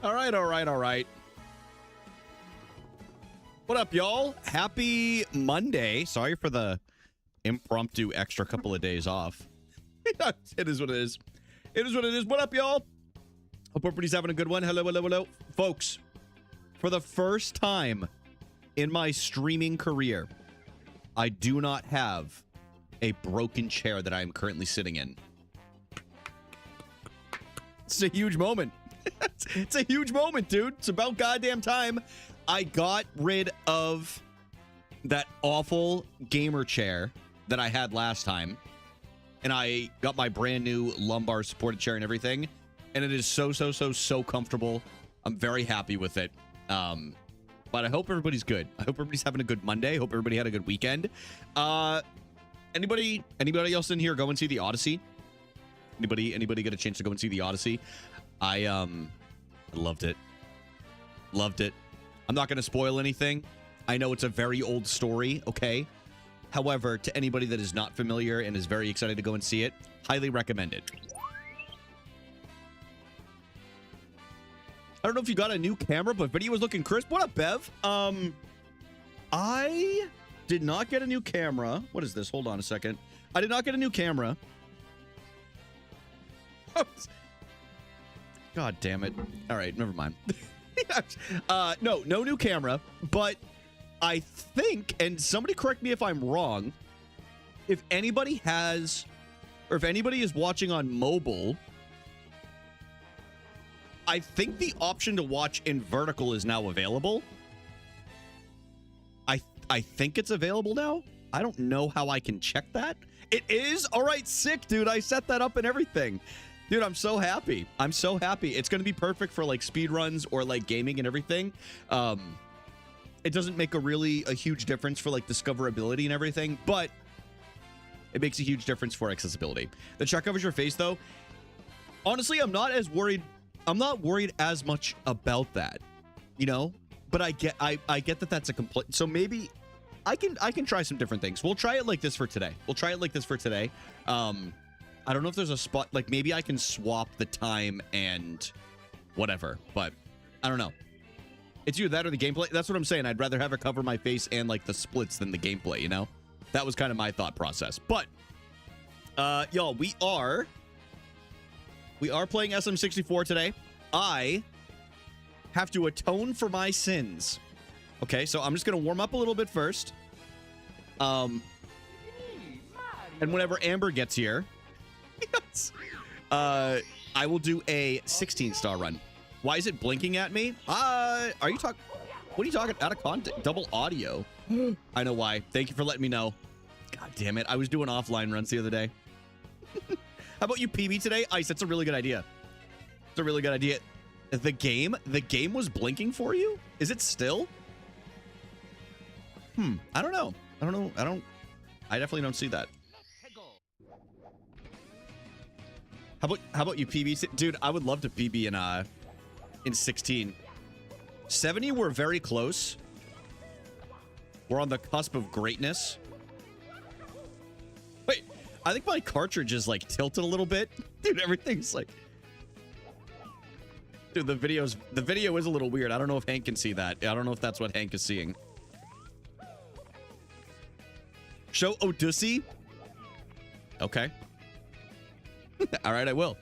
All right, all right, all right. What up, y'all? Happy Monday. Sorry for the impromptu extra couple of days off. It is what it is. It is what it is. What up, y'all? Hope everybody's having a good one. Hello, hello, hello. Folks, for the first time in my streaming career, I do not have a broken chair that I am currently sitting in. It's a huge moment. It's a huge moment, dude. It's about goddamn time. I got rid of that awful gamer chair that I had last time, and I got my brand new lumbar supported chair and everything, and it is so comfortable. I'm very happy with it. But I hope everybody's good. I hope everybody's having a good Monday. Hope everybody had a good weekend. Anybody else in here go and see the Odyssey? Anybody get a chance to go and see the Odyssey? I loved it. Loved it. I'm not going to spoil anything. I know it's a very old story, okay? However, to anybody that is not familiar and is very excited to go and see it, highly recommend it. I don't know if you got a new camera, but video was looking crisp. What up, Bev? I did not get a new camera. What is this? Hold on a second. I did not get a new camera. God damn it. All right, never mind. No new camera, but I think, and somebody correct me if I'm wrong, if anybody has, or if anybody is watching on mobile, I think the option to watch in vertical is now available. I think it's available now. I don't know how I can check that. It is? All right, sick, dude. I set that up and everything. Dude, I'm so happy. I'm so happy. It's going to be perfect for like speed runs or like gaming and everything. It doesn't make a huge difference for like discoverability and everything, but it makes a huge difference for accessibility. The check covers your face though. Honestly, I'm not as worried. I'm not worried as much about that, you know, but I get that that's a complete. So maybe I can try some different things. We'll try it like this for today. I don't know if there's a spot, like maybe I can swap the time and whatever, but I don't know. It's either that or the gameplay. That's what I'm saying. I'd rather have it cover my face and like the splits than the gameplay, you know? That was kind of my thought process. But, y'all, we are playing SM64 today. I have to atone for my sins. Okay, so I'm just going to warm up a little bit first. And whenever Amber gets here, I will do a 16-star run. Why is it blinking at me? Are you talking? What are you talking? Out of context. Double audio. I know why. Thank you for letting me know. God damn it. I was doing offline runs the other day. How about you PB today? Ice, that's a really good idea. It's a really good idea. The game was blinking for you? Is it still? I don't know. I definitely don't see that. How about you PB? Dude, I would love to PB in 16. 70, we're very close. We're on the cusp of greatness. Wait, I think my cartridge is like tilted a little bit. Dude, everything's like... Dude, the video is a little weird. I don't know if Hank can see that. I don't know if that's what Hank is seeing. Show Odyssey? Okay. All right, I will.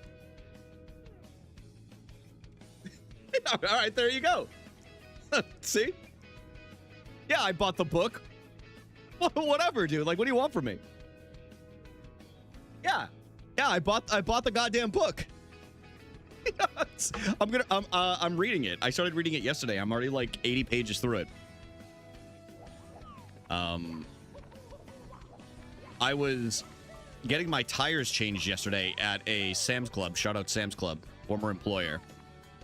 All right, there you go. See? Yeah, I bought the book. Whatever, dude. Like, what do you want from me? Yeah, I bought the goddamn book. I'm reading it. I started reading it yesterday. I'm already like 80 pages through it. I was getting my tires changed yesterday at a Sam's Club. Shout out Sam's Club, former employer.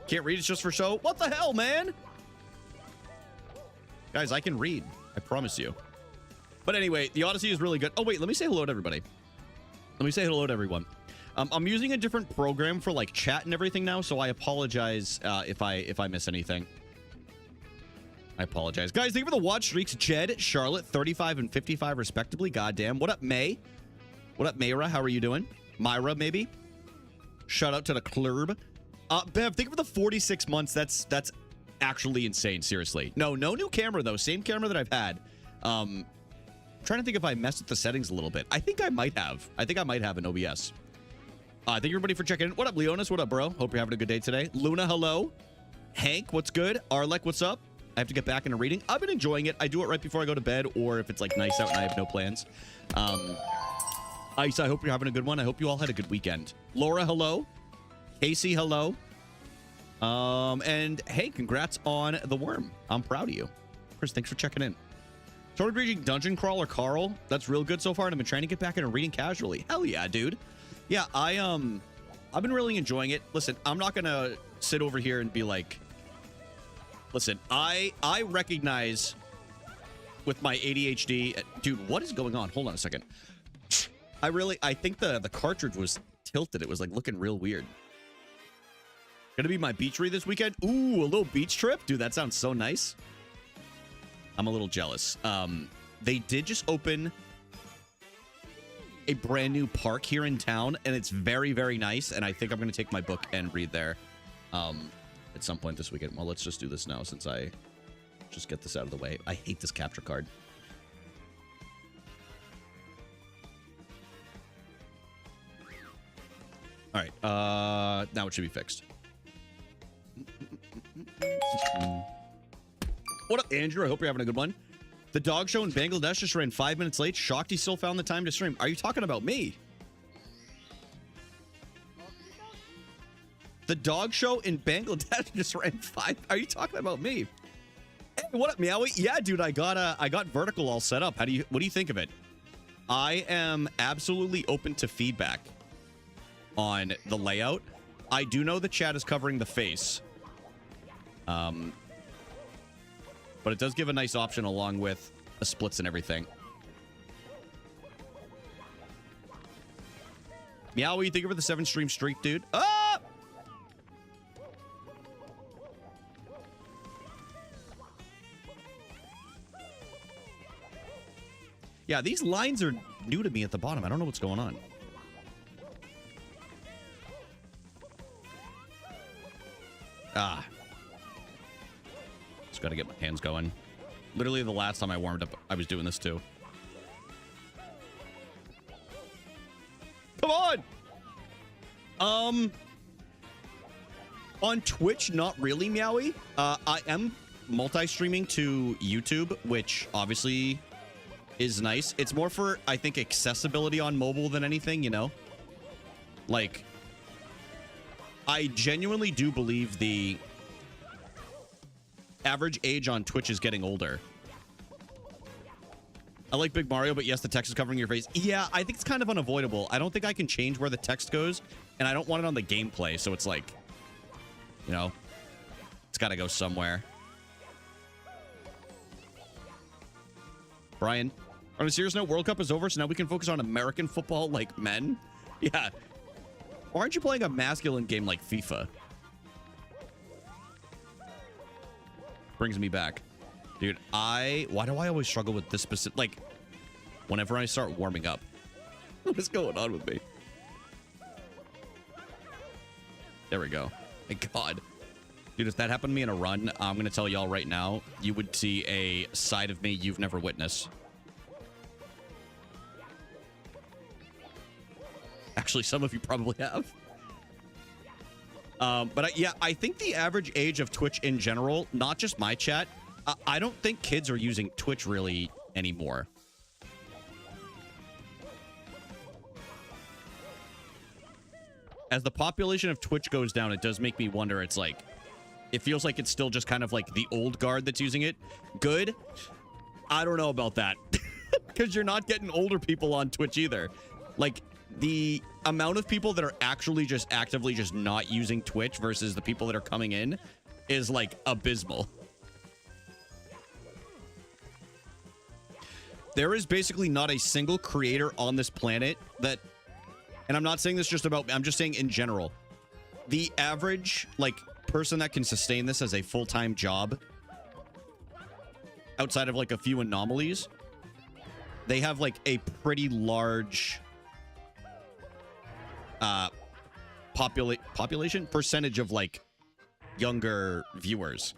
Can't read, it's just for show. What the hell, man? Guys, I can read. I promise you. But anyway, the Odyssey is really good. Oh, wait, let me say hello to everybody. Let me say hello to everyone. I'm using a different program for like chat and everything now, so I apologize if I miss anything. I apologize. Guys, thank you for the watch streaks. Jed, Charlotte, 35 and 55 respectively. Goddamn. What up, May? What up, Mayra? How are you doing? Myra, maybe? Shout out to the club. Bev, think of the 46 months. That's actually insane. Seriously. No new camera though. Same camera that I've had. Trying to think if I messed with the settings a little bit. I think I might have. I think I might have an OBS. Thank you everybody for checking in. What up, Leonis? What up, bro? Hope you're having a good day today. Luna, hello. Hank, what's good? Arlek, what's up? I have to get back into reading. I've been enjoying it. I do it right before I go to bed, or if it's like nice out and I have no plans. Ice, I hope you're having a good one. I hope you all had a good weekend. Laura, hello. Casey, hello. And hey, congrats on the worm. I'm proud of you. Chris, thanks for checking in. Started reading Dungeon Crawler Carl. That's real good so far, and I've been trying to get back into reading casually. Hell yeah, dude. Yeah, I've been really enjoying it. Listen, I'm not gonna sit over here and be like, listen, I recognize with my ADHD, dude, what is going on? Hold on a second. I think the cartridge was tilted. It was like looking real weird. Gonna be my beach read this weekend. Ooh, a little beach trip. Dude, that sounds so nice. I'm a little jealous. They did just open a brand new park here in town, and it's very, very nice. And I think I'm gonna take my book and read there at some point this weekend. Well, let's just do this now since I just get this out of the way. I hate this capture card. All right, now it should be fixed. What up, Andrew? I hope you're having a good one. The dog show in Bangladesh just ran 5 minutes late. Shocked he still found the time to stream. Are you talking about me? The dog show in Bangladesh just ran 5. Are you talking about me? Hey, what up, Meowie? Yeah, dude, I got vertical all set up. What do you think of it? I am absolutely open to feedback on the layout. I do know the chat is covering the face. But it does give a nice option along with the splits and everything. Meow, what do you think of the 7-stream streak, dude? Ah! Yeah, these lines are new to me at the bottom. I don't know what's going on. Ah. Just gotta get my hands going. Literally the last time I warmed up, I was doing this too. Come on! On Twitch, not really, Meowie. I am multi-streaming to YouTube, which obviously is nice. It's more for, I think, accessibility on mobile than anything, you know? Like, I genuinely do believe the average age on Twitch is getting older. I like Big Mario, but yes, the text is covering your face. Yeah, I think it's kind of unavoidable. I don't think I can change where the text goes, and I don't want it on the gameplay, so it's like, you know, it's got to go somewhere. Brian, on a serious note, World Cup is over, so now we can focus on American football like men? Yeah. Why aren't you playing a masculine game like FIFA? Brings me back. Dude, why do I always struggle with this specific, like, whenever I start warming up? What is going on with me? There we go. Thank God. Dude, if that happened to me in a run, I'm going to tell y'all right now, you would see a side of me you've never witnessed. Actually, some of you probably have. But yeah, I think the average age of Twitch in general, not just my chat, I don't think kids are using Twitch really anymore. As the population of Twitch goes down, it does make me wonder. It's like, it feels like it's still just kind of like the old guard that's using it. Good. I don't know about that. Because you're not getting older people on Twitch either. Like, the amount of people that are actually just actively just not using Twitch versus the people that are coming in is like abysmal. There is basically not a single creator on this planet that, and I'm not saying this just about, I'm just saying in general, the average like person that can sustain this as a full-time job outside of like a few anomalies, they have like a pretty large population percentage of like younger viewers.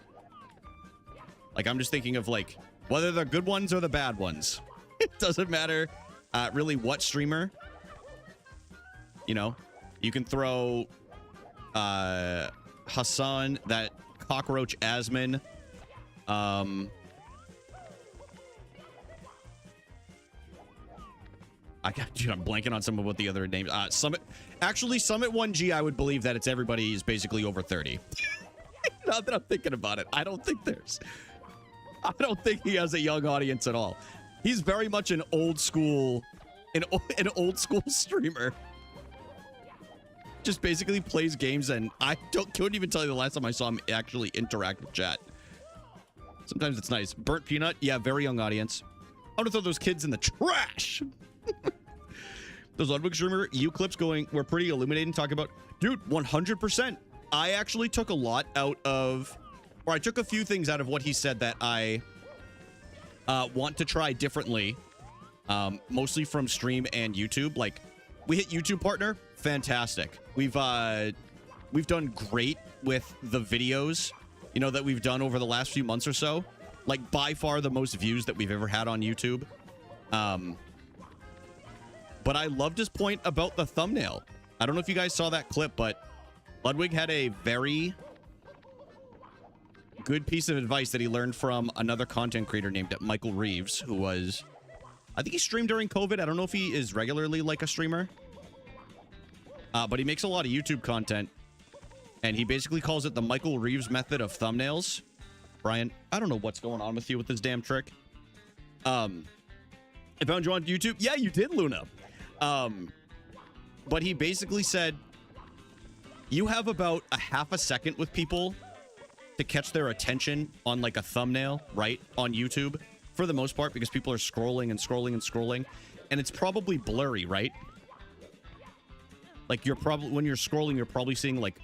Like I'm just thinking of like whether they're good ones or the bad ones. It doesn't matter really what streamer. You know, you can throw Hassan, that cockroach Asmin. Dude, I'm blanking on some of what the other names. Summit 1G, I would believe that it's everybody is basically over 30. Now that I'm thinking about it, I don't think he has a young audience at all. He's very much an old school streamer. Just basically plays games, and I couldn't even tell you the last time I saw him actually interact with chat. Sometimes it's nice. Burnt Peanut, yeah, very young audience. I'm gonna throw those kids in the trash. Those Ludwig streamer clips were pretty illuminating. Talking about, dude, 100%. I actually took a lot out of, or I took a few things out of what he said that I want to try differently, mostly from stream and YouTube. Like, we hit YouTube partner, fantastic. We've done great with the videos, you know, that we've done over the last few months or so. Like, by far the most views that we've ever had on YouTube. But I loved his point about the thumbnail. I don't know if you guys saw that clip, but Ludwig had a very good piece of advice that he learned from another content creator named Michael Reeves, who was, I think he streamed during COVID. I don't know if he is regularly like a streamer, but he makes a lot of YouTube content, and he basically calls it the Michael Reeves method of thumbnails. Brian, I don't know what's going on with you with this damn trick. I found you on YouTube. Yeah, you did, Luna. But he basically said you have about a half a second with people to catch their attention on like a thumbnail, right? On YouTube, for the most part, because people are scrolling and scrolling and scrolling, and it's probably blurry, right? Like when you're scrolling, you're probably seeing like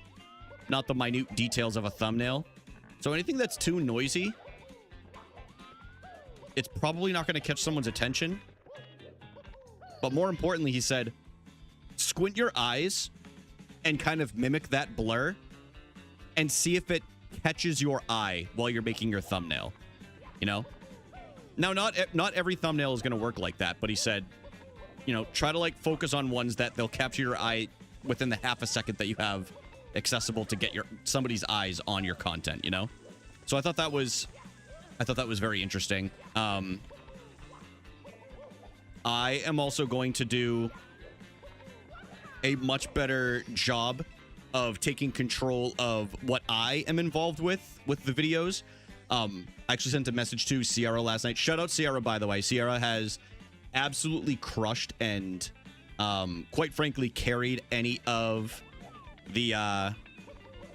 not the minute details of a thumbnail. So anything that's too noisy, it's probably not going to catch someone's attention. But more importantly, he said, squint your eyes and kind of mimic that blur and see if it catches your eye while you're making your thumbnail. You know? Now, not every thumbnail is going to work like that, but he said, you know, try to like focus on ones that they'll capture your eye within the half a second that you have accessible to get somebody's eyes on your content, you know? So I thought that was very interesting. I am also going to do a much better job of taking control of what I am involved with the videos. I actually sent a message to Sierra last night. Shout out Sierra, by the way. Sierra has absolutely crushed and quite frankly carried any of the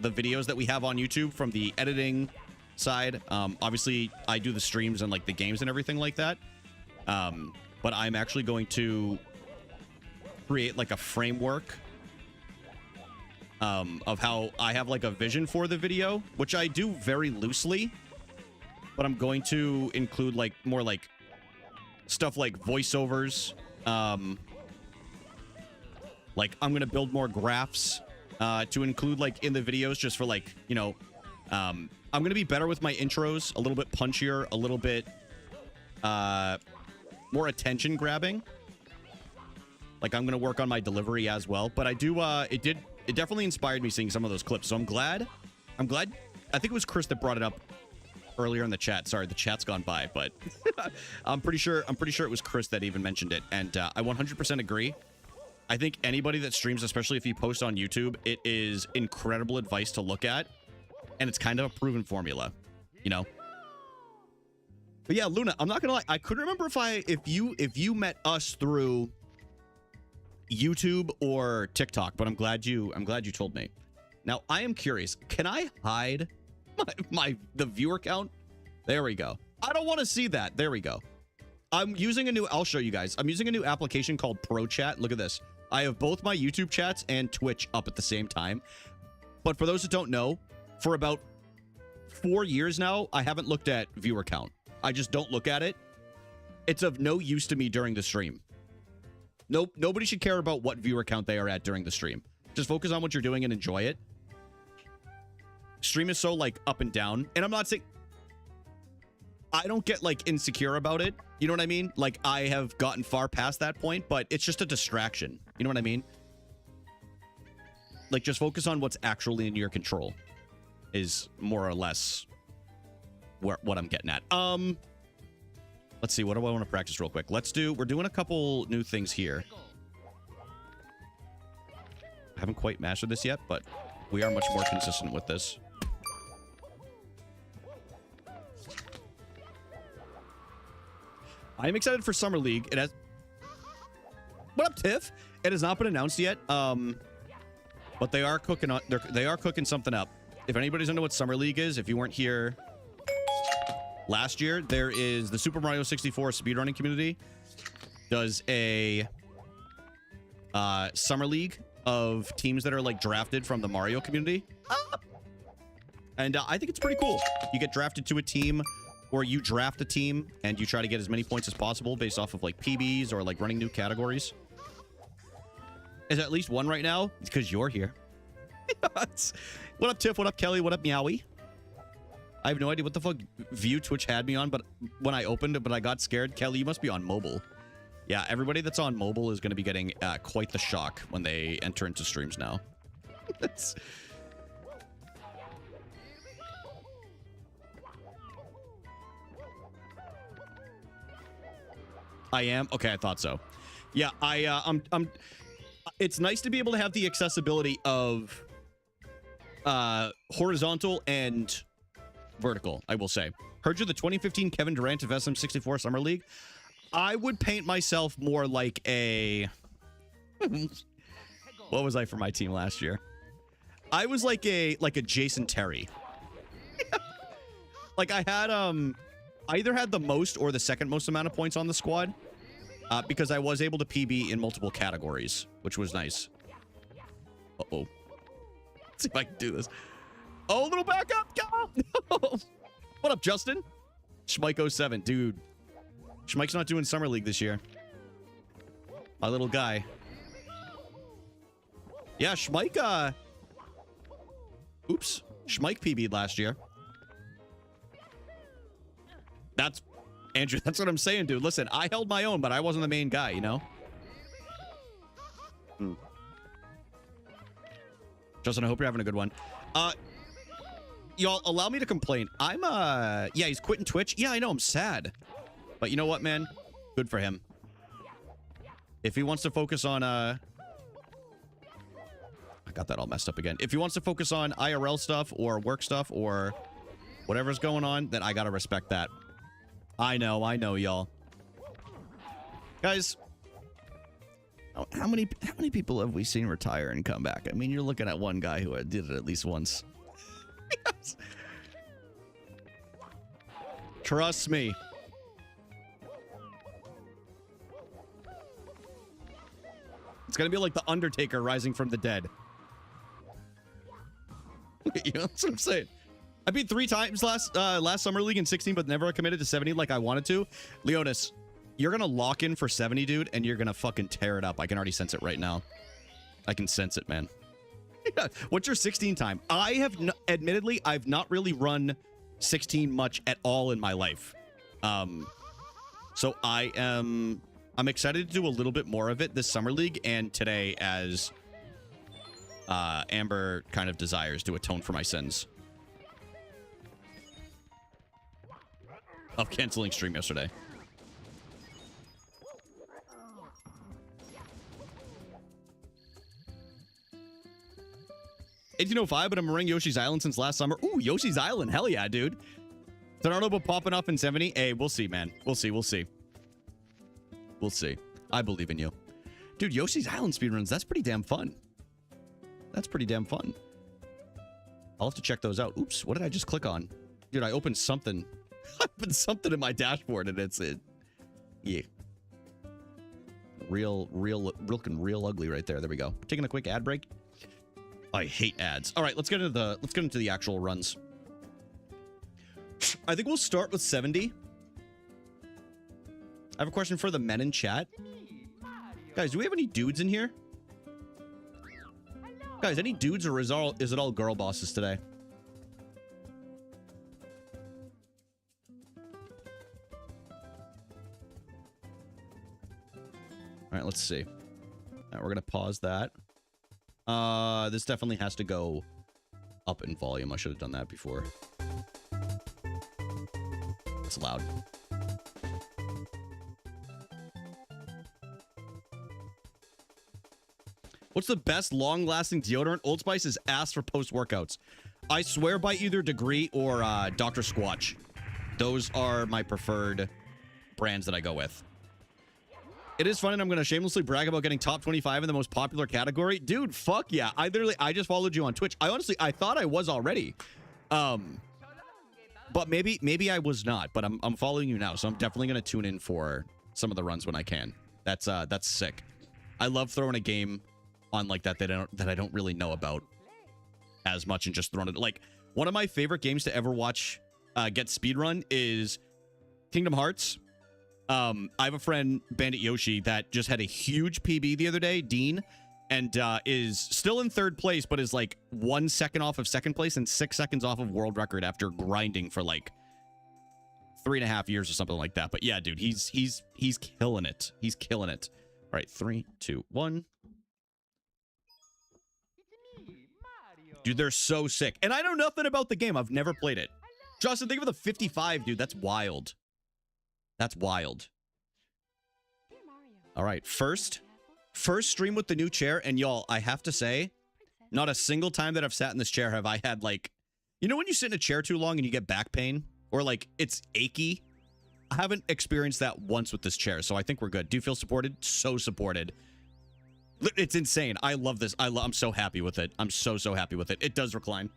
videos that we have on YouTube from the editing side. Obviously I do the streams and like the games and everything like that. But I'm actually going to create like a framework of how I have like a vision for the video, which I do very loosely, but I'm going to include like more like stuff like voiceovers. Like I'm going to build more graphs to include like in the videos just for like, you know, I'm going to be better with my intros, a little bit punchier, a little bit more attention grabbing. Like I'm going to work on my delivery as well, but I do it definitely inspired me seeing some of those clips. So I'm glad. I think it was Chris that brought it up earlier in the chat. Sorry, the chat's gone by, but I'm pretty sure it was Chris that even mentioned it, and I 100% agree. I think anybody that streams, especially if you post on YouTube, it is incredible advice to look at, and it's kind of a proven formula, you know. But yeah, Luna, I'm not gonna lie, I couldn't remember if you met us through YouTube or TikTok, but I'm glad you told me. Now I am curious, can I hide the viewer count? There we go. I don't want to see that. There we go. I'll show you guys. I'm using a new application called Pro Chat. Look at this. I have both my YouTube chats and Twitch up at the same time. But for those that don't know, for about 4 years now, I haven't looked at viewer count. I just don't look at it. It's of no use to me during the stream. Nope, nobody should care about what viewer count they are at during the stream. Just focus on what you're doing and enjoy it. Stream is so like up and down. And I'm not saying I don't get like insecure about it. You know what I mean? Like I have gotten far past that point, but it's just a distraction. You know what I mean? Like just focus on what's actually in your control is more or less what I'm getting at. Let's see. What do I want to practice real quick? We're doing a couple new things here. I haven't quite mastered this yet, but we are much more consistent with this. I'm excited for Summer League. It has... What up, Tiff? It has not been announced yet, but they are cooking on. They are cooking something up. If anybody's into what Summer League is, if you weren't here last year, there is the Super Mario 64 speedrunning community does a Summer League of teams that are like drafted from the Mario community. And I think it's pretty cool. You get drafted to a team, or you draft a team and you try to get as many points as possible based off of like PBs or like running new categories. Is at least one right now? It's because you're here. What up, Tiff? What up, Kelly? What up, Meowie? I have no idea what the fuck view Twitch had me on, but when I opened it, but I got scared. Kelly, you must be on mobile. Yeah, everybody that's on mobile is going to be getting quite the shock when they enter into streams now. I am? Okay, I thought so. Yeah, I'm it's nice to be able to have the accessibility of horizontal and vertical, I will say. Heard you the 2015 Kevin Durant of SM64 Summer League. I would paint myself more like a... What was I for my team last year? I was like a Jason Terry. Like I had I either had the most or the second most amount of points on the squad because I was able to PB in multiple categories, which was nice. Uh-oh. Let's see if I can do this. Oh, a little backup. Go! What up, Justin? Schmike07. Dude. Schmike's not doing Summer League this year. My little guy. Yeah, Schmike, oops. Schmike PB'd last year. That's... Andrew, that's what I'm saying, dude. Listen, I held my own, but I wasn't the main guy, you know? Justin, I hope you're having a good one. Y'all, allow me to complain. I'm, yeah, he's quitting Twitch. Yeah, I know, I'm sad. But you know what, man? Good for him. If he wants to focus on, I got that all messed up again. If he wants to focus on IRL stuff or work stuff or whatever's going on, then I gotta respect that. I know, y'all. Guys, how many people have we seen retire and come back? I mean, you're looking at one guy who did it at least once. Yes. Trust me. It's gonna be like the Undertaker rising from the dead. You know, that's what I'm saying. I beat 3 times last Summer League in 16, but never committed to 70 like I wanted to. Leonis, you're gonna lock in for 70, dude, and you're gonna fucking tear it up. I can already sense it right now. I can sense it, man. Yeah. What's your 16 time? I have, admittedly, I've not really run 16 much at all in my life. So I'm excited to do a little bit more of it this Summer League and today as Amber kind of desires to atone for my sins of canceling stream yesterday. $1805, but I'm ring Yoshi's Island since last summer. Ooh, Yoshi's Island. Hell yeah, dude. Donardo, but popping off in 70. Hey, we'll see, man. We'll see. We'll see. We'll see. I believe in you. Dude, Yoshi's Island speedruns, that's pretty damn fun. That's pretty damn fun. I'll have to check those out. Oops, what did I just click on? Dude, I opened something. I opened something in my dashboard, and it's it. Yeah. Looking real ugly right there. There we go. Taking a quick ad break. I hate ads. All right, let's get into the actual runs. I think we'll start with 70. I have a question for the men in chat. Guys, do we have any dudes in here? Guys, any dudes or is it all girl bosses today? All right, let's see. All right, we're gonna pause that. This definitely has to go up in volume. I should have done that before. It's loud. What's the best long-lasting deodorant? Old Spice is ass for post-workouts. I swear by either Degree or Dr. Squatch. Those are my preferred brands that I go with. It is fun, and I'm going to shamelessly brag about getting top 25 in the most popular category. Dude, fuck yeah. I just followed you on Twitch. I thought I was already. But maybe I was not, but I'm following you now, so I'm definitely going to tune in for some of the runs when I can. That's sick. I love throwing a game on like that I don't really know about as much and just throwing it. Like, one of my favorite games to ever watch get speedrun is Kingdom Hearts. I have a friend, Bandit Yoshi, that just had a huge PB the other day, Dean, and is still in third place, but is like 1 second off of second place and 6 seconds off of world record after grinding for like 3.5 years or something like that. But yeah, dude, he's killing it. He's killing it. All right, 3, 2, 1. Dude, they're so sick. And I know nothing about the game. I've never played it. Justin, think of the 55, dude. That's wild. That's wild. All right, first stream with the new chair, and y'all, I have to say, not a single time that I've sat in this chair have I had, like, you know when you sit in a chair too long and you get back pain? Or, like, it's achy? I haven't experienced that once with this chair, so I think we're good. Do you feel supported? So supported. It's insane. I love this. I'm so happy with it. I'm so happy with it. It does recline.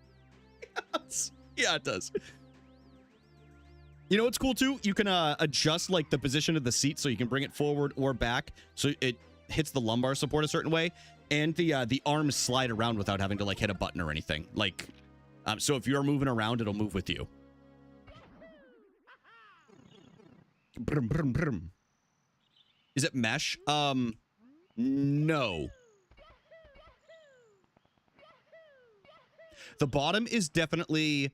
Yeah, it does. You know what's cool too? You can adjust like the position of the seat so you can bring it forward or back so it hits the lumbar support a certain way, and the arms slide around without having to like hit a button or anything. Like, so if you're moving around, it'll move with you. Brum, brum, brum. Is it mesh? No. The bottom is definitely,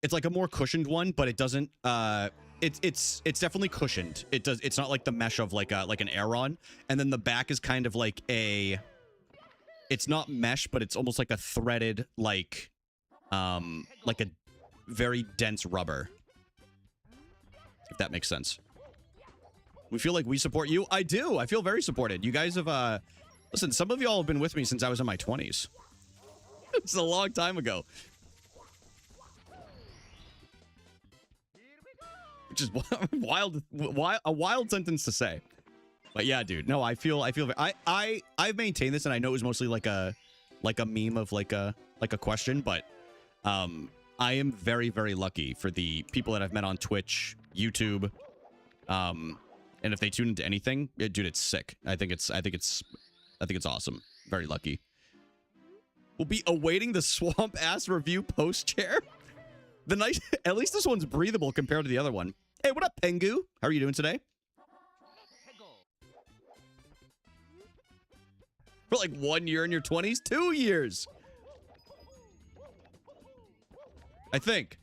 it's like a more cushioned one, but it doesn't it's definitely cushioned. It's not like the mesh of like an Aeron. And then the back is kind of like it's not mesh, but it's almost like a threaded like a very dense rubber. If that makes sense. We feel like we support you. I do. I feel very supported. You guys have listen, some of y'all have been with me since I was in my 20s. It's a long time ago. Which is a wild sentence to say. But yeah, dude. No, I feel I've maintained this, and I know it was mostly like a meme of like a question, but I am very, very lucky for the people that I've met on Twitch, YouTube, and if they tune into anything, dude, it's sick. I think it's awesome. Very lucky. We'll be awaiting the swamp ass review post chair. The nice, at least this one's breathable compared to the other one. Hey, what up, Pengu? How are you doing today? For like 1 year in your 20s? 2 years. I think.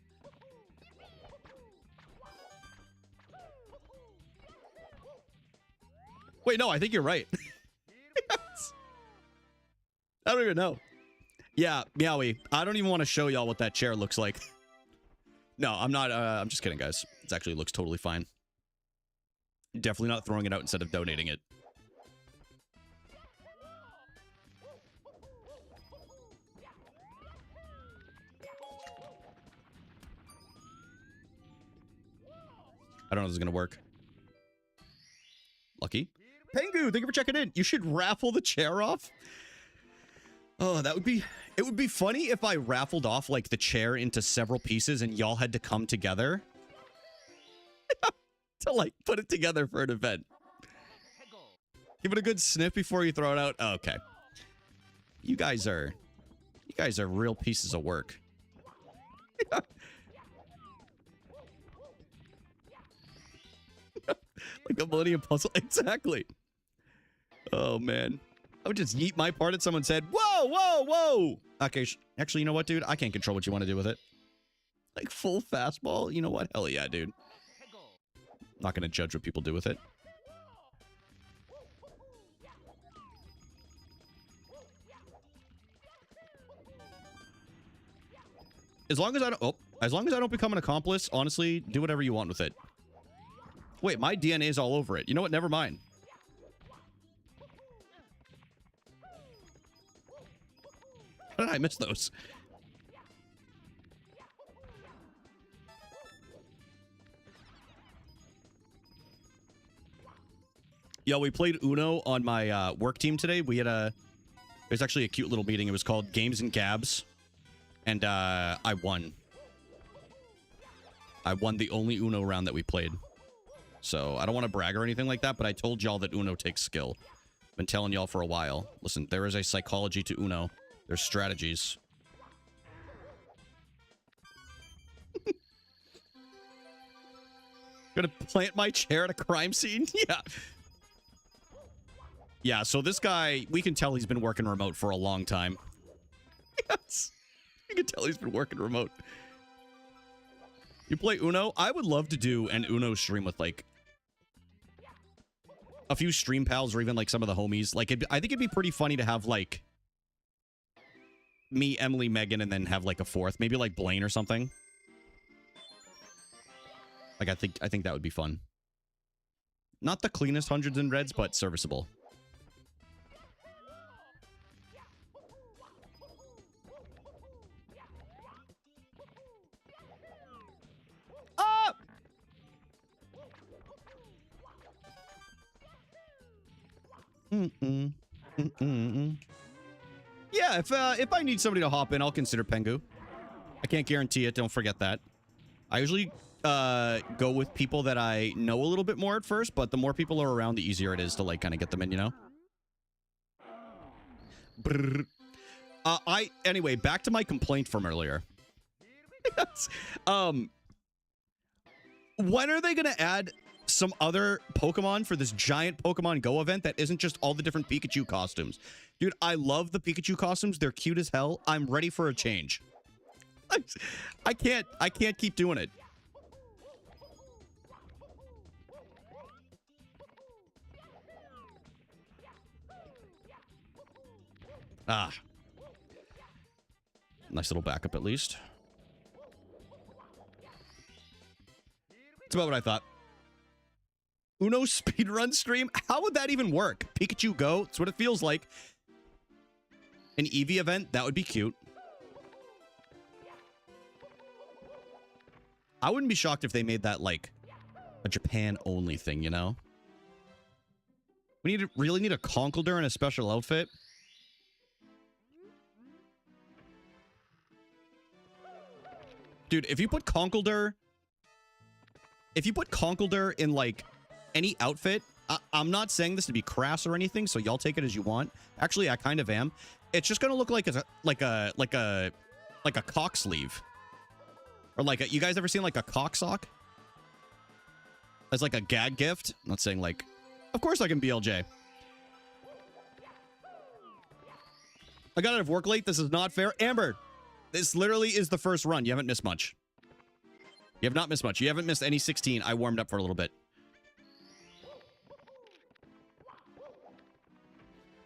Wait, no, I think you're right. I don't even know. Yeah, Meowie, I don't even want to show y'all what that chair looks like. No, I'm not. I'm just kidding, guys. It actually looks totally fine. Definitely not throwing it out instead of donating it. I don't know if this is going to work. Lucky. Pengu, thank you for checking in. You should raffle the chair off. Oh, that would be... It would be funny if I raffled off, like, the chair into several pieces and y'all had to come together to, like, put it together for an event. Give it a good sniff before you throw it out. Oh, okay. You guys are real pieces of work. Like a Millennium Puzzle. Exactly. Oh, man. I would just yeet my part at someone's head. Whoa, whoa, whoa. Okay, actually, you know what, dude? I can't control what you want to do with it. Like full fastball? You know what? Hell yeah, dude. Not going to judge what people do with it. As long as I don't become an accomplice, honestly, do whatever you want with it. Wait, my DNA is all over it. You know what? Never mind. How did I miss those? Yo, we played Uno on my work team today. We had it was actually a cute little meeting. It was called Games and Gabs. And I won. I won the only Uno round that we played. So I don't want to brag or anything like that, but I told y'all that Uno takes skill. Been telling y'all for a while. Listen, there is a psychology to Uno. There's strategies. Gonna plant my chair at a crime scene? Yeah. Yeah, so this guy, we can tell he's been working remote for a long time. Yes. You can tell he's been working remote. You play Uno? I would love to do an Uno stream with, like, a few stream pals or even, like, some of the homies. Like, I think it'd be pretty funny to have, like, me, Emily, Megan, and then have, like, a fourth. Maybe, like, Blaine or something. Like, I think that would be fun. Not the cleanest hundreds and reds, but serviceable. Ah! Yeah, if I need somebody to hop in, I'll consider Pengu. I can't guarantee it. Don't forget that. I usually go with people that I know a little bit more at first, but the more people are around, the easier it is to, like, kind of get them in, you know? Brrr. Anyway, back to my complaint from earlier. When are they going to add some other Pokemon for this giant Pokemon Go event that isn't just all the different Pikachu costumes? Dude, I love the Pikachu costumes. They're cute as hell. I'm ready for a change. I can't keep doing it. Ah. Nice little backup, at least. It's about what I thought. Uno speedrun stream? How would that even work? Pikachu Go? It's what it feels like. An Eevee event? That would be cute. I wouldn't be shocked if they made that, like, a Japan-only thing, you know? We really need a Conkeldurr in a special outfit? Dude, if you put Conkeldurr in, like, any outfit, I'm not saying this to be crass or anything, so y'all take it as you want. Actually, I kind of am. It's just gonna look like a cock sleeve. Or like you guys ever seen like a cock sock? As like a gag gift? I'm not saying like, of course I can BLJ. I got out of work late. This is not fair. Amber, this literally is the first run. You haven't missed much. You have not missed much. You haven't missed any 16. I warmed up for a little bit.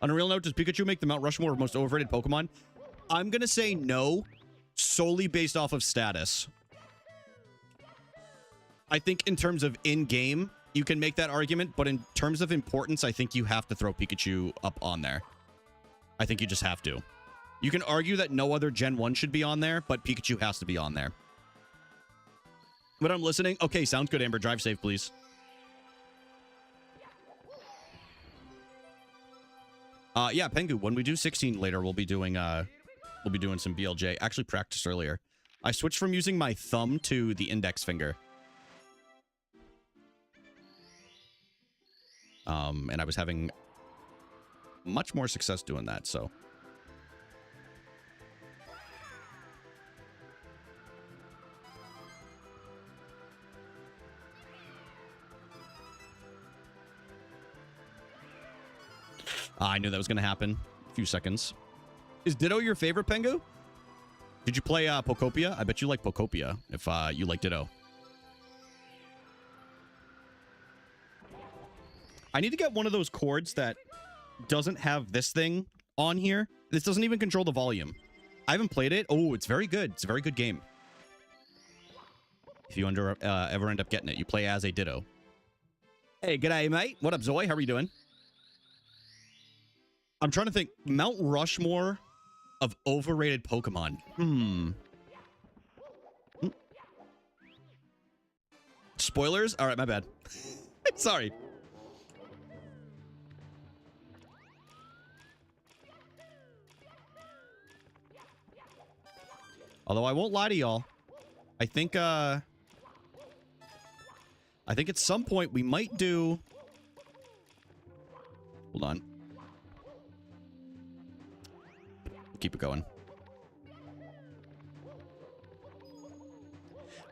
On a real note, does Pikachu make the Mount Rushmore of most overrated Pokemon? I'm going to say no, solely based off of status. I think in terms of in-game, you can make that argument, but in terms of importance, I think you have to throw Pikachu up on there. I think you just have to. You can argue that no other Gen 1 should be on there, but Pikachu has to be on there. But I'm listening. Okay, sounds good, Amber. Drive safe, please. Yeah, Pengu, when we do 16 later, we'll be doing some BLJ. Actually practiced earlier. I switched from using my thumb to the index finger. And I was having much more success doing that, so. I knew that was going to happen. A few seconds. Is Ditto your favorite, Pengu? Did you play Pocopia? I bet you like Pocopia if you like Ditto. I need to get one of those cords that doesn't have this thing on here. This doesn't even control the volume. I haven't played it. Oh, it's very good. It's a very good game. If you ever end up getting it, you play as a Ditto. Hey, g'day, mate. What up, Zoe? How are you doing? I'm trying to think. Mount Rushmore of overrated Pokemon. Spoilers? All right, my bad. Sorry. Although I won't lie to y'all. I think at some point we might do... Hold on. Keep it going.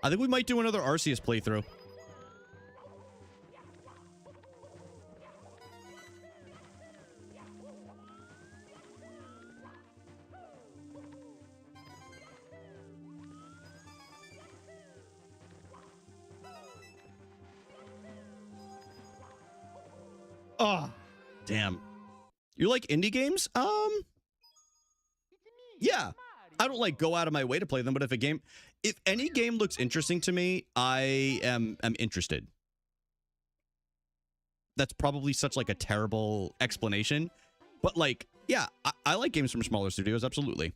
I think we might do another Arceus playthrough. Oh, damn. You like indie games? Yeah. I don't like go out of my way to play them, but if any game looks interesting to me, I am interested. That's probably such like a terrible explanation, but like, yeah, I like games from smaller studios, absolutely.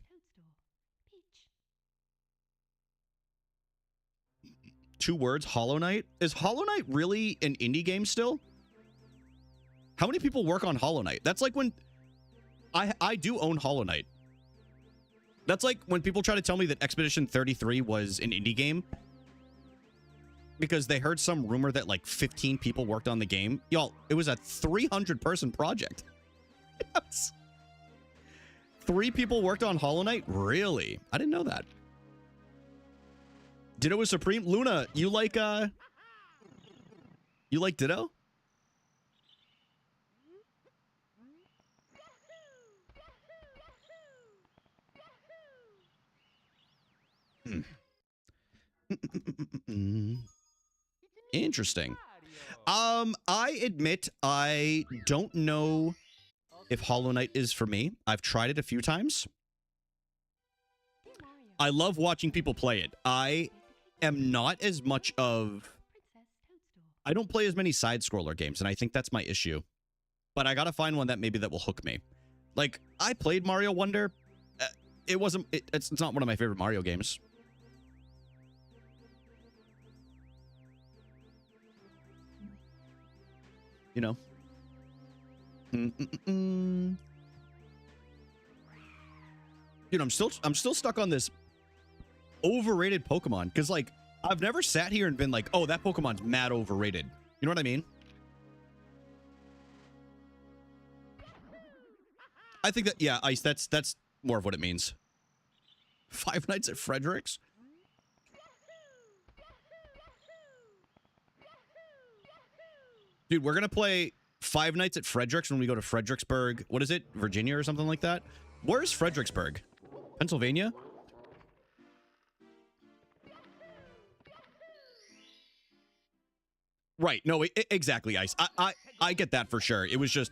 Two words, Hollow Knight. Is Hollow Knight really an indie game still? How many people work on Hollow Knight? That's like when I do own Hollow Knight. That's like when people try to tell me that Expedition 33 was an indie game because they heard some rumor that like 15 people worked on the game. Y'all, it was a 300-person project. Yes. 3 people worked on Hollow Knight? Really? I didn't know that. Ditto is supreme. Luna, you like Ditto? Interesting. I admit I don't know if Hollow Knight is for me. I've tried it a few times. I love watching people play it. I am not as much of... I don't play as many side-scroller games, and I think that's my issue. But I gotta find one that maybe that will hook me. Like, I played Mario Wonder. It's not one of my favorite Mario games. You know. Dude, I'm still stuck on this overrated Pokemon because like I've never sat here and been like, oh, that Pokemon's mad overrated. You know what I mean? I think that, yeah, Ice, that's more of what it means. Five Nights at Frederick's? Dude, we're gonna play Five Nights at Frederick's when we go to Fredericksburg. What is it? Virginia or something like that? Where's Fredericksburg? Pennsylvania? Right. No, exactly, Ice. I get that for sure. It was just...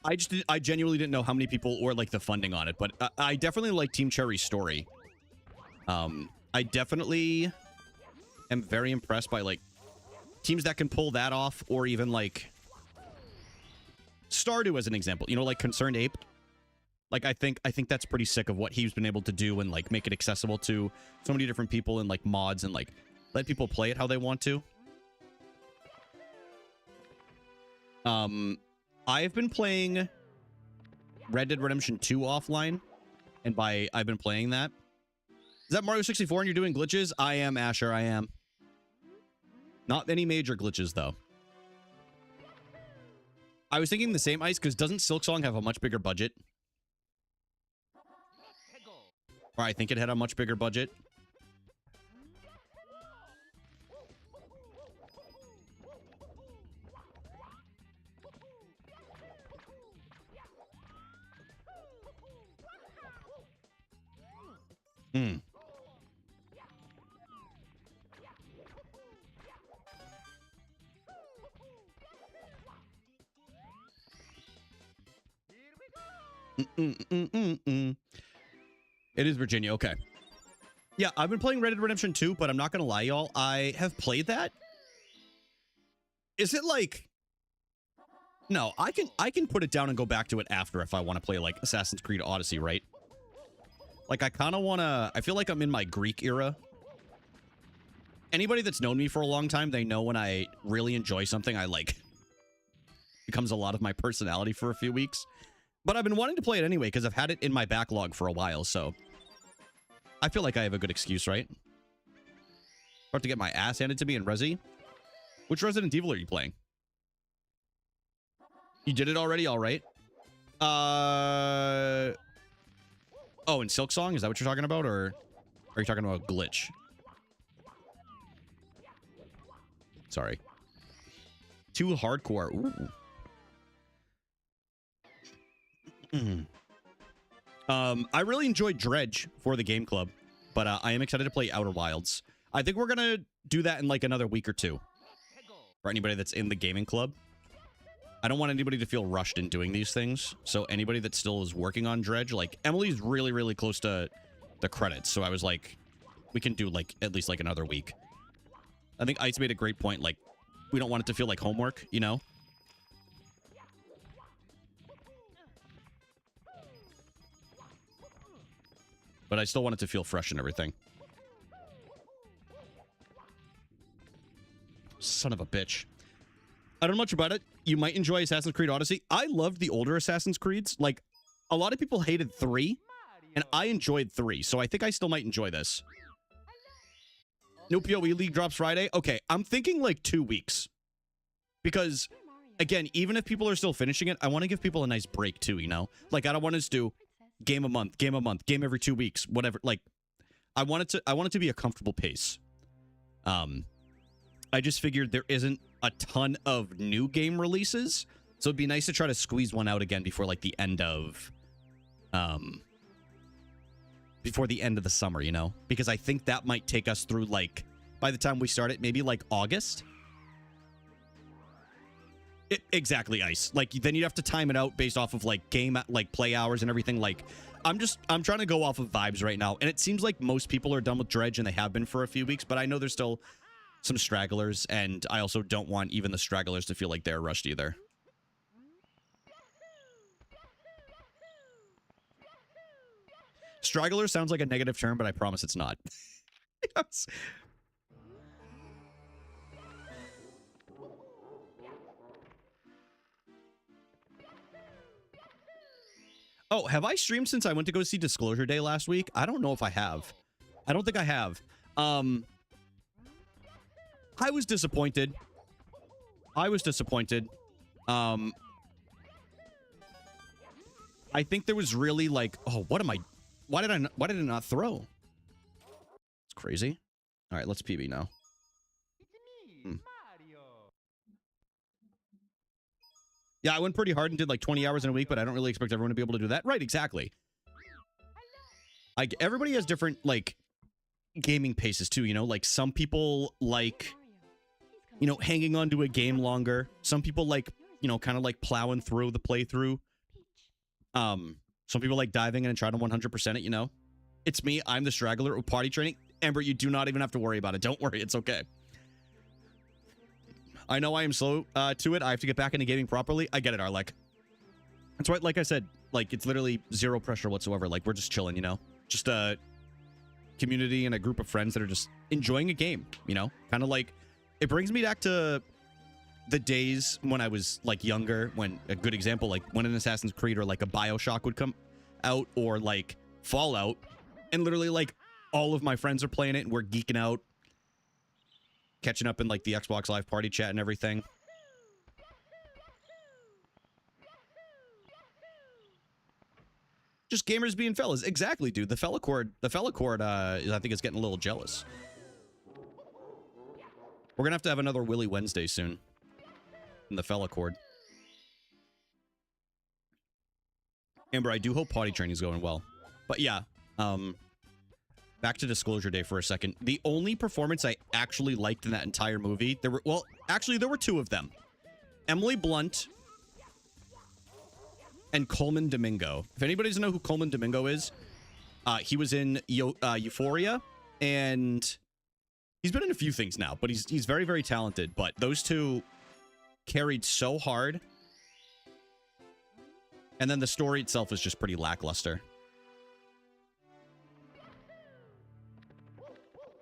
I genuinely didn't know how many people or like the funding on it, but I definitely like Team Cherry's story. I definitely am very impressed by like teams that can pull that off, or even like Stardew as an example. You know, like Concerned Ape. Like I think that's pretty sick of what he's been able to do and like make it accessible to so many different people and like mods and like let people play it how they want to. I've been playing Red Dead Redemption 2 offline, and by I've been playing that. Is that Mario 64 and you're doing glitches? I am, Asher, I am. Not any major glitches, though. I was thinking the same, Ice, because doesn't Silksong have a much bigger budget? Or I think it had a much bigger budget. Hmm. It is Virginia. Okay. Yeah, I've been playing Red Dead Redemption 2, but I'm not going to lie, y'all. I have played that. Is it like... No, I can put it down and go back to it after if I want to play like Assassin's Creed Odyssey, right? Like I kind of want to... I feel like I'm in my Greek era. Anybody that's known me for a long time, they know when I really enjoy something, I like... becomes a lot of my personality for a few weeks. But I've been wanting to play it anyway because I've had it in my backlog for a while, so... I feel like I have a good excuse, right? About to get my ass handed to me in Resi. Which Resident Evil are you playing? You did it already? All right. Oh, in Silk Song? Is that what you're talking about? Or are you talking about Glitch? Sorry. Too hardcore. Ooh. I really enjoyed Dredge for the game club, but I am excited to play Outer Wilds. I think we're gonna do that in like another week or two. For anybody that's in the gaming club. I don't want anybody to feel rushed in doing these things. So anybody that still is working on Dredge, like Emily's really, really close to the credits. So I was like, we can do like at least like another week. I think Ice made a great point. Like, we don't want it to feel like homework, you know? But I still want it to feel fresh and everything. Son of a bitch. I don't know much about it. You might enjoy Assassin's Creed Odyssey. I loved the older Assassin's Creeds. Like, a lot of people hated 3, and I enjoyed 3, so I think I still might enjoy this. No PoE League drops Friday? Okay, I'm thinking like 2 weeks. Because, again, even if people are still finishing it, I want to give people a nice break too, you know? Like, I don't want us to do game a month, game every 2 weeks, whatever. Like, I want it to be a comfortable pace. I just figured there isn't a ton of new game releases, so it'd be nice to try to squeeze one out again before like the end of the summer, you know? Because I think that might take us through like by the time we start it, maybe like August. Exactly, Ice. Like then you'd have to time it out based off of like game like play hours and everything. Like I'm trying to go off of vibes right now, and it seems like most people are done with Dredge and they have been for a few weeks, but I know there's still some stragglers, and I also don't want even the stragglers to feel like they're rushed either. Straggler sounds like a negative term, but I promise it's not. Yes. Oh, have I streamed since I went to go see Disclosure Day last week? I don't know if I have. I don't think I have. I was disappointed. I think there was really like, oh, what am I? Why did I not throw? It's crazy. All right, let's PB now. Yeah, I went pretty hard and did like 20 hours in a week, but I don't really expect everyone to be able to do that. Right, exactly. Everybody has different like gaming paces too, you know? Like some people like, you know, hanging on to a game longer. Some people like, you know, kind of like plowing through the playthrough. Some people like diving in and trying to 100% it, you know? It's me. I'm the straggler with party training. Amber, you do not even have to worry about it. Don't worry. It's okay. I know I am slow to it. I have to get back into gaming properly. I get it, Arlek. That's right. Like I said, like it's literally zero pressure whatsoever. Like we're just chilling, you know? Just a community and a group of friends that are just enjoying a game, you know? Kind of like, it brings me back to the days when I was like younger, when a good example, like when an Assassin's Creed or like a BioShock would come out, or like Fallout, and literally like all of my friends are playing it and we're geeking out, catching up in like the Xbox Live party chat and everything. Just gamers being fellas. Exactly, dude. The fella cord, I think is getting a little jealous. We're gonna have to have another Willy Wednesday soon. In the fella cord. Amber, I do hope potty training is going well. But yeah, back to Disclosure Day for a second. The only performance I actually liked in that entire movie, there were two of them. Emily Blunt and Coleman Domingo. If anybody doesn't know who Coleman Domingo is, he was in Euphoria, and he's been in a few things now, but he's very, very talented. But those two carried so hard. And then the story itself is just pretty lackluster.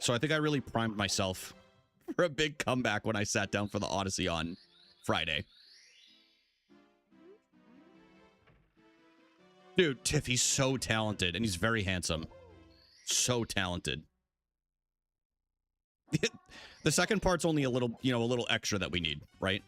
So I think I really primed myself for a big comeback when I sat down for the Odyssey on Friday. Dude, Tiff, he's so talented, and he's very handsome. So talented. The second part's only a little, a little extra that we need, right?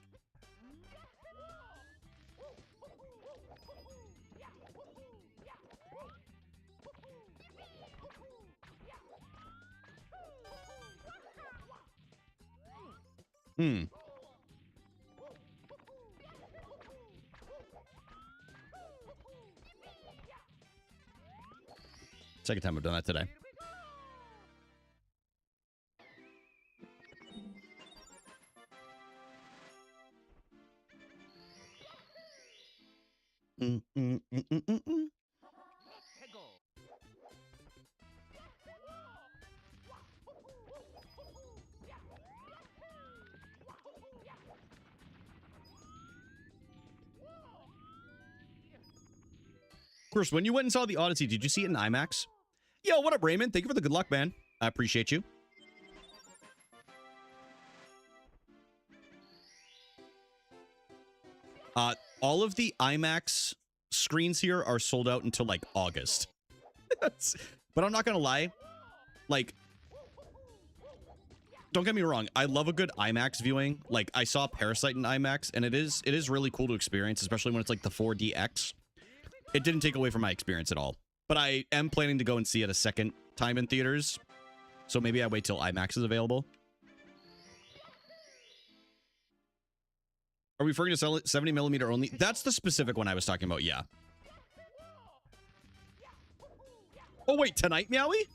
Second time I've done that today. Of course, when you went and saw the Odyssey, did you see it in IMAX? Yo, what up, Raymond? Thank you for the good luck, man. I appreciate you. All of the IMAX screens here are sold out until, like, August. But I'm not gonna lie. Like, don't get me wrong. I love a good IMAX viewing. Like, I saw Parasite in IMAX, and it is really cool to experience, especially when it's, like, the 4DX. It didn't take away from my experience at all. But I am planning to go and see it a second time in theaters. So maybe I wait till IMAX is available. Are we referring to 70mm only? That's the specific one I was talking about, yeah. Oh, wait, tonight, Meowie?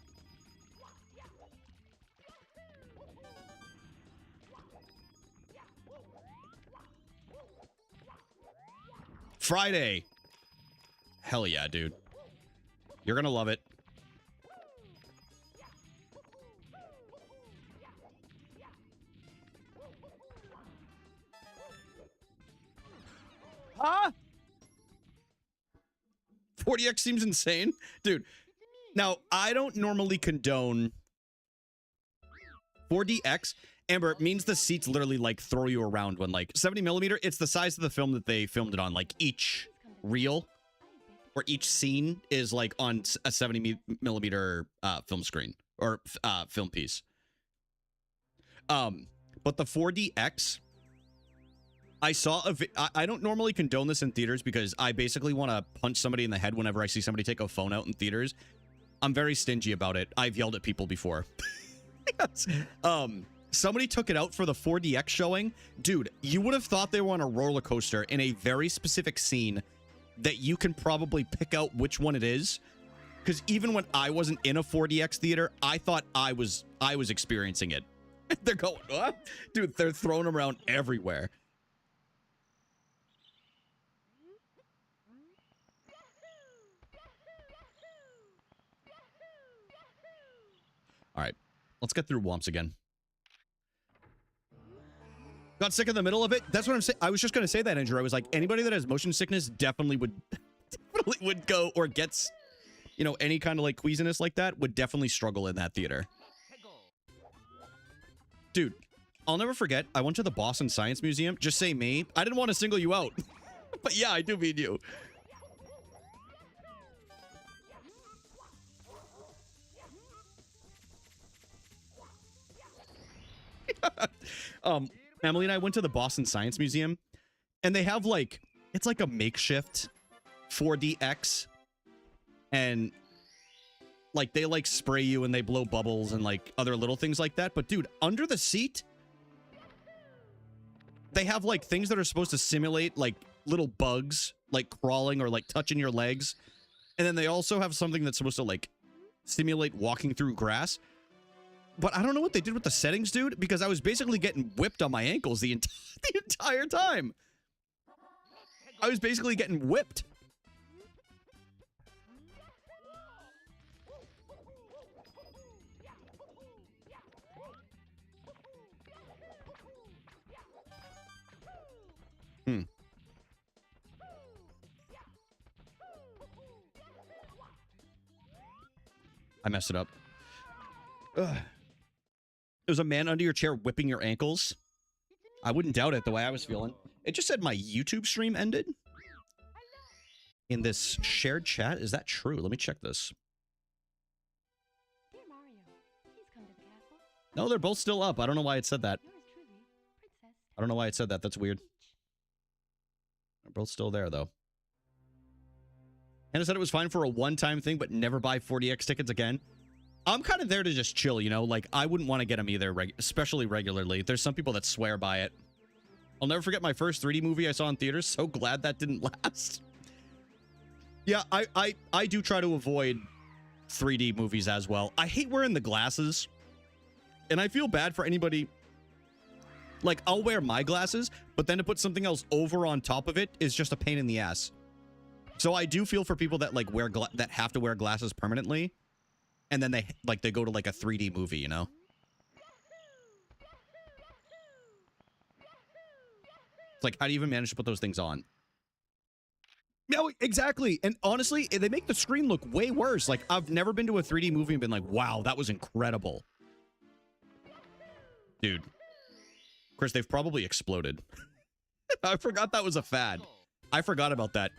Friday. Hell yeah, dude. You're gonna love it. Huh? 40X seems insane. Dude, now, I don't normally condone 4DX. Amber, it means the seats literally, like, throw you around when, like, 70mm, it's the size of the film that they filmed it on. Like, each reel or each scene is, like, on a 70mm film screen or film piece. But the 4DX... I don't normally condone this in theaters because I basically want to punch somebody in the head whenever I see somebody take a phone out in theaters. I'm very stingy about it. I've yelled at people before. Somebody took it out for the 4DX showing. Dude, you would have thought they were on a roller coaster in a very specific scene that you can probably pick out which one it is. Because even when I wasn't in a 4DX theater, I thought I was experiencing it. They're going, what? Dude, they're throwing them around everywhere. All right, let's get through Womps again. Got sick in the middle of it. That's what I'm saying. I was just going to say that, Andrew. I was like, anybody that has motion sickness definitely would go or gets, any kind of like queasiness like that would definitely struggle in that theater. Dude, I'll never forget. I went to the Boston Science Museum. Just say me. I didn't want to single you out. But yeah, I do mean you. Emily and I went to the Boston Science Museum, and they have like, it's like a makeshift 4DX, and like they like spray you and they blow bubbles and like other little things like that. But dude, under the seat, they have like things that are supposed to simulate like little bugs like crawling or like touching your legs, and then they also have something that's supposed to like simulate walking through grass. But I don't know what they did with the settings, dude, because I was basically getting whipped on my ankles the entire time. I was basically getting whipped. I messed it up. Ugh. There's a man under your chair whipping your ankles. I wouldn't doubt it the way I was feeling. It just said my YouTube stream ended. In this shared chat, is that true? Let me check this. Dear Mario, please come to the castle. No, they're both still up. I don't know why it said that. Yours truly, Princess. I don't know why it said that. That's weird. They're both still there, though. Hannah said it was fine for a one-time thing, but never buy 40X tickets again. I'm kind of there to just chill, you know? Like, I wouldn't want to get them either, especially regularly. There's some people that swear by it. I'll never forget my first 3D movie I saw in theaters. So glad that didn't last. Yeah, I do try to avoid 3D movies as well. I hate wearing the glasses. And I feel bad for anybody. Like, I'll wear my glasses, but then to put something else over on top of it is just a pain in the ass. So I do feel for people that like that have to wear glasses permanently, and then they go to like a 3D movie, you know? It's like, how do you even manage to put those things on? No, exactly. And honestly, they make the screen look way worse. Like, I've never been to a 3D movie and been like, wow, that was incredible. Dude. Of course, they've probably exploded. I forgot that was a fad. I forgot about that.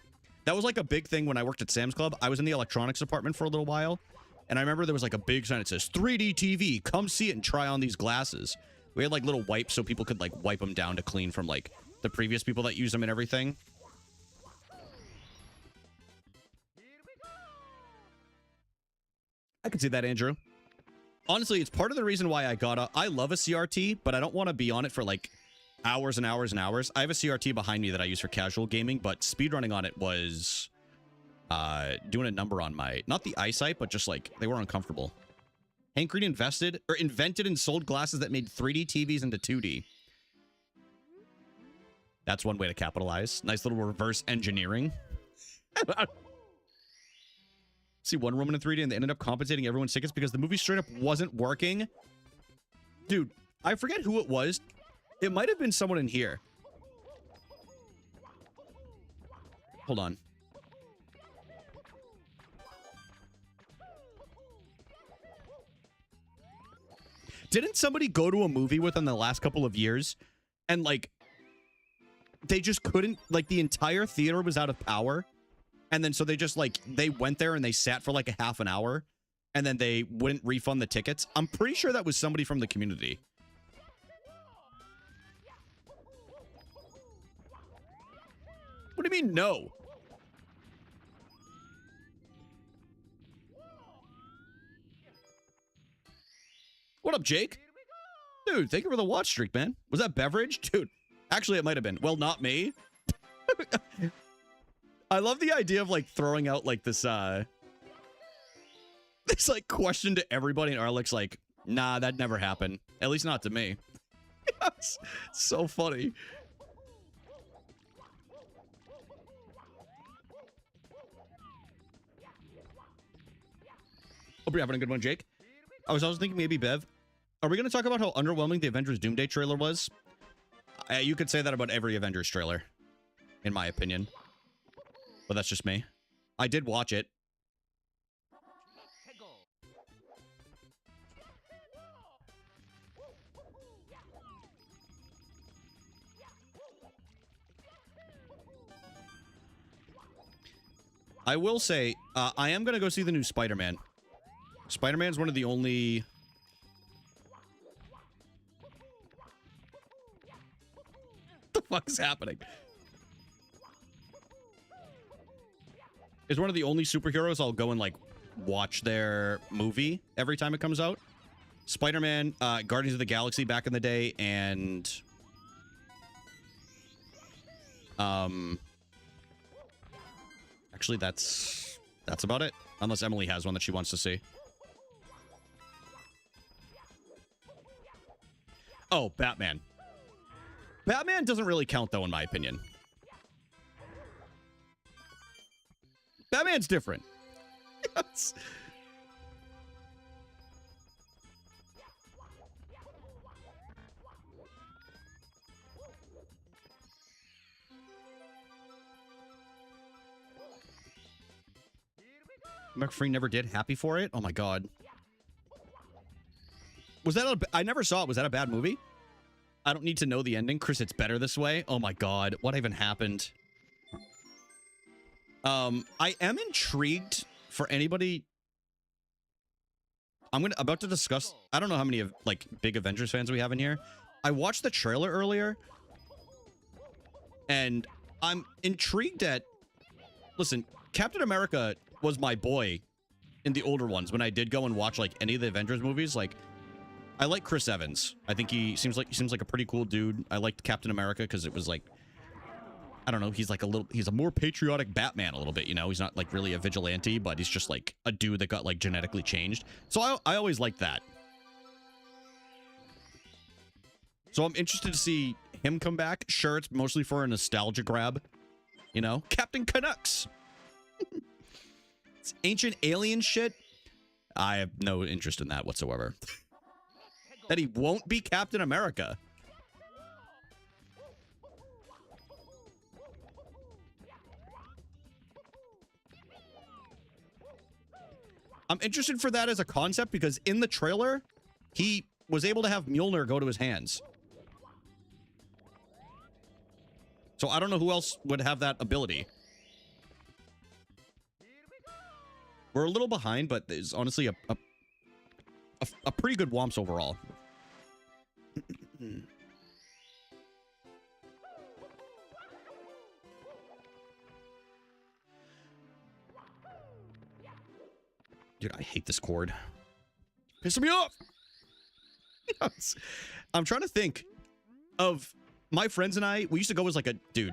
That was like a big thing when I worked at Sam's Club. I was in the electronics department for a little while. And I remember there was like a big sign that says 3D TV. Come see it and try on these glasses. We had like little wipes so people could like wipe them down to clean from like the previous people that use them and everything. I can see that, Andrew. Honestly, it's part of the reason why I love a CRT, but I don't want to be on it for like hours and hours and hours. I have a CRT behind me that I use for casual gaming, but speedrunning on it was doing a number on my, not the eyesight, but just like they were uncomfortable. Hank Green invented and sold glasses that made 3D TVs into 2D. That's one way to capitalize. Nice little reverse engineering. See Wonder Woman in 3D and they ended up compensating everyone's tickets because the movie straight up wasn't working. Dude, I forget who it was. It might have been someone in here. Hold on. Didn't somebody go to a movie within the last couple of years and like they just couldn't, like the entire theater was out of power? And then so they just like, they went there and they sat for like a half an hour and then they wouldn't refund the tickets. I'm pretty sure that was somebody from the community. What do you mean, no? What up, Jake? Dude, thank you for the watch streak, man. Was that beverage? Dude, actually, it might have been. Well, not me. I love the idea of, like, throwing out, like, this like, question to everybody, and Arlec's like, nah, that never happened. At least not to me. It's so funny. Hope you're having a good one, Jake. I was also thinking maybe, Bev, are we going to talk about how underwhelming the Avengers Doomsday trailer was? You could say that about every Avengers trailer, in my opinion. But that's just me. I did watch it. I will say, I am going to go see the new Spider-Man. Spider-Man's one of the only... What the fuck is happening? Is one of the only superheroes I'll go and, like, watch their movie every time it comes out. Spider-Man, Guardians of the Galaxy back in the day, and... Actually, that's about it. Unless Emily has one that she wants to see. Oh, Batman. Batman doesn't really count, though, in my opinion. Batman's different. Yes. McFree never did Happy for it? Oh my god. Was that I never saw it. Was that a bad movie? I don't need to know the ending. Chris, it's better this way. Oh my god. What even happened? I am intrigued for anybody. I'm about to discuss. I don't know how many of like big Avengers fans we have in here. I watched the trailer earlier, and I'm intrigued at. Listen, Captain America was my boy in the older ones when I did go and watch like any of the Avengers movies. Like, I like Chris Evans. I think he seems like a pretty cool dude. I liked Captain America because it was like, I don't know, he's a more patriotic Batman a little bit, you know? He's not like really a vigilante, but he's just like a dude that got like genetically changed. So I always liked that. So I'm interested to see him come back. Sure, it's mostly for a nostalgia grab, you know? Captain Canucks. It's ancient alien shit. I have no interest in that whatsoever. That he won't be Captain America. I'm interested for that as a concept because in the trailer, he was able to have Mjolnir go to his hands. So I don't know who else would have that ability. We're a little behind, but there's honestly a pretty good Womps overall. Dude, I hate this cord. Pissing me off! Yes. I'm trying to think of my friends and I. We used to go as like a... Dude,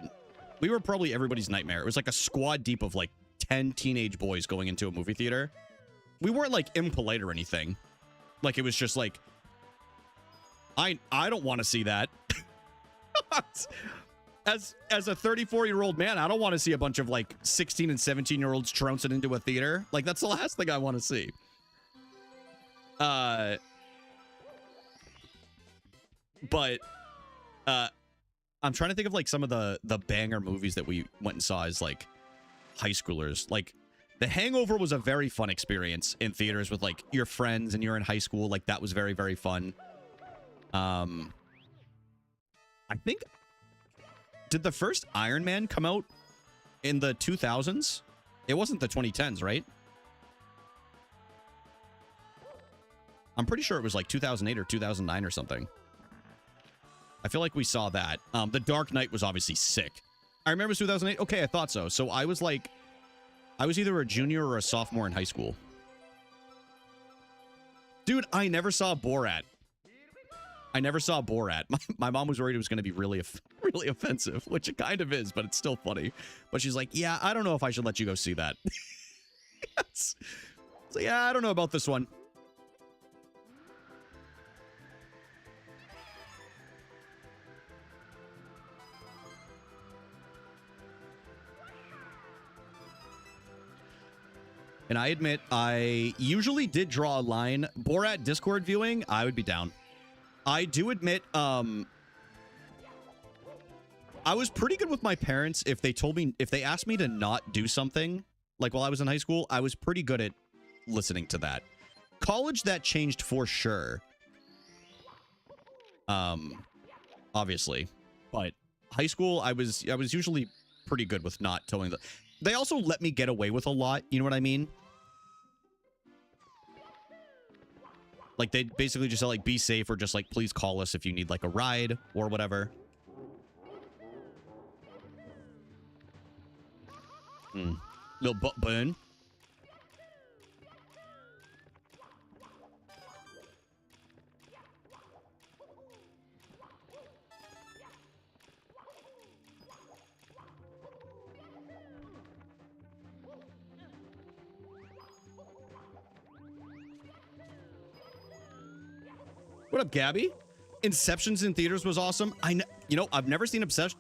we were probably everybody's nightmare. It was like a squad deep of like 10 teenage boys going into a movie theater. We weren't like impolite or anything. Like it was just like... I don't want to see that. As a 34-year-old man, I don't want to see a bunch of like 16 and 17-year-olds trouncing into a theater. Like that's the last thing I want to see. But I'm trying to think of like some of the banger movies that we went and saw as like high schoolers. Like The Hangover was a very fun experience in theaters with like your friends and you're in high school. Like that was very, very fun. I think, did the first Iron Man come out in the 2000s? It wasn't the 2010s, right? I'm pretty sure it was like 2008 or 2009 or something. I feel like we saw that. The Dark Knight was obviously sick. I remember 2008. Okay, I thought so. So I was like, I was either a junior or a sophomore in high school. Dude, I never saw Borat. I never saw Borat. My mom was worried it was going to be really offensive, which it kind of is, but it's still funny. But she's like, yeah, I don't know if I should let you go see that. Yes. So yeah, I don't know about this one. And I admit, I usually did draw a line. Borat Discord viewing, I would be down. I do admit, I was pretty good with my parents. If they asked me to not do something, like while I was in high school, I was pretty good at listening to that. College, that changed for sure. Obviously. But high school, I was usually pretty good with not towing the... They also let me get away with a lot, you know what I mean? Like, they basically just said, like, be safe or just, like, please call us if you need, like, a ride or whatever. Little butt burn. What up, Gabby? Inception's in theaters was awesome. You know, I've never seen Inception.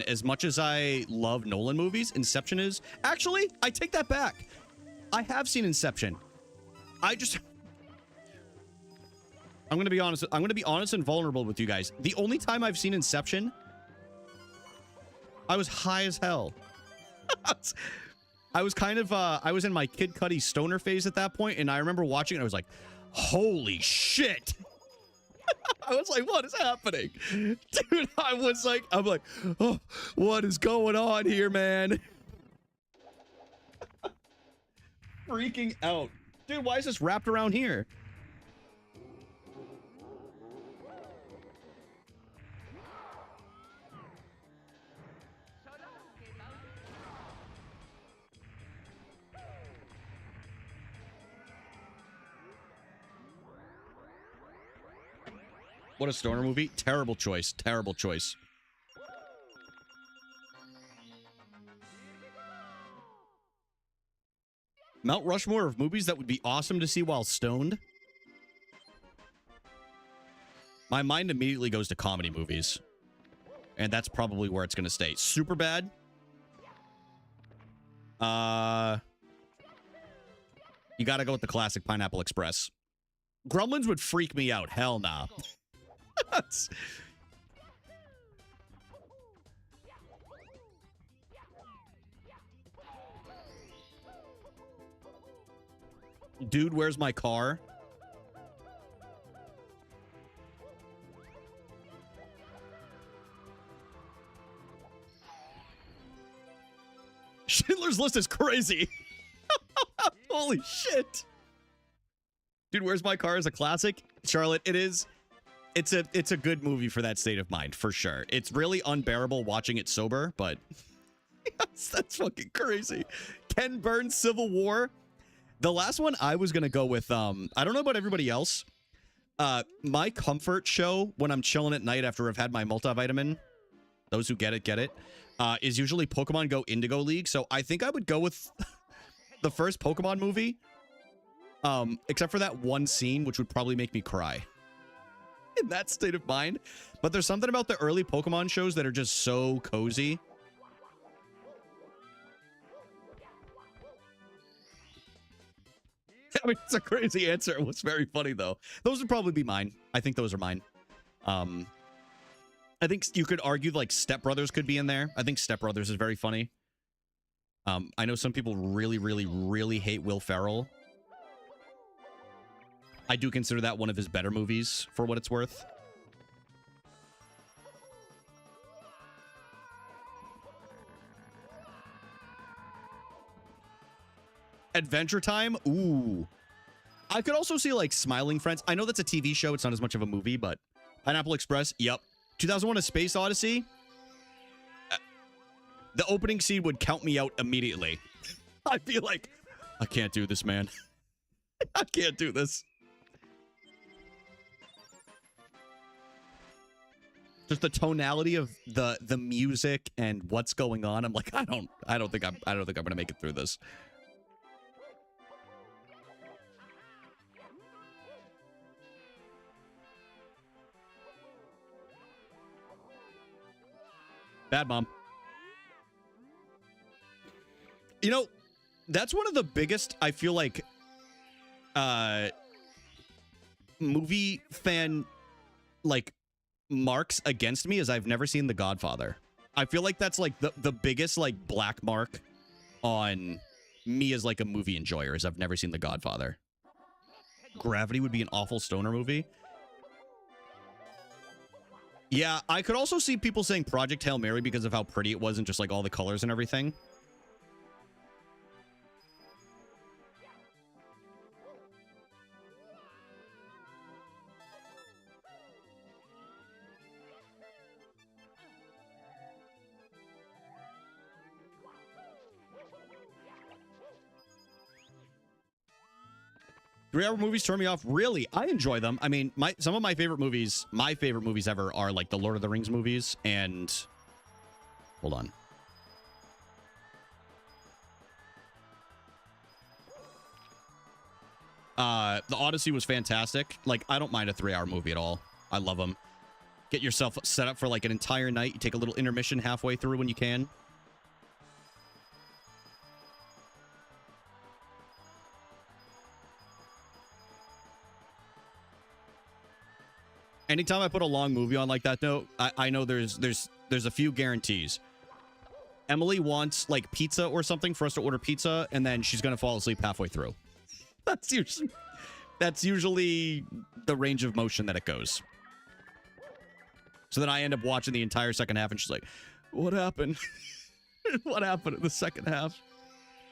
As much as I love Nolan movies, Inception is actually, I take that back. I have seen Inception. I'm going to be honest. I'm going to be honest and vulnerable with you guys. The only time I've seen Inception, I was high as hell. I was kind of, I was in my Kid Cudi stoner phase at that point, and I remember watching it, and I was like, holy shit. I was like, what is happening? Dude, I'm like, oh, what is going on here, man? Freaking out. Dude, why is this wrapped around here? What a stoner movie. Terrible choice. Terrible choice. Mount Rushmore of movies that would be awesome to see while stoned. My mind immediately goes to comedy movies. And that's probably where it's going to stay. Superbad. You got to go with the classic Pineapple Express. Gremlins would freak me out. Hell nah. Dude, where's my car? Schindler's List is crazy. Holy shit. Dude, where's my car is a classic. Charlotte, it is. It's a good movie for that state of mind, for sure. It's really unbearable watching it sober, but that's fucking crazy. Ken Burns' Civil War. The last one I was gonna go with, I don't know about everybody else. My comfort show when I'm chilling at night after I've had my multivitamin, those who get it, is usually Pokemon Go Indigo League. So I think I would go with the first Pokemon movie, except for that one scene, which would probably make me cry. In that state of mind. But there's something about the early Pokemon shows that are just so cozy. I mean, it's a crazy answer. It was very funny, though. Those would probably be mine. I think those are mine. I think you could argue, like, Step Brothers could be in there. I think Step Brothers is very funny. I know some people really, really, really hate Will Ferrell. I do consider that one of his better movies, for what it's worth. Adventure Time? Ooh. I could also see, like, Smiling Friends. I know that's a TV show. It's not as much of a movie, but Pineapple Express, yep. 2001: A Space Odyssey. The opening scene would count me out immediately. I'd be like, I can't do this, man. I can't do this. Just the tonality of the music and what's going on. I'm like, I don't think I'm gonna make it through this. Bad Mom. You know, that's one of the biggest, I feel like, movie fan, like, marks against me is I've never seen The Godfather. I feel like that's, like, the biggest, like, black mark on me as, like, a movie enjoyer is I've never seen The Godfather. Gravity would be an awful stoner movie. Yeah, I could also see people saying Project Hail Mary because of how pretty it was and just, like, all the colors and everything. Three-hour movies turn me off. Really, I enjoy them. I mean, some of my favorite movies ever are like the Lord of the Rings movies and... Hold on. The Odyssey was fantastic. Like, I don't mind a 3-hour movie at all. I love them. Get yourself set up for like an entire night. You take a little intermission halfway through when you can. Anytime I put a long movie on like that, though, I know there's a few guarantees. Emily wants like pizza or something for us to order pizza, and then she's gonna fall asleep halfway through. That's usually the range of motion that it goes. So then I end up watching the entire second half, and she's like, "What happened? What happened in the second half?"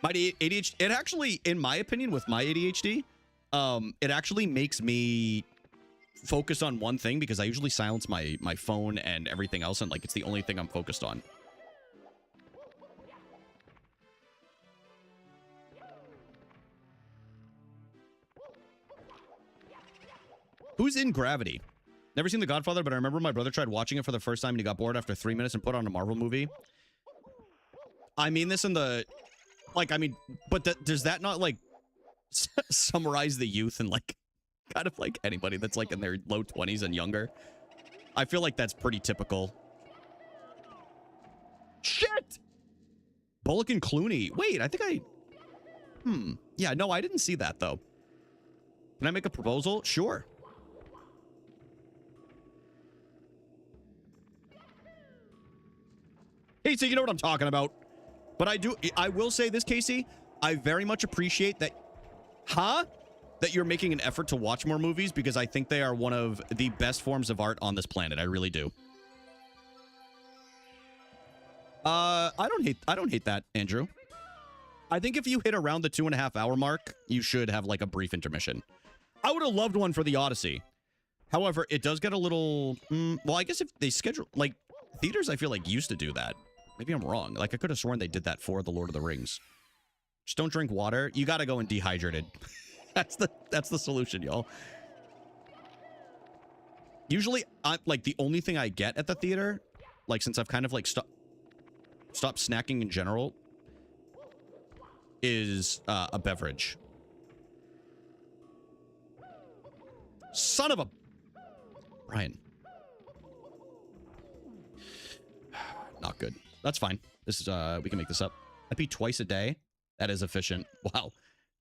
My ADHD, it actually, in my opinion, with my ADHD, it actually makes me focus on one thing because I usually silence my phone and everything else, and like it's the only thing I'm focused on. Who's in Gravity? Never seen The Godfather, but I remember my brother tried watching it for the first time and he got bored after 3 minutes and put on a Marvel movie. I mean this in the, like, I mean, but does that not like summarize the youth and like kind of like anybody that's like in their low 20s and younger? I feel like that's pretty typical. Shit! Bullock and Clooney. Wait, I think yeah, no, I didn't see that though. Can I make a proposal? Sure. Hey, so you know what I'm talking about. But I will say this, Casey. I very much appreciate that. That you're making an effort to watch more movies because I think they are one of the best forms of art on this planet. I really do. I don't hate that, Andrew. I think if you hit around the 2.5 hour mark, you should have like a brief intermission. I would have loved one for the Odyssey. However, it does get a little, well, I guess if they schedule, like, theaters, I feel like used to do that. Maybe I'm wrong. Like, I could have sworn they did that for The Lord of the Rings. Just don't drink water. You got to go in dehydrated. That's the solution, y'all. Usually, like, the only thing I get at the theater, like, since I've kind of, like, stopped snacking in general, is a beverage. Son of a... Brian. Not good. That's fine. This is, we can make this up. I pee twice a day. That is efficient. Wow.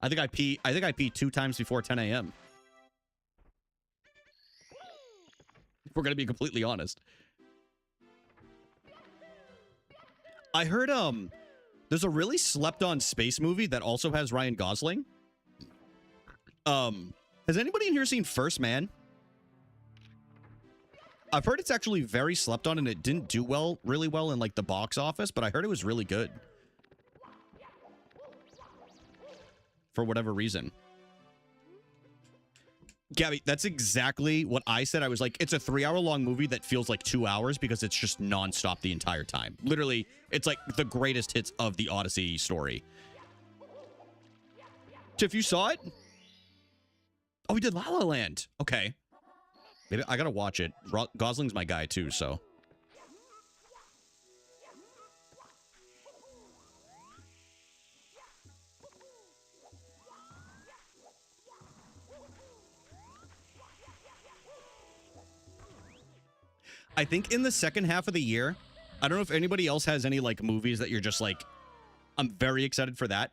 I think I pee 2 times before 10 a.m. If we're going to be completely honest. I heard, there's a really slept-on space movie that also has Ryan Gosling. Has anybody in here seen First Man? I've heard it's actually very slept on and it didn't do really well in like the box office, but I heard it was really good. For whatever reason. Gabby, that's exactly what I said. I was like, it's a 3-hour-long movie that feels like 2 hours because it's just nonstop the entire time. Literally, it's like the greatest hits of the Odyssey story. Tiff, you saw it? Oh, we did La La Land. Okay. Maybe I gotta watch it. Gosling's my guy too, so. I think in the second half of the year, I don't know if anybody else has any like movies that you're just like, I'm very excited for that.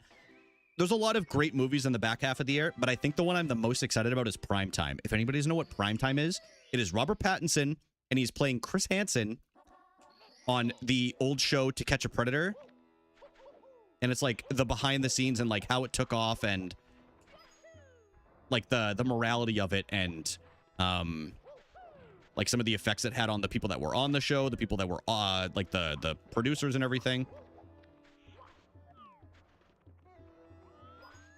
There's a lot of great movies in the back half of the year, but I think the one I'm the most excited about is Primetime. If anybody doesn't know what Primetime is, it is Robert Pattinson, and he's playing Chris Hansen on the old show To Catch a Predator. And it's like the behind the scenes and like how it took off and like the morality of it and like some of the effects it had on the people that were on the show, the people that were like the producers and everything.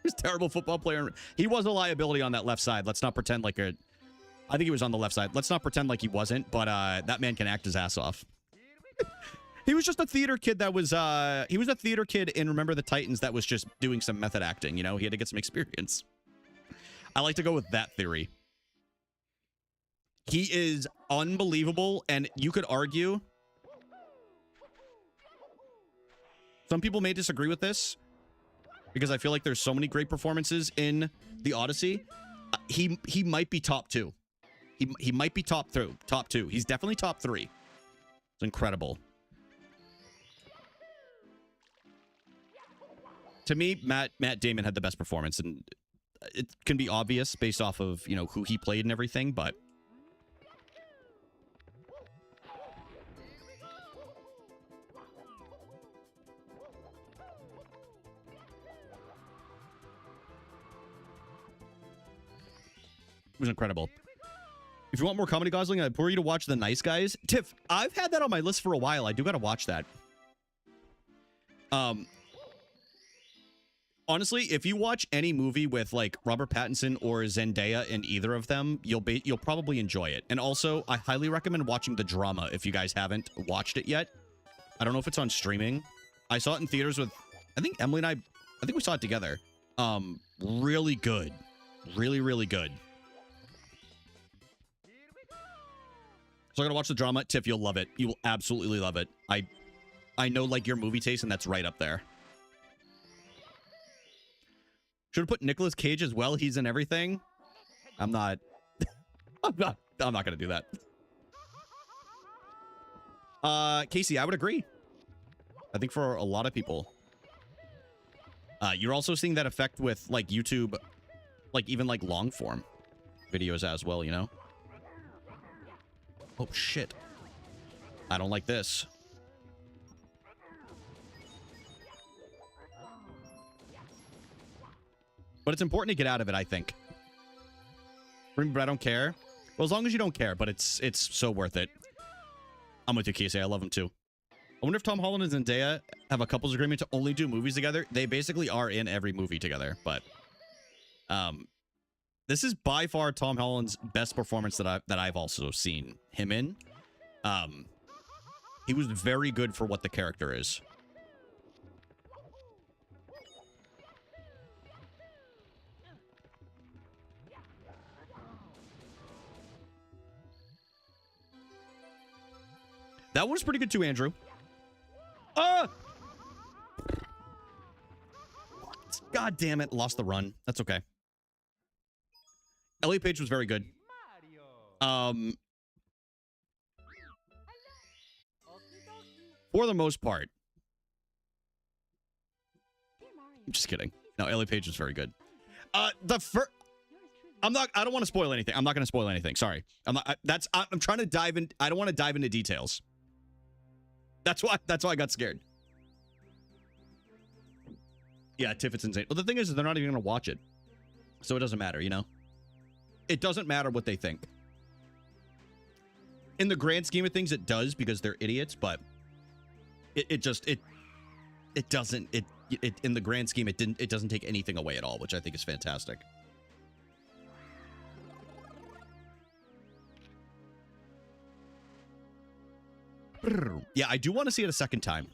He's a terrible football player. He was a liability on that left side. Let's not pretend like I think he was on the left side. Let's not pretend like he wasn't, but that man can act his ass off. He was just a theater kid that was, he was a theater kid in Remember the Titans that was just doing some method acting, you know? He had to get some experience. I like to go with that theory. He is unbelievable, and you could argue, some people may disagree with this, because I feel like there's so many great performances in the Odyssey. He might be top 2. He might be top 2. He's definitely top 3. It's incredible. To me, Matt Damon had the best performance, and it can be obvious based off of, you know, who he played and everything, but it was incredible. If you want more comedy, Gosling, I'd implore you to watch The Nice Guys. Tiff, I've had that on my list for a while. I do gotta watch that. Honestly, if you watch any movie with like Robert Pattinson or Zendaya in either of them, you'll probably enjoy it. And also, I highly recommend watching The Drama if you guys haven't watched it yet. I don't know if it's on streaming. I saw it in theaters with, I think Emily and I think we saw it together. Really good. Really, really good. So I'm gonna watch The Drama. Tiff, you'll love it. You will absolutely love it. I know like your movie taste, and that's right up there. Should have put Nicolas Cage as well. He's in everything. I'm not gonna do that. Casey, I would agree. I think for a lot of people. You're also seeing that effect with like YouTube, like even like long form videos as well, you know? Oh shit. I don't like this. But it's important to get out of it, I think. Remember, I don't care. Well, as long as you don't care, but it's so worth it. I'm with you, Casey. I love him too. I wonder if Tom Holland and Zendaya have a couples agreement to only do movies together. They basically are in every movie together, but this is by far Tom Holland's best performance that I've also seen him in. He was very good for what the character is. That one was pretty good too, Andrew. God damn it. Lost the run. That's okay. Elliot Page was very good. For the most part. I'm just kidding. No, Elliot Page was very good. I don't want to spoil anything. I'm not going to spoil anything. Sorry. I'm trying to dive in. I don't want to dive into details. That's why I got scared. Yeah, Tiff, it's insane. Well, the thing is, they're not even going to watch it. So it doesn't matter, you know? It doesn't matter what they think. In the grand scheme of things, it does because they're idiots, but it doesn't, in the grand scheme, it doesn't take anything away at all, which I think is fantastic. Yeah, I do want to see it a second time.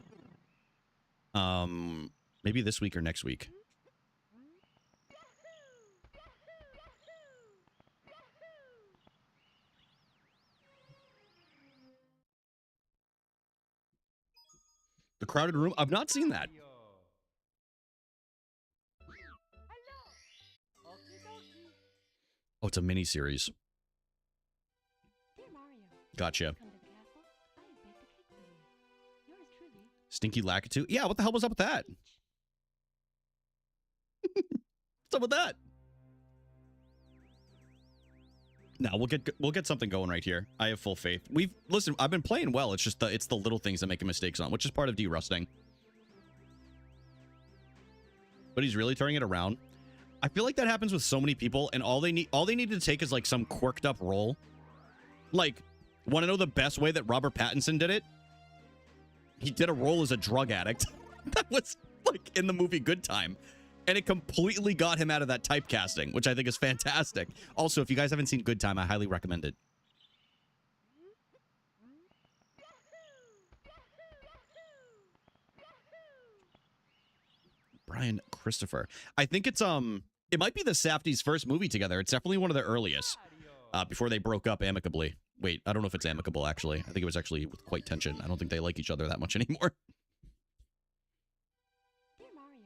Maybe this week or next week. The Crowded Room? I've not seen that. Oh, it's a mini-series. Gotcha. Stinky Lakitu? Yeah, what the hell was up with that? What's up with that? No, we'll get something going right here. I have full faith. Listen, I've been playing well. It's just it's the little things that make mistakes on, which is part of de-rusting. But he's really turning it around. I feel like that happens with so many people, and all they need to take is like some quirked up role. Like, want to know the best way that Robert Pattinson did it? He did a role as a drug addict. That was like in the movie Good Time. And it completely got him out of that typecasting, which I think is fantastic. Also, if you guys haven't seen Good Time, I highly recommend it. Brian Christopher. I think it's it might be the Safdies' first movie together. It's definitely one of the earliest. Before they broke up amicably. Wait, I don't know if it's amicable, actually. I think it was actually with quite tension. I don't think they like each other that much anymore. Dear Mario,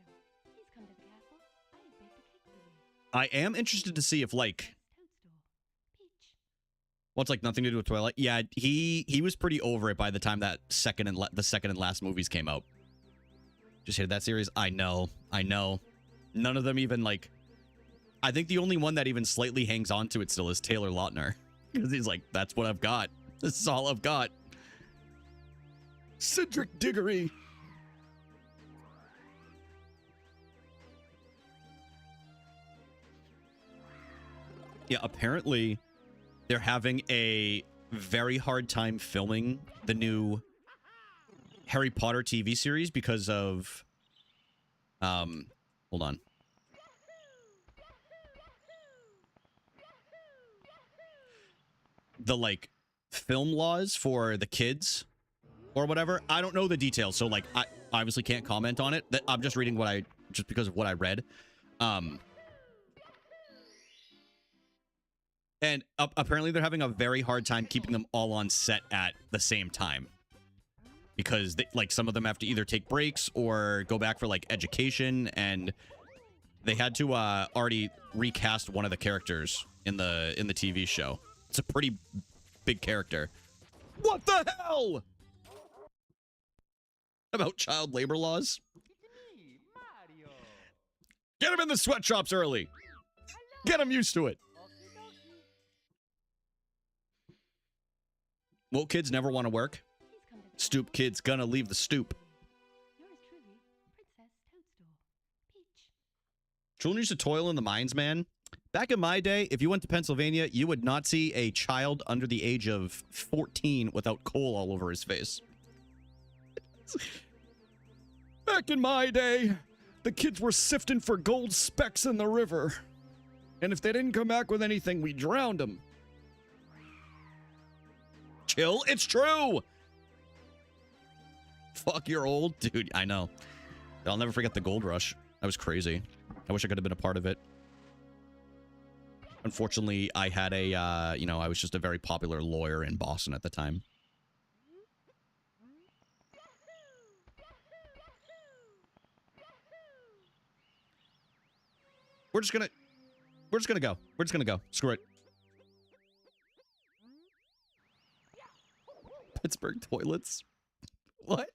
please come to the I am interested to see if like, well, it's like nothing to do with Twilight. Yeah, he was pretty over it by the time that the second and last movies came out. Just hated that series. I know. None of them even like. I think the only one that even slightly hangs on to it still is Taylor Lautner, because he's like, that's what I've got. This is all I've got. Cedric Diggory. Yeah, apparently they're having a very hard time filming the new Harry Potter TV series because of hold on. The like film laws for the kids or whatever. I don't know the details, so like I obviously can't comment on it. I'm just reading what just because of what I read. And apparently they're having a very hard time keeping them all on set at the same time. Because they, like some of them have to either take breaks or go back for like education, and they had to already recast one of the characters in the TV show. It's a pretty big character. What the hell? About child labor laws? Get him in the sweatshops early. Get him used to it. Woke kids never want to work. Stoop kids gonna leave the stoop. Yours truly, Princess Toadstool. Peach. Children used to toil in the mines, man. Back in my day, if you went to Pennsylvania, you would not see a child under the age of 14 without coal all over his face. Back in my day, the kids were sifting for gold specks in the river. And if they didn't come back with anything, we drowned them. Chill, it's true! Fuck, you're old. Dude, I know. I'll never forget the gold rush. That was crazy. I wish I could have been a part of it. Unfortunately, I had a, you know, I was just a very popular lawyer in Boston at the time. We're just gonna go. We're just gonna go. Screw it. Pittsburgh toilets. What?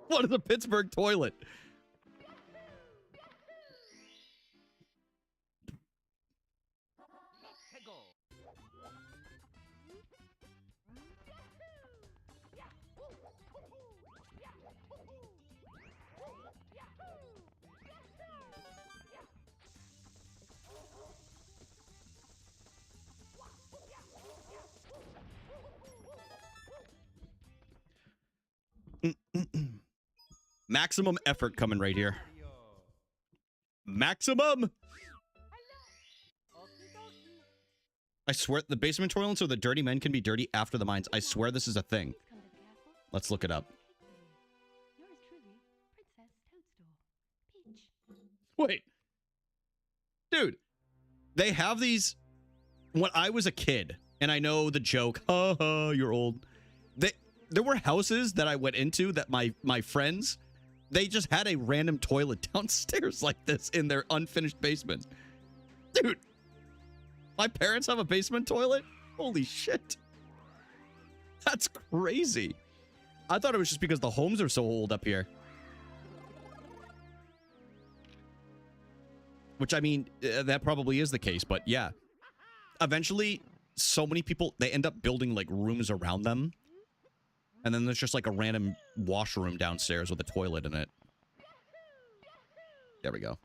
What is a Pittsburgh toilet? Maximum effort coming right here. Maximum! I swear, the basement toilets so the dirty men can be dirty after the mines. I swear this is a thing. Let's look it up. Yours truly, Princess Toadstool. Peach. Wait. Dude, they have these... When I was a kid, and I know the joke, ha, you're old. There were houses that I went into that my friends, they just had a random toilet downstairs like this in their unfinished basement. Dude, my parents have a basement toilet? Holy shit. That's crazy. I thought it was just because the homes are so old up here. Which, I mean, that probably is the case, but yeah. Eventually, so many people, they end up building, like, rooms around them. And then there's just, like, a random washroom downstairs with a toilet in it. There we go.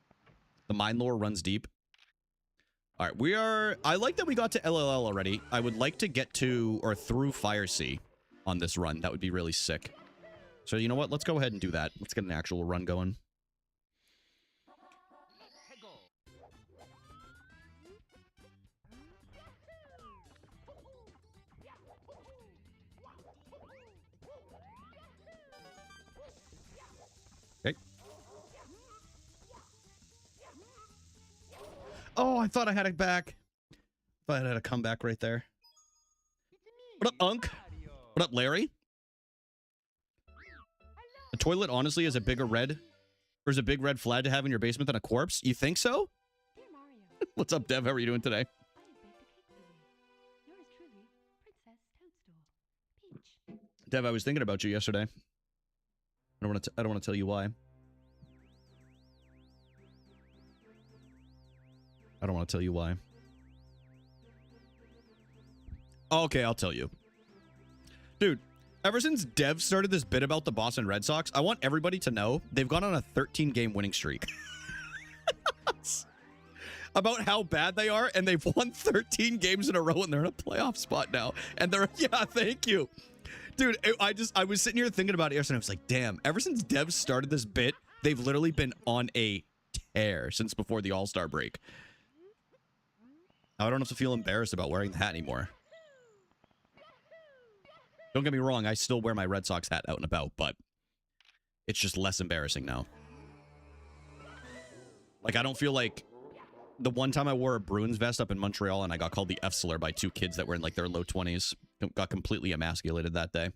The mine lore runs deep. All right, I like that we got to LLL already. I would like to get to, or through Fire Sea on this run. That would be really sick. So, you know what? Let's go ahead and do that. Let's get an actual run going. Oh, I thought I had it back. Thought I had a comeback right there. What up, Unk? What up, Larry? toilet honestly is a bigger red, or is a big red flag to have in your basement than a corpse? You think so? Dear Mario, What's up, Dev? How are you doing today? I have baked a cake for you. Yours truly, Princess Toadstool. Peach. Dev, I was thinking about you yesterday. I don't want to tell you why. I don't want to tell you why. Okay, I'll tell you. Dude, ever since Dev started this bit about the Boston Red Sox, I want everybody to know they've gone on a 13-game winning streak. About how bad they are, and they've won 13 games in a row, and they're in a playoff spot now. And they're, yeah, thank you. Dude, I was sitting here thinking about it yesterday. I was like, damn, ever since Dev started this bit, they've literally been on a tear since before the All-Star break. I don't have to feel embarrassed about wearing the hat anymore. Don't get me wrong, I still wear my Red Sox hat out and about, but it's just less embarrassing now. Like, I don't feel like the one time I wore a Bruins vest up in Montreal and I got called the F-slur by two kids that were in like their low 20s. Got completely emasculated that day.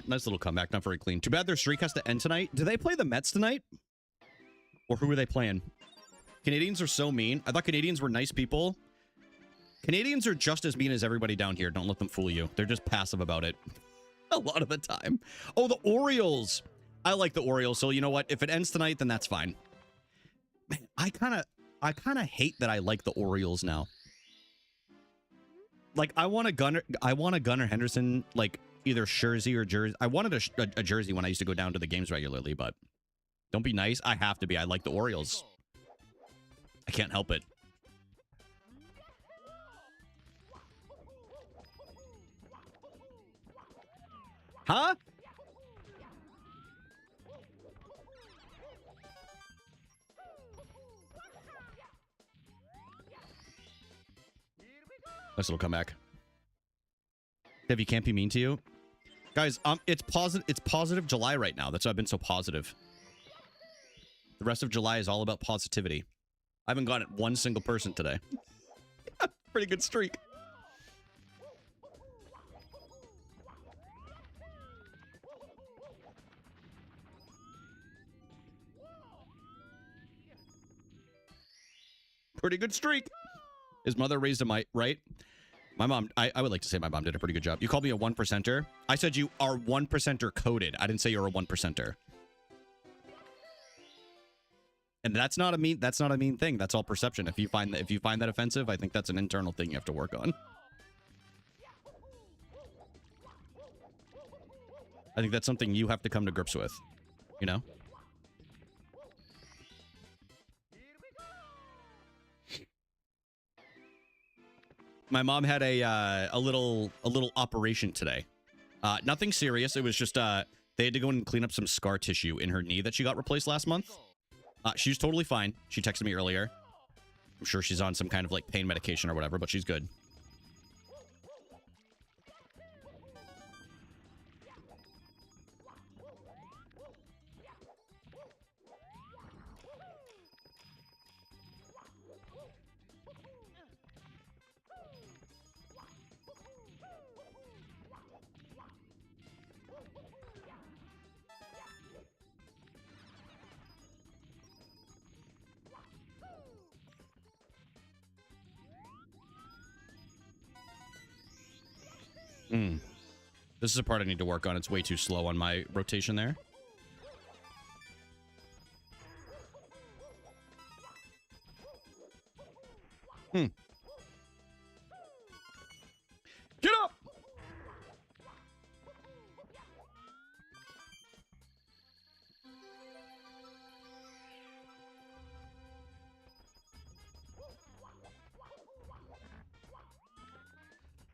Nice little comeback. Not very clean. Too bad their streak has to end tonight. Do they play the Mets tonight? Or who are they playing? Canadians are so mean. I thought Canadians were nice people. Canadians are just as mean as everybody down here. Don't let them fool you. They're just passive about it. A lot of the time. Oh, the Orioles. I like the Orioles. So you know what? If it ends tonight, then that's fine. Man, I kind of hate that I like the Orioles now. Like, I want a Gunnar Henderson, like, either jersey or jersey. I wanted a jersey when I used to go down to the games regularly, but don't be nice. I have to be. I like the Orioles. I can't help it. Huh? Nice little comeback. Dev, you can't be mean to you. Guys, it's positive July right now. That's why I've been so positive. The rest of July is all about positivity. I haven't gotten one single person today. Pretty good streak. Pretty good streak. His mother raised him right. My mom, I would like to say my mom did a pretty good job. You called me a 1%er. I said you are 1%er coded. I didn't say you're a 1%er. And that's not a mean thing. That's all perception. If you find that offensive, I think that's an internal thing you have to work on. I think that's something you have to come to grips with, you know? My mom had a little operation today. Nothing serious. It was just they had to go in and clean up some scar tissue in her knee that she got replaced last month. She's totally fine. She texted me earlier. I'm sure she's on some kind of like pain medication or whatever, but she's good. This is a part I need to work on. It's way too slow on my rotation there. Get up!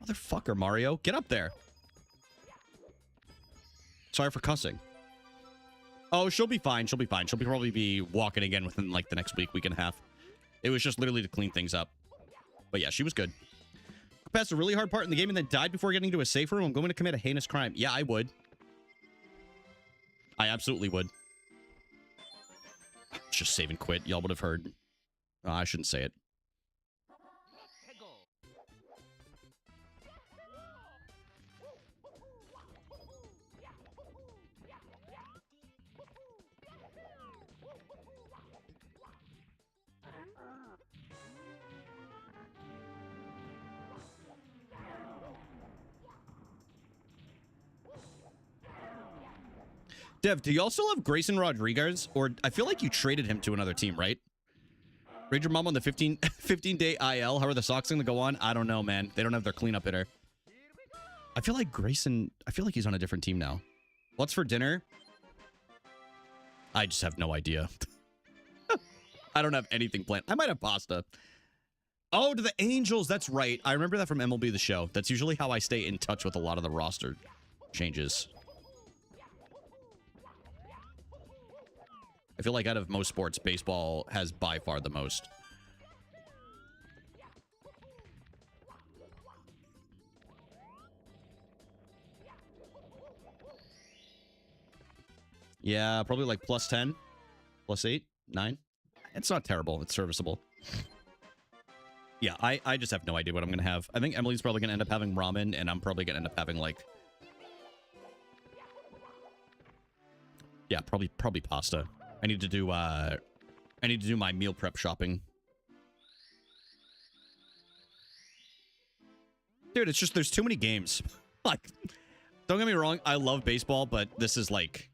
Motherfucker, Mario. Get up there. Sorry for cussing. Oh, she'll be fine. She'll be fine. She'll probably be walking again within like the next week and a half. It was just literally to clean things up. But yeah, she was good. Passed a really hard part in the game and then died before getting to a safe room. I'm going to commit a heinous crime. Yeah, I would. I absolutely would. Just save and quit. Y'all would have heard. Oh, I shouldn't say it. Dev, do you also have Grayson Rodriguez? Or I feel like you traded him to another team, right? Raid your mom on the 15-day IL. How are the Sox going to go on? I don't know, man. They don't have their cleanup hitter. I feel like Grayson... I feel like he's on a different team now. What's for dinner? I just have no idea. I don't have anything planned. I might have pasta. Oh, to the Angels. That's right. I remember that from MLB The Show. That's usually how I stay in touch with a lot of the roster changes. I feel like out of most sports, baseball has by far the most. Yeah, probably like plus 10, plus 8, 9. It's not terrible. It's serviceable. Yeah, I just have no idea what I'm going to have. I think Emily's probably going to end up having ramen, and I'm probably going to end up having, like... Yeah, probably pasta. I need to do my meal prep shopping. Dude, it's just there's too many games. Like, don't get me wrong, I love baseball, but this is like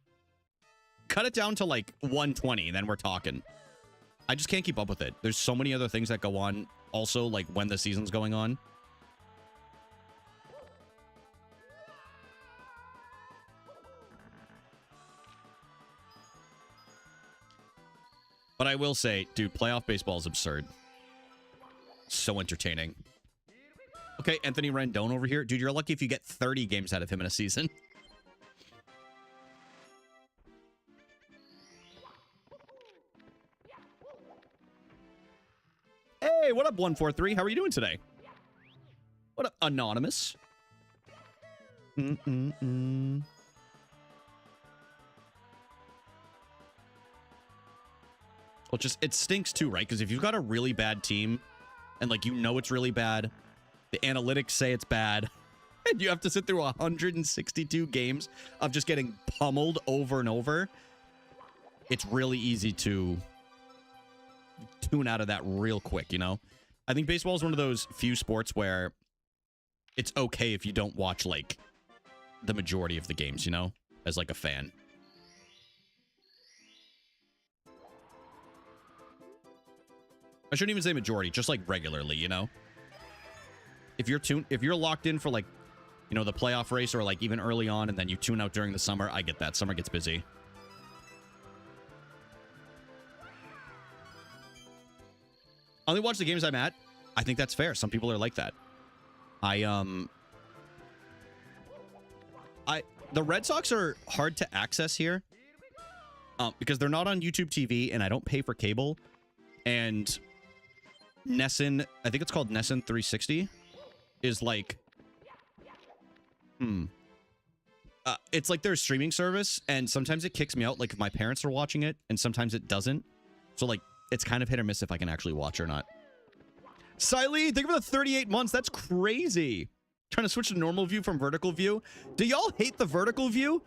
cut it down to like 120, then we're talking. I just can't keep up with it. There's so many other things that go on also, like when the season's going on. But I will say, dude, playoff baseball is absurd. So entertaining. Okay, Anthony Rendon over here. Dude, you're lucky if you get 30 games out of him in a season. Hey, what up, 143? How are you doing today? What up, Anonymous? Well, just, it stinks too, right? Because if you've got a really bad team and, like, you know it's really bad, the analytics say it's bad, and you have to sit through 162 games of just getting pummeled over and over, it's really easy to tune out of that real quick, you know? I think baseball is one of those few sports where it's okay if you don't watch, like, the majority of the games, you know? As, like, a fan. I shouldn't even say majority, just like regularly, you know? If you're locked in for like, you know, the playoff race or like even early on and then you tune out during the summer, I get that. Summer gets busy. I only watch the games I'm at. I think that's fair. Some people are like that. The Red Sox are hard to access here. Because they're not on YouTube TV and I don't pay for cable. And Nessun, I think it's called Nessun 360, is like, it's like their streaming service, and sometimes it kicks me out, like if my parents are watching it, and sometimes it doesn't. So, like, it's kind of hit or miss if I can actually watch or not. Siley, thank you for the 38 months. That's crazy. Trying to switch to normal view from vertical view. Do y'all hate the vertical view?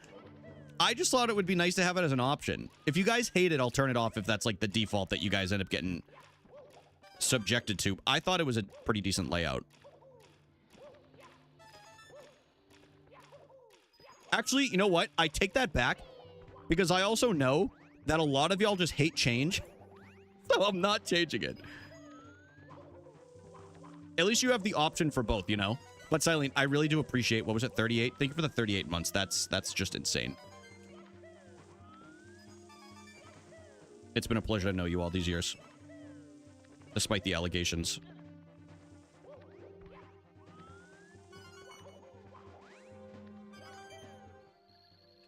I just thought it would be nice to have it as an option. If you guys hate it, I'll turn it off if that's like the default that you guys end up getting subjected to. I thought it was a pretty decent layout. Actually, you know what? I take that back because I also know that a lot of y'all just hate change. So I'm not changing it. At least you have the option for both, you know? But Silene, I really do appreciate, what was it, 38? Thank you for the 38 months. That's just insane. It's been a pleasure to know you all these years. Despite the allegations.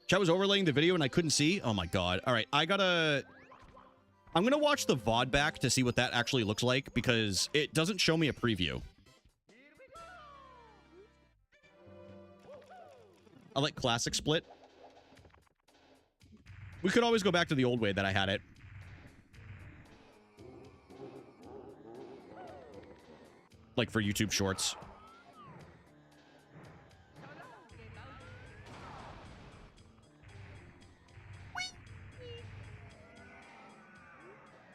Chat was overlaying the video and I couldn't see. Oh my god. All right, I'm gonna watch the VOD back to see what that actually looks like because it doesn't show me a preview. I like classic split. We could always go back to the old way that I had it. Like for YouTube Shorts.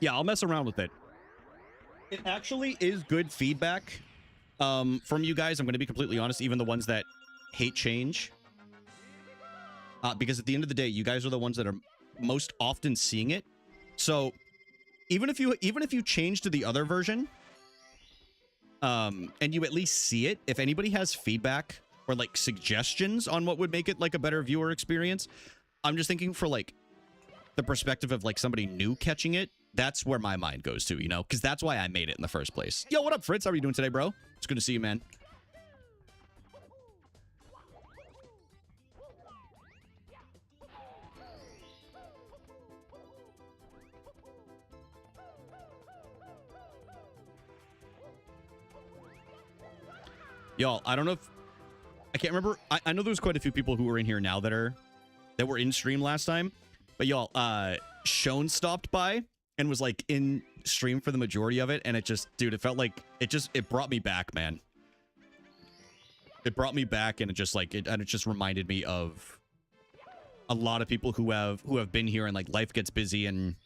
Yeah, I'll mess around with it. It actually is good feedback from you guys. I'm going to be completely honest, even the ones that hate change. Because at the end of the day, you guys are the ones that are most often seeing it. So even if you change to the other version, and you at least see it, if anybody has feedback or like suggestions on what would make it like a better viewer experience, I'm just thinking for like the perspective of like somebody new catching it. That's where my mind goes to, you know, because that's why I made it in the first place. Yo, what up, Fritz? How are you doing today, bro? It's good to see you, man. Y'all, I don't know if... I can't remember. I know there's quite a few people who are in here now that were in stream last time. But y'all, Shone stopped by and was like in stream for the majority of it. And it just, dude, it felt like it brought me back, man. It brought me back, and it just like, it just reminded me of a lot of people who have been here, and like life gets busy and,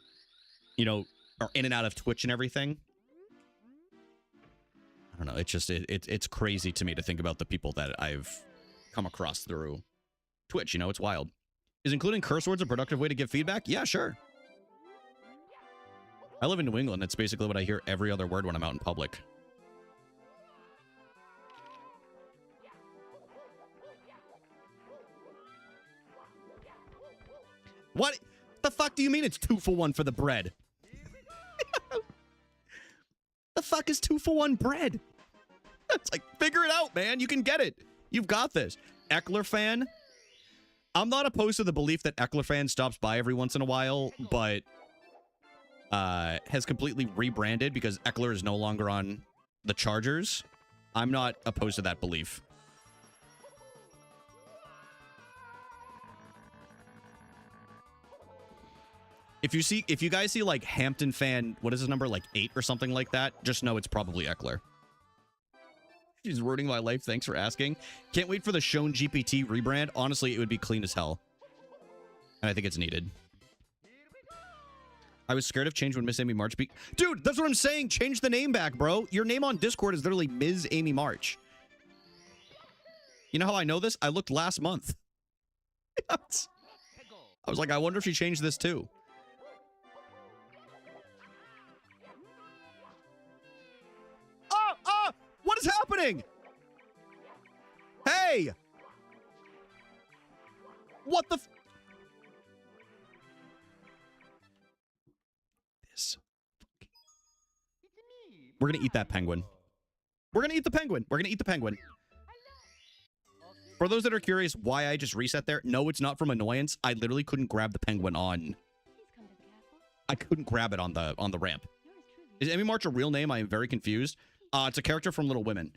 you know, are in and out of Twitch and everything. I don't know. It's just, it's crazy to me to think about the people that I've come across through Twitch. You know, it's wild. Is including curse words a productive way to give feedback? Yeah, sure. I live in New England. That's basically what I hear every other word when I'm out in public. What the fuck do you mean it's 2 for 1 for the bread? The fuck is 2 for 1 bread? It's like, figure it out, man. You can get it. You've got this. Eckler fan. I'm not opposed to the belief that Eckler fan stops by every once in a while, but has completely rebranded because Eckler is no longer on the Chargers. I'm not opposed to that belief. If you guys see like Hampton fan, what is his number, like 8 or something like that, just know it's probably Eckler. She's ruining my life. Thanks for asking. Can't wait for the Shone GPT rebrand. Honestly, it would be clean as hell. And I think it's needed. I was scared of change when Miss Amy March be... Dude, that's what I'm saying. Change the name back, bro. Your name on Discord is literally Ms. Amy March. You know how I know this? I looked last month. I was like, I wonder if she changed this too. What is happening? Hey! What the... This... We're gonna eat that penguin. We're gonna eat the penguin. We're gonna eat the penguin. For those that are curious why I just reset there, no, it's not from annoyance. I literally couldn't grab the penguin on... I couldn't grab it on the ramp. Is Amy March a real name? I am very confused. It's a character from Little Women.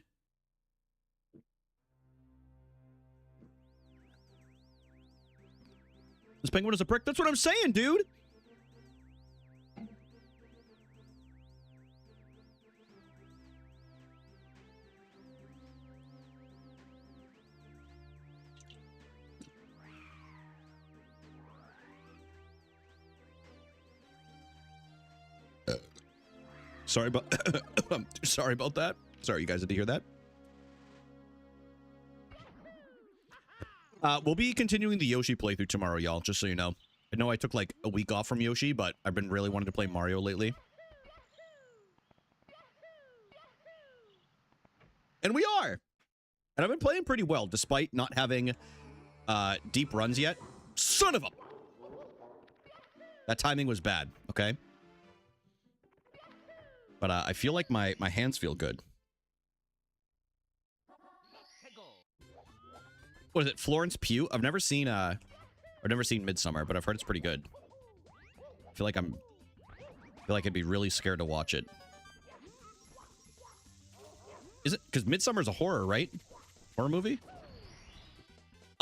This penguin is a prick. That's what I'm saying, dude. Sorry about sorry about that. Sorry you guys had to hear that. We'll be continuing the Yoshi playthrough tomorrow, y'all, just so you know. I know I took like a week off from Yoshi, but I've been really wanting to play Mario lately. And we are. And I've been playing pretty well, despite not having deep runs yet. Son of a... That timing was bad, okay? But I feel like my hands feel good. What is it, Florence Pugh? I've never seen Midsummer, but I've heard it's pretty good. I feel like I'd be really scared to watch it. Is it? Because Midsummer's a horror, right? Horror movie?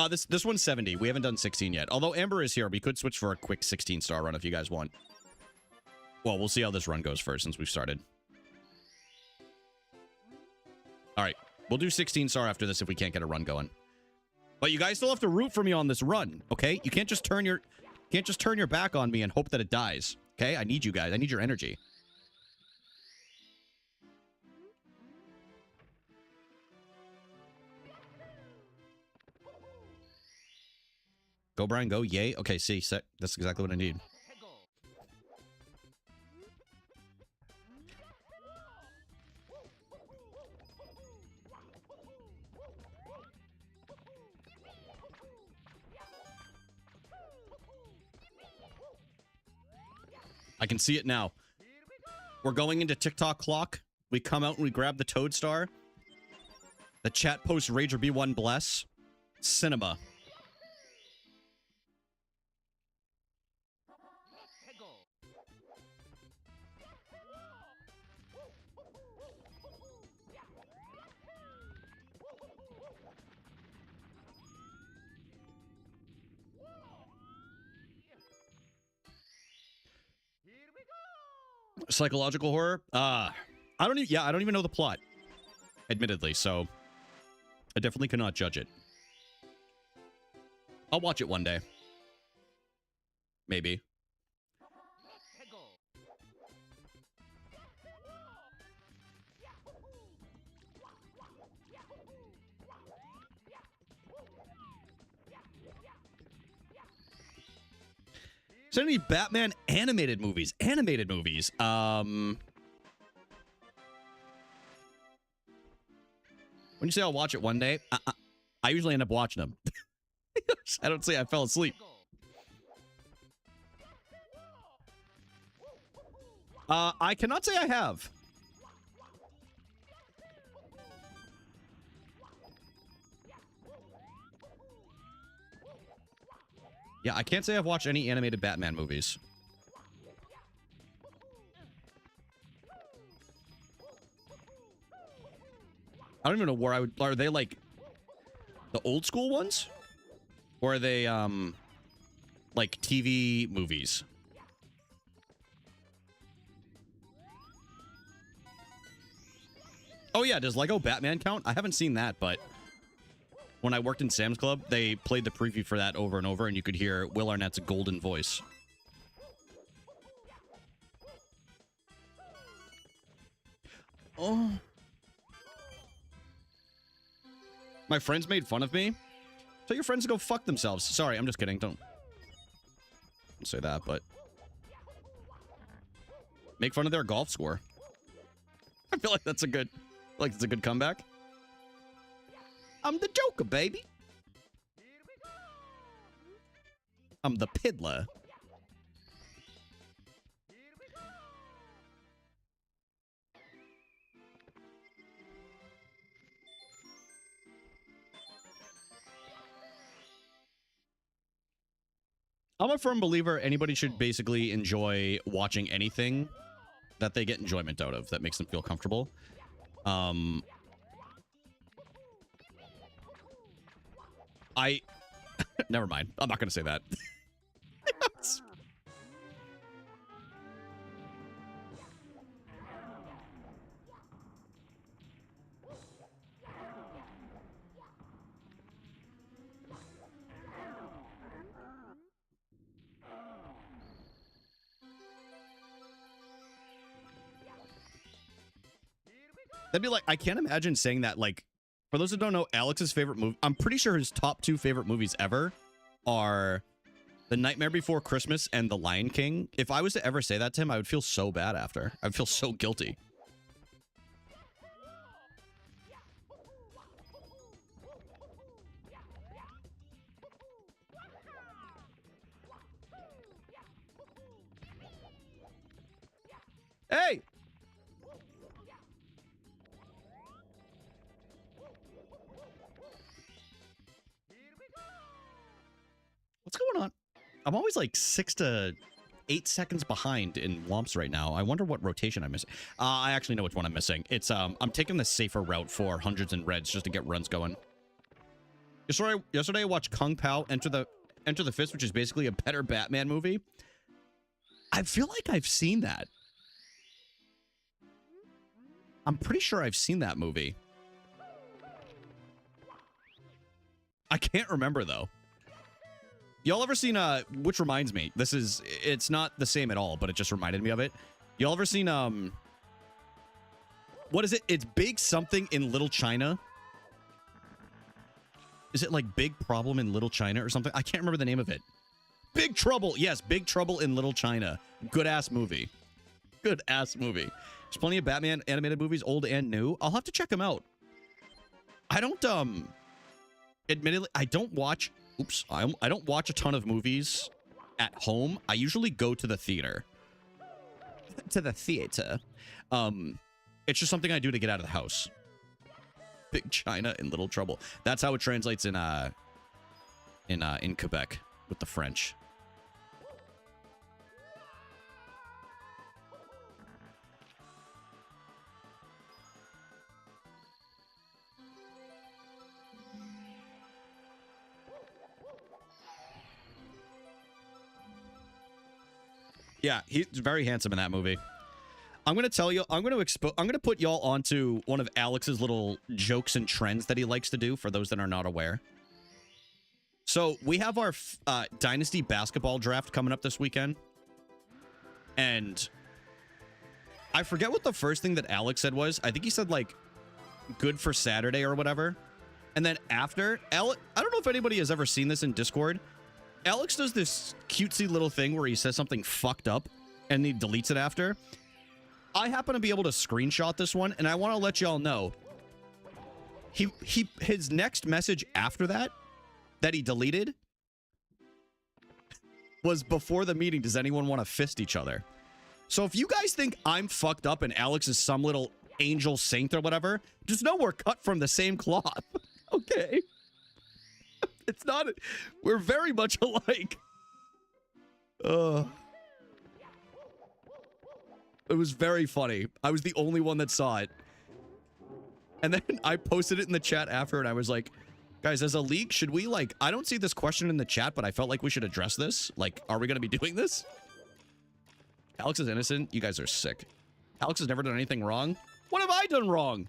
This one's 70. We haven't done 16 yet. Although Amber is here, we could switch for a quick 16-star run if you guys want. Well, we'll see how this run goes first since we've started. All right. We'll do 16-star after this if we can't get a run going. But you guys still have to root for me on this run, okay? You can't just turn your back on me and hope that it dies, okay? I need you guys. I need your energy. Go, Brian, go. Yay. Okay, see, set. That's exactly what I need. I can see it now. We're going into TikTok clock. We come out and we grab the Toad Star. The chat posts Rager B1 bless. Cinema. Psychological horror? I don't even know the plot, admittedly, so I definitely cannot judge it. I'll watch it one day. Maybe. Is there any Batman animated movies? Animated movies. When you say I'll watch it one day, I usually end up watching them. I don't say I fell asleep. I cannot say I have. Yeah, I can't say I've watched any animated Batman movies. I don't even know where I would... Are they, like, the old school ones? Or are they, like, TV movies? Oh, yeah, does Lego Batman count? I haven't seen that, but... When I worked in Sam's Club, they played the preview for that over and over, and you could hear Will Arnett's golden voice. Oh. My friends made fun of me. Tell your friends to go fuck themselves. Sorry, I'm just kidding. Don't say that, but... Make fun of their golf score. I feel like that's a good... Like, it's a good comeback. I'm the Joker, baby. I'm the Piddler. I'm a firm believer anybody should basically enjoy watching anything that they get enjoyment out of, that makes them feel comfortable. Never mind. I'm not going to say that. That'd be like, I can't imagine saying that, like, for those who don't know, Alex's favorite movie, I'm pretty sure his top 2 favorite movies ever are The Nightmare Before Christmas and The Lion King. If I was to ever say that to him, I would feel so bad after. I'd feel so guilty. Hey! What's going on? I'm always like 6 to 8 seconds behind in Womps right now. I wonder what rotation I'm missing. I actually know which one I'm missing. It's I'm taking the safer route for hundreds and reds just to get runs going. Yesterday I watched Kung Pao Enter the Fist, which is basically a better Batman movie. I feel like I've seen that. I'm pretty sure I've seen that movie. I can't remember though. Y'all ever seen which reminds me, it's not the same at all, but it just reminded me of it. Y'all ever seen what is it? It's Big Something in Little China. Is it like Big Problem in Little China or something? I can't remember the name of it. Big Trouble. Yes, Big Trouble in Little China. Good ass movie. Good ass movie. There's plenty of Batman animated movies, old and new. I'll have to check them out. I don't admittedly I don't watch I don't watch a ton of movies at home. I usually go to the theater. To the theater. It's just something I do to get out of the house. Big China in Little Trouble. That's how it translates in Quebec with the French. Yeah, he's very handsome in that movie. I'm going to tell you, I'm going to put y'all onto one of Alex's little jokes and trends that he likes to do for those that are not aware. So we have our Dynasty basketball draft coming up this weekend. And I forget what the first thing that Alex said was. I think he said like good for Saturday or whatever. And then after, Alex, I don't know if anybody has ever seen this in Discord. Alex does this cutesy little thing where he says something fucked up and he deletes it after. I happen to be able to screenshot this one, and I want to let y'all know. His next message after that he deleted was before the meeting, does anyone want to fist each other? So if you guys think I'm fucked up and Alex is some little angel saint or whatever, just know we're cut from the same cloth. Okay? It's not, we're very much alike. It was very funny. I was the only one that saw it. And then I posted it in the chat after, and I was like, guys, as a league, should we, like, I don't see this question in the chat, but I felt like we should address this. Like, are we going to be doing this? Alex is innocent. You guys are sick. Alex has never done anything wrong. What have I done wrong?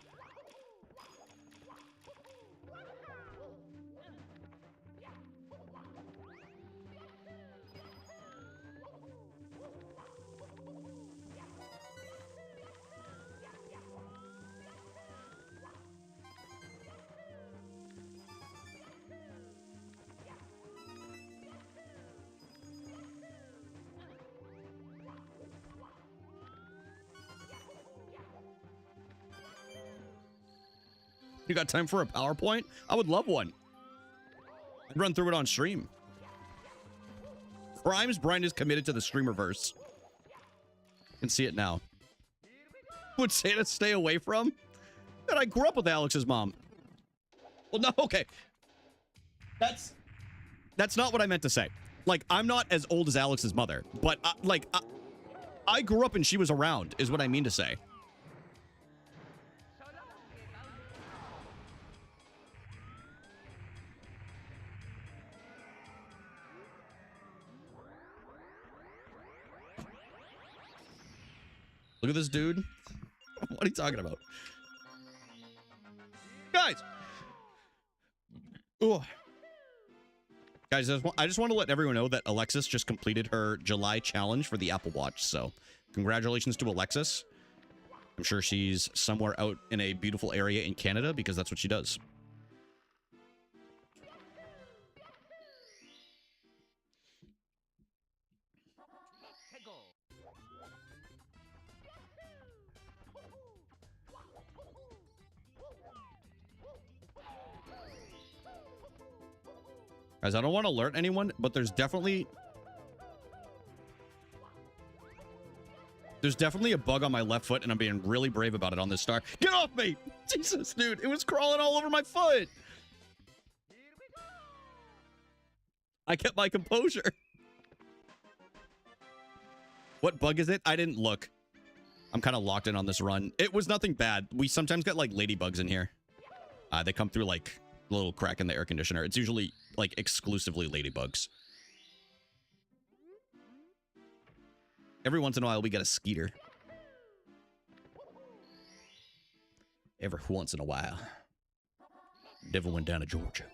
You got time for a PowerPoint? I would love one. I'd run through it on stream. Crimes Brian is committed to the streamerverse. Can see it now. Would Santa stay away from? And I grew up with Alex's mom. Well, no, okay. That's not what I meant to say. Like, I'm not as old as Alex's mother, but I grew up and she was around, is what I mean to say. Look at this dude. What are you talking about? Guys! Ugh. Guys, I just want to let everyone know that Alexis just completed her July challenge for the Apple Watch. So, congratulations to Alexis. I'm sure she's somewhere out in a beautiful area in Canada because that's what she does. Guys, I don't want to alert anyone, but there's definitely a bug on my left foot, and I'm being really brave about it on this star. Get off me! Jesus, dude, it was crawling all over my foot. I kept my composure. What bug is it? I didn't look. I'm kind of locked in on this run. It was nothing bad. We sometimes get like ladybugs in here. They come through like A little crack in the air conditioner. It's usually like exclusively ladybugs. Every once in a while we get a skeeter. Every once in a while. Devil went down to Georgia.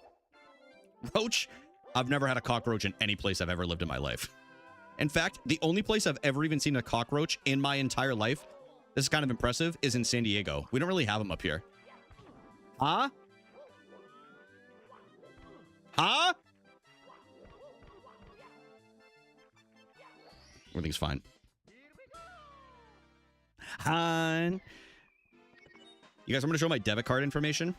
Roach? I've never had a cockroach in any place I've ever lived in my life. In fact, the only place I've ever even seen a cockroach in my entire life, this is kind of impressive, is in San Diego. We don't really have them up here. Huh? Huh? Everything's fine. Han. You guys, I'm going to show my debit card information.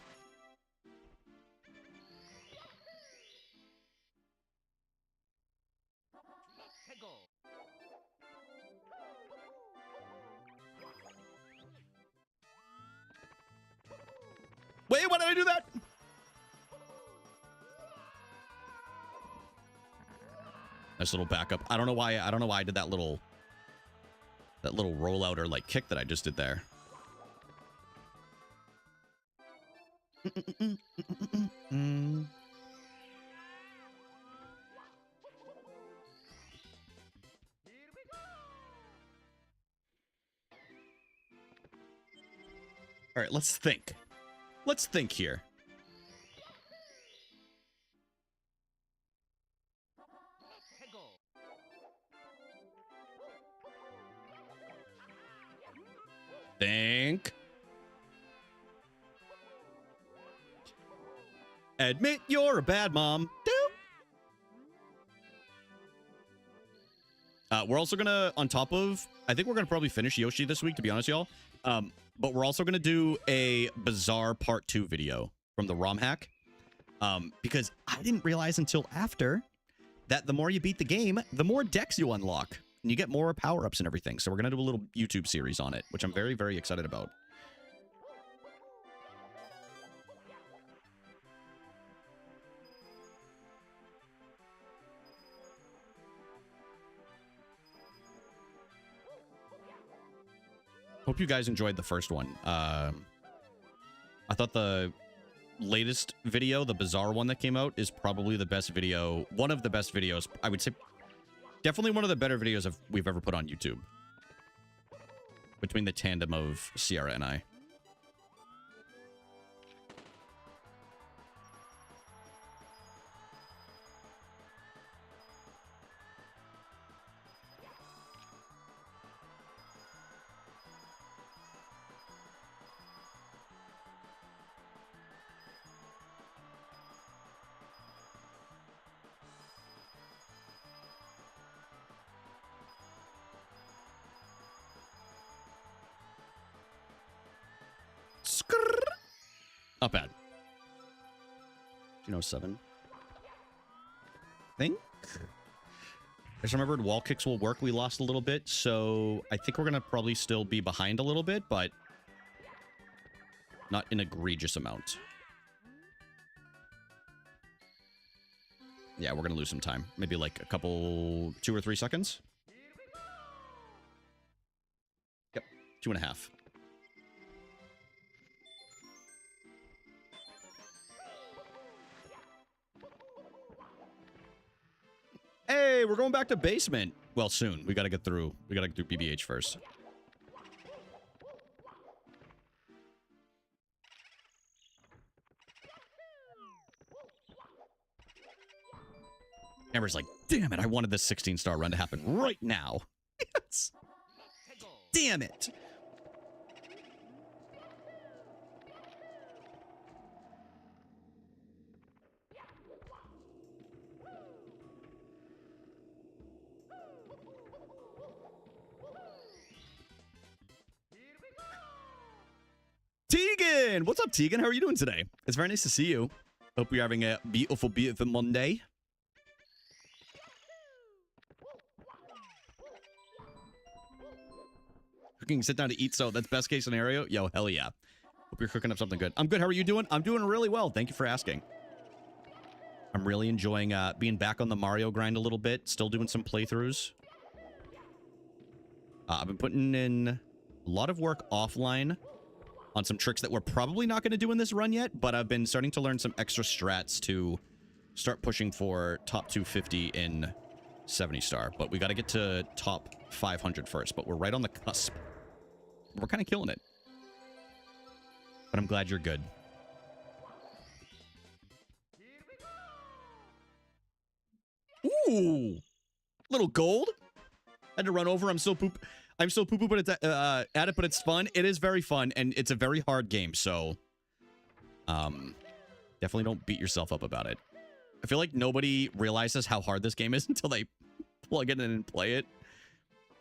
Wait, why did I do that? Nice little backup. I don't know why I did that little rollout or like kick that I just did there. All right, let's think. Let's think here. Think. Admit you're a bad mom. We're also gonna, on top of, I think we're gonna probably finish Yoshi this week, to be honest, y'all. But we're also gonna do a Bizarre Part 2 video from the ROM hack. Because I didn't realize until after that the more you beat the game, the more decks you unlock. And you get more power-ups and everything. So we're gonna do a little YouTube series on it, which I'm very, very excited about. Hope you guys enjoyed the first one. I thought the latest video, the Bizarre one that came out, is probably the best video. One of the best videos. I would say definitely one of the better videos we've ever put on YouTube. Between the tandem of Sierra and I. Not bad. 1907. Think. I just remembered wall kicks will work. We lost a little bit, so I think we're gonna probably still be behind a little bit, but not an egregious amount. Yeah, we're gonna lose some time. Maybe like a couple, 2 or 3 seconds. Yep, 2.5. Hey, we're going back to basement. Well, soon. We gotta get through. We gotta get through BBH first. Amber's like, damn it, I wanted this 16-star run to happen right now. Yes. Damn it. Tegan! What's up, Tegan? How are you doing today? It's very nice to see you. Hope you're having a beautiful, beautiful Monday. Cooking, sit down to eat, so that's best case scenario? Yo, hell yeah. Hope you're cooking up something good. I'm good. How are you doing? I'm doing really well. Thank you for asking. I'm really enjoying being back on the Mario grind a little bit. Still doing some playthroughs. I've been putting in a lot of work offline. on some tricks that we're probably not going to do in this run yet, but I've been starting to learn some extra strats to start pushing for top 250 in 70 star. But we got to get to top 500 first, but we're right on the cusp. We're kind of killing it. But I'm glad you're good. Ooh, little gold. Had to run over. I'm still poo poo, but it's at it, but it's fun. It is very fun, and it's a very hard game. So, definitely don't beat yourself up about it. I feel like nobody realizes how hard this game is until they plug it in and play it.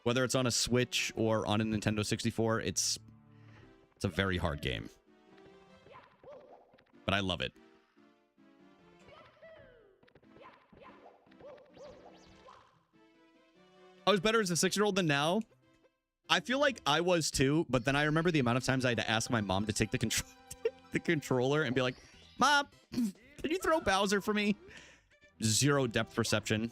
Whether it's on a Switch or on a Nintendo 64, it's a very hard game. But I love it. I was better as a 6-year-old than now. I feel like I was too, but then I remember the amount of times I had to ask my mom to take the controller and be like, Mom, can you throw Bowser for me? Zero depth perception.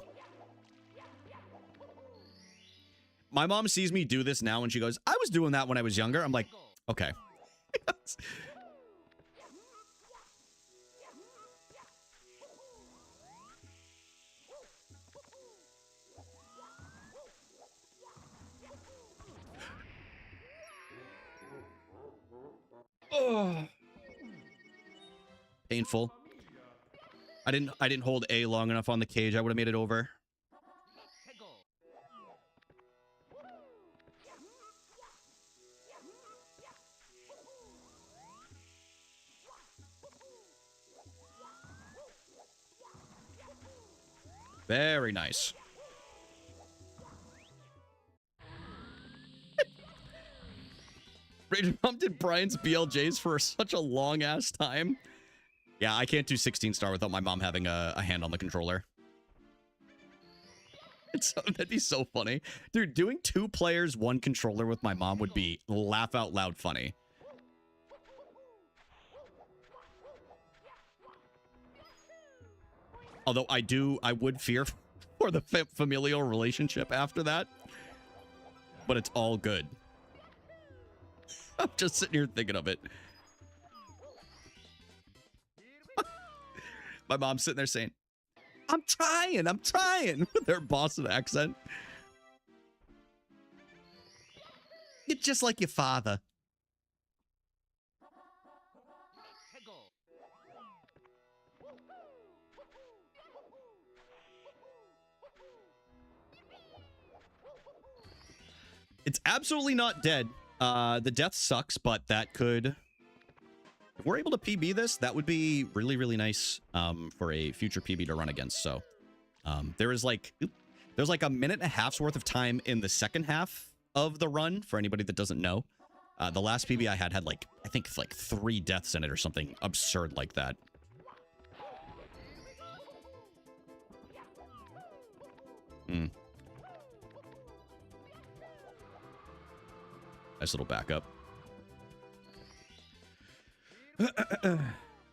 My mom sees me do this now and she goes, I was doing that when I was younger. I'm like, okay. Oh. Painful. I didn't hold A long enough on the cage. I would have made it over. Very nice. Rage Mom did Brian's BLJs for such a long ass time. Yeah, I can't do 16 star without my mom having a hand on the controller. That'd be so funny. Dude, doing 2 players, 1 controller with my mom would be laugh out loud funny. Although I would fear for the familial relationship after that. But it's all good. I'm just sitting here thinking of it. My mom's sitting there saying, I'm trying with their Boston accent. You're just like your father. It's absolutely not dead. The death sucks, but that could... If we're able to PB this, that would be really, really nice for a future PB to run against. So there's like a minute and a half's worth of time in the second half of the run for anybody that doesn't know. The last PB I had like, I think like 3 deaths in it or something absurd like that. Nice little backup.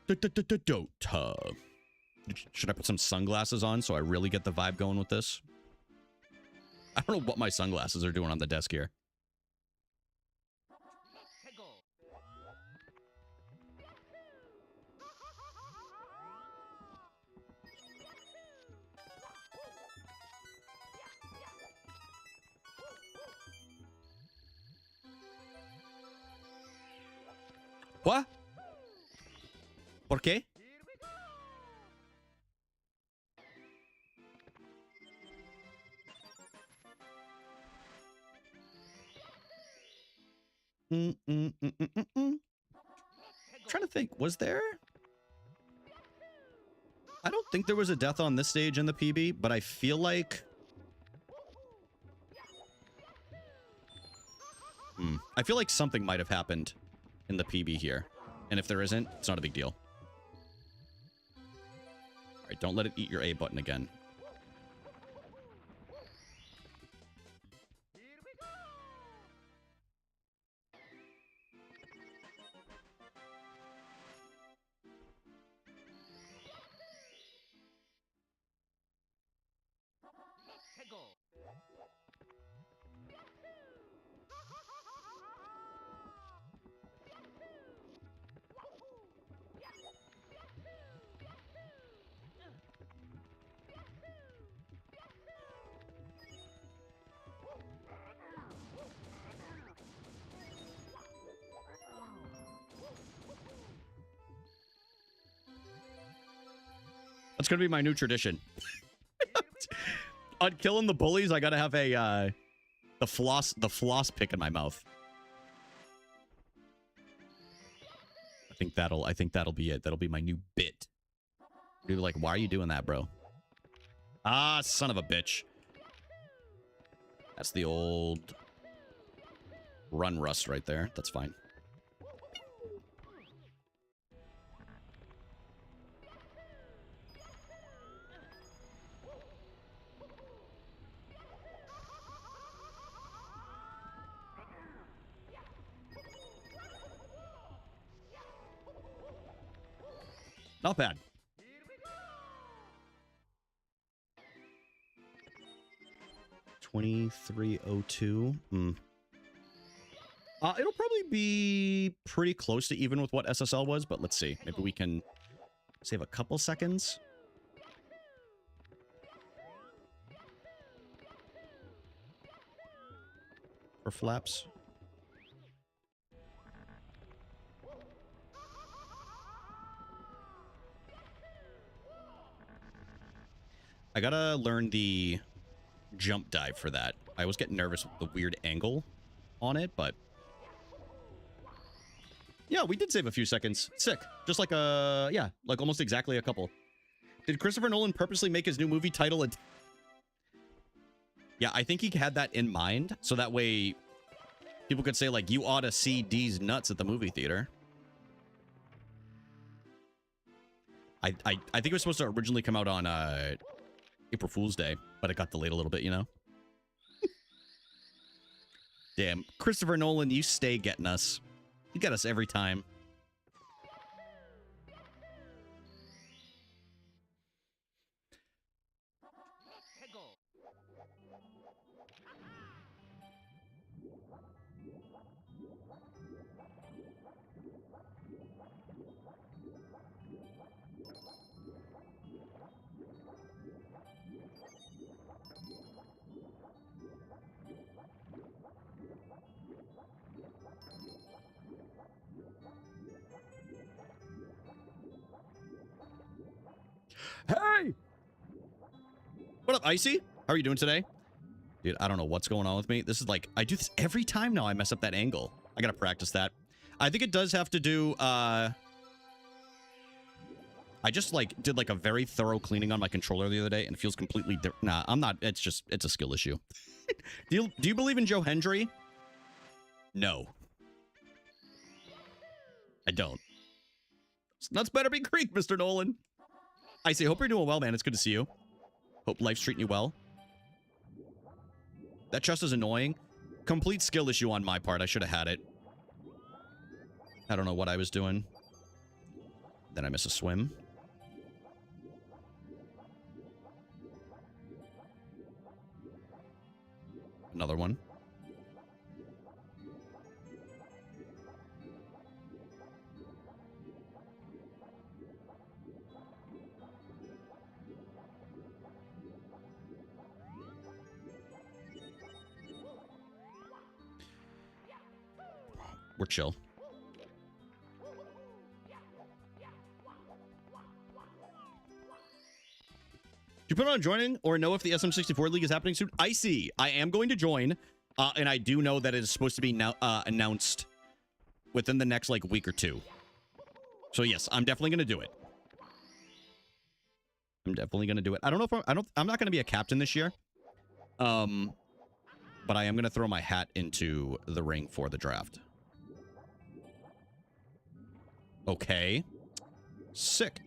Dota. Should I put some sunglasses on so I really get the vibe going with this? I don't know what my sunglasses are doing on the desk here. What? ¿Por qué? Trying to think, was there? I don't think there was a death on this stage in the PB, but I feel like... I feel like something might have happened in the PB here. And if there isn't, it's not a big deal. All right, don't let it eat your A button again. That's gonna be my new tradition. On killing the bullies, I gotta have a the floss pick in my mouth. I think that'll be it. That'll be my new bit. People are like, why are you doing that, bro? Ah, son of a bitch. That's the old run rust right there. That's fine. Not bad. $23.02. It'll probably be pretty close to even with what SSL was, but let's see. Maybe we can save a couple seconds. For flaps. I gotta learn the jump dive for that. I always get nervous with the weird angle on it, but yeah, we did save a few seconds. Sick. Just like yeah, like almost exactly a couple. Did Christopher Nolan purposely make his new movie title a... Yeah, I think he had that in mind, so that way people could say, like, you ought to see D's nuts at the movie theater. I think it was supposed to originally come out on April Fool's Day, but it got delayed a little bit, you know? Damn. Christopher Nolan, you stay getting us. You get us every time. Hey! What up, Icy? How are you doing today? Dude, I don't know what's going on with me. This is like, I do this every time now I mess up that angle. I gotta practice that. I think it does have to do, I just, like, did, like, a very thorough cleaning on my controller the other day, and it feels completely different. Nah, I'm not. It's just, it's a skill issue. Do you believe in Joe Hendry? No. I don't. Nuts better be Greek, Mr. Nolan. I say, hope you're doing well, man. It's good to see you. Hope life's treating you well. That chest is annoying. Complete skill issue on my part. I should have had it. I don't know what I was doing. Then I miss a swim. Another one. We're chill. Do you plan on joining or know if the SM64 League is happening soon? I see. I am going to join, and I do know that it is supposed to be now announced within the next like week or two. So yes, I'm definitely going to do it. I'm definitely going to do it. I don't know if I'm not going to be a captain this year. But I am going to throw my hat into the ring for the draft. Okay. Sick.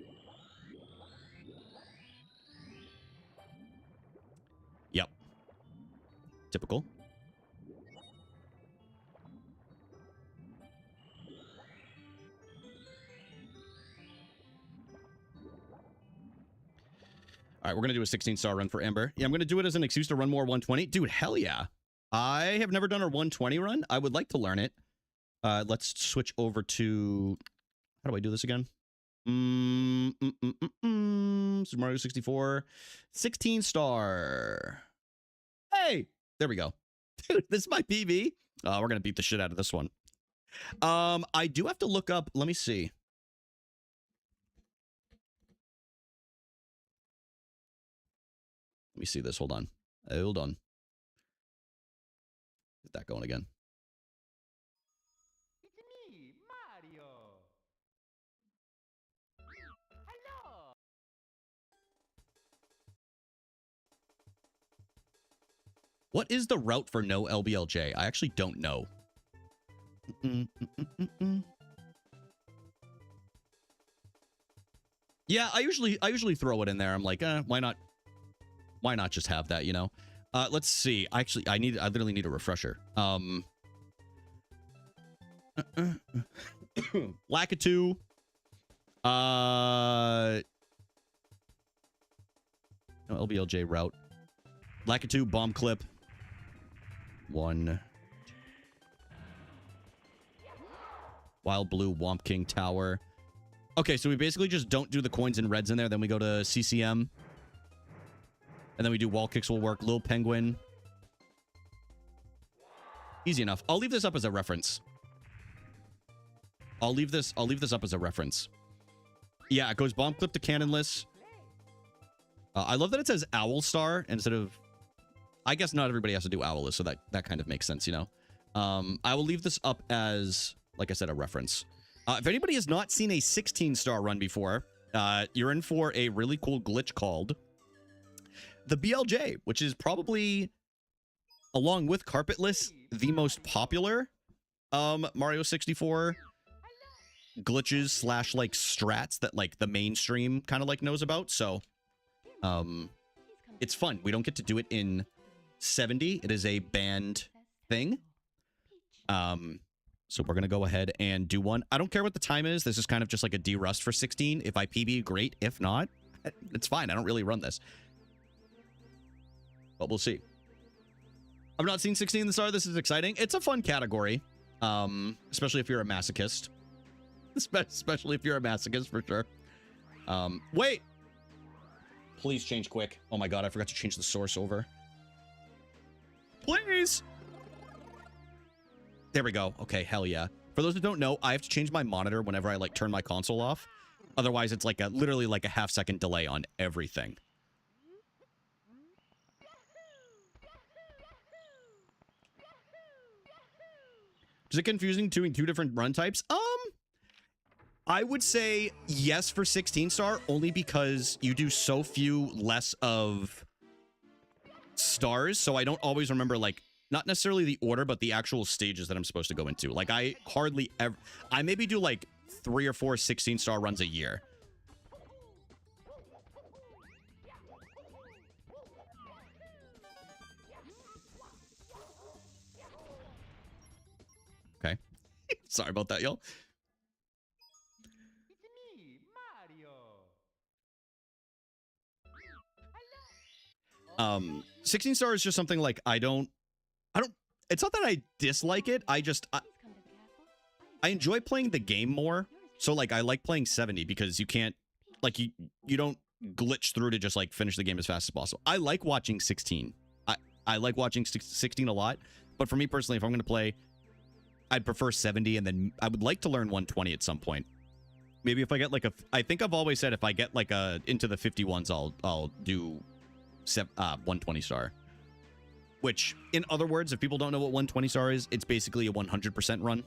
Yep. Typical. All right, we're going to do a 16-star run for Ember. Yeah, I'm going to do it as an excuse to run more 120. Dude, hell yeah. I have never done a 120 run. I would like to learn it. Let's switch over to... How do I do this again? Super Mario 64. 16-star. Hey! There we go. Dude, this is my PB. We're going to beat the shit out of this one. I do have to look up... Let me see. Let me see this. Hold on. Hold on. Get that going again. It's me, Mario. Hello. What is the route for no LBLJ? I actually don't know. Yeah, I usually throw it in there. I'm like, why not? Why not just have that, you know? Let's see. I literally need a refresher. Lakitu. No LBLJ route. Lakitu, bomb clip. 1. Wild Blue, Womp King Tower. Okay, so we basically just don't do the coins and reds in there. Then we go to CCM. And then we do wall kicks will work. Lil Penguin. Easy enough. I'll leave this up as a reference. I'll leave this up as a reference. Yeah, it goes bomb clip to cannonless. I love that it says Owl Star instead of... I guess not everybody has to do Owless, so that kind of makes sense, you know? I will leave this up as, like I said, a reference. If anybody has not seen a 16-star run before, you're in for a really cool glitch called the BLJ, which is probably, along with Carpetless, the most popular Mario 64 glitches slash like strats that like the mainstream kind of like knows about. So it's fun. We don't get to do it in 70. It is a banned thing. So we're gonna go ahead and do one. I don't care what the time is. This is kind of just like a de-rust for 16. If I PB, great. If not, it's fine. I don't really run this, but we'll see. I've not seen 16 in the star. This is exciting. It's a fun category, especially if you're a masochist. Especially if you're a masochist, for sure. Wait. Please change quick. Oh my god, I forgot to change the source over. Please. There we go. Okay, hell yeah. For those who don't know, I have to change my monitor whenever I like turn my console off. Otherwise, it's like literally like a half-second delay on everything. Is it confusing doing two different run types? I would say yes for 16-star, only because you do so few less of stars, so I don't always remember, like, not necessarily the order, but the actual stages that I'm supposed to go into. Like, I hardly ever... I maybe do, like, 3 or 4 16-star runs a year. Okay. Sorry about that, y'all. 16 star is just something like I don't it's not that I dislike it. I enjoy playing the game more. So like I like playing 70 because you can't like you don't glitch through to just like finish the game as fast as possible. I like watching 16. I like watching 16 a lot, but for me personally, if I'm going to play, I'd prefer 70, and then I would like to learn 120 at some point. Maybe if I get like I think I've always said if I get like into the 51s, I'll do 120 star. Which, in other words, if people don't know what 120 star is, it's basically a 100% run.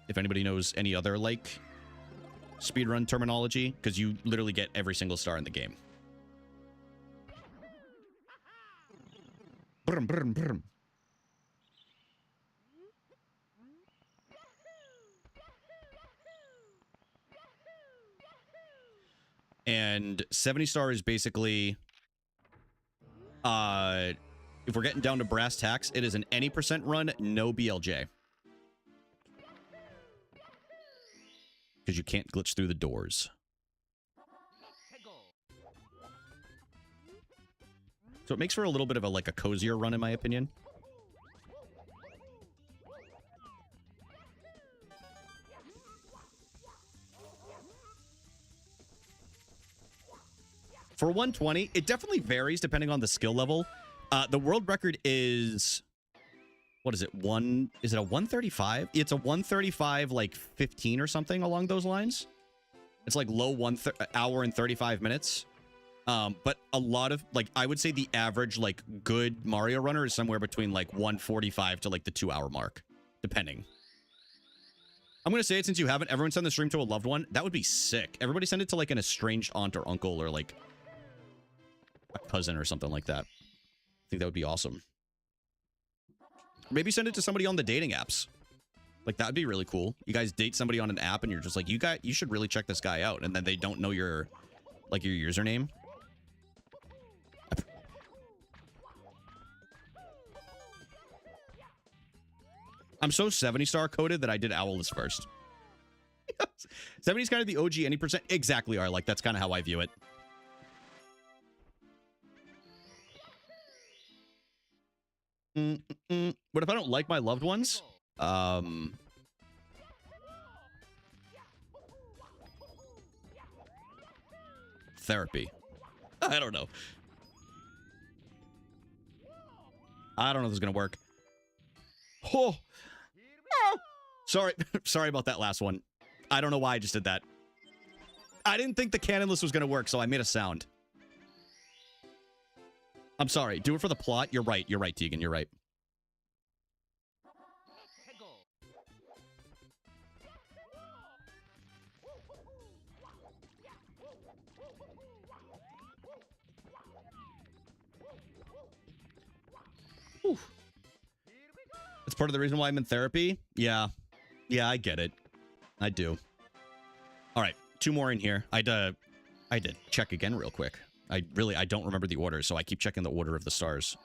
If anybody knows any other like speedrun terminology, because you literally get every single star in the game. Brum, brum, brum. And 70 star is basically, if we're getting down to brass tacks, it is an any percent run, no BLJ. Because you can't glitch through the doors. So it makes for a little bit of a cozier run, in my opinion. For 120, it definitely varies depending on the skill level. The world record is, what is it? Is it a 135? It's a 135, like 15 or something along those lines. It's like low hour and 35 minutes. But a lot of, like, I would say the average, like, good Mario runner is somewhere between, like, 145 to, like, the 2-hour mark, depending. I'm going to say it since you haven't. Everyone send the stream to a loved one. That would be sick. Everybody send it to, like, an estranged aunt or uncle or, like, a cousin or something like that. I think that would be awesome. Maybe send it to somebody on the dating apps. Like, that would be really cool. You guys date somebody on an app and you're just like, you should really check this guy out. And then they don't know your, like, your username. I'm so 70-star coded that I did Owless first. 70 is kind of the OG any percent. Exactly, are like, that's kind of how I view it. But if I don't like my loved ones, therapy. I don't know. I don't know if this is gonna work. Oh, sorry. Sorry about that last one. I don't know why I just did that. I didn't think the cannonless was gonna work, so I made a sound. I'm sorry. Do it for the plot. You're right. You're right, Tegan. You're right. Whew. That's part of the reason why I'm in therapy. Yeah. Yeah, I get it. I do. All right. 2 more in here. I did check again real quick. I don't remember the order, so I keep checking the order of the stars.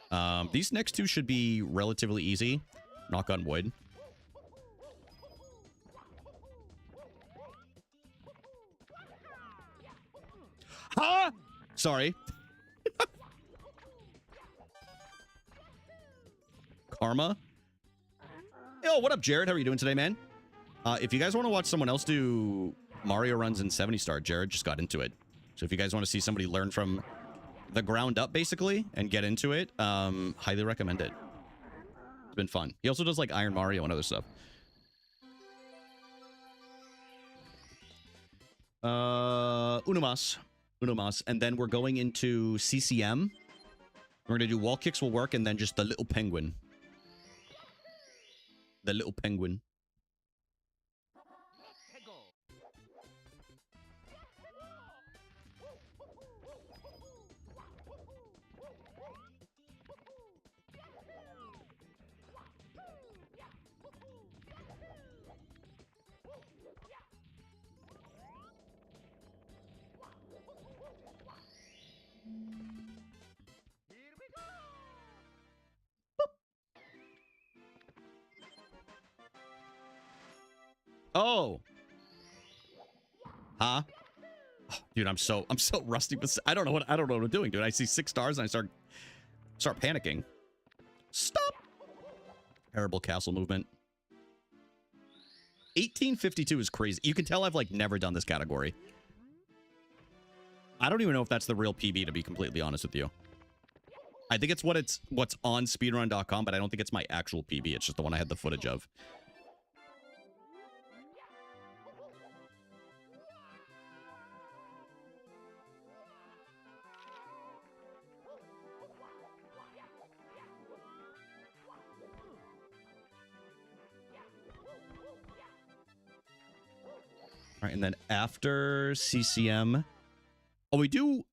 These next 2 should be relatively easy. Knock on wood. Ah! Sorry. Karma. Yo, what up, Jared? How are you doing today, man? If you guys want to watch someone else do Mario runs in 70-star, Jared just got into it. So if you guys want to see somebody learn from the ground up, basically, and get into it, highly recommend it. It's been fun. He also does, like, Iron Mario and other stuff. Uno mas. And then we're going into CCM. We're going to do wall kicks will work, and then just the little penguin. The little penguin. Oh. Huh? Oh, dude, I'm so rusty. But I don't know what I'm doing, dude. I see 6 stars and I start panicking. Stop. Terrible castle movement. 1852 is crazy. You can tell I've, like, never done this category. I don't even know if that's the real PB, to be completely honest with you. I think it's what's on speedrun.com, but I don't think it's my actual PB. It's just the one I had the footage of. All right, and then after CCM... Oh, we do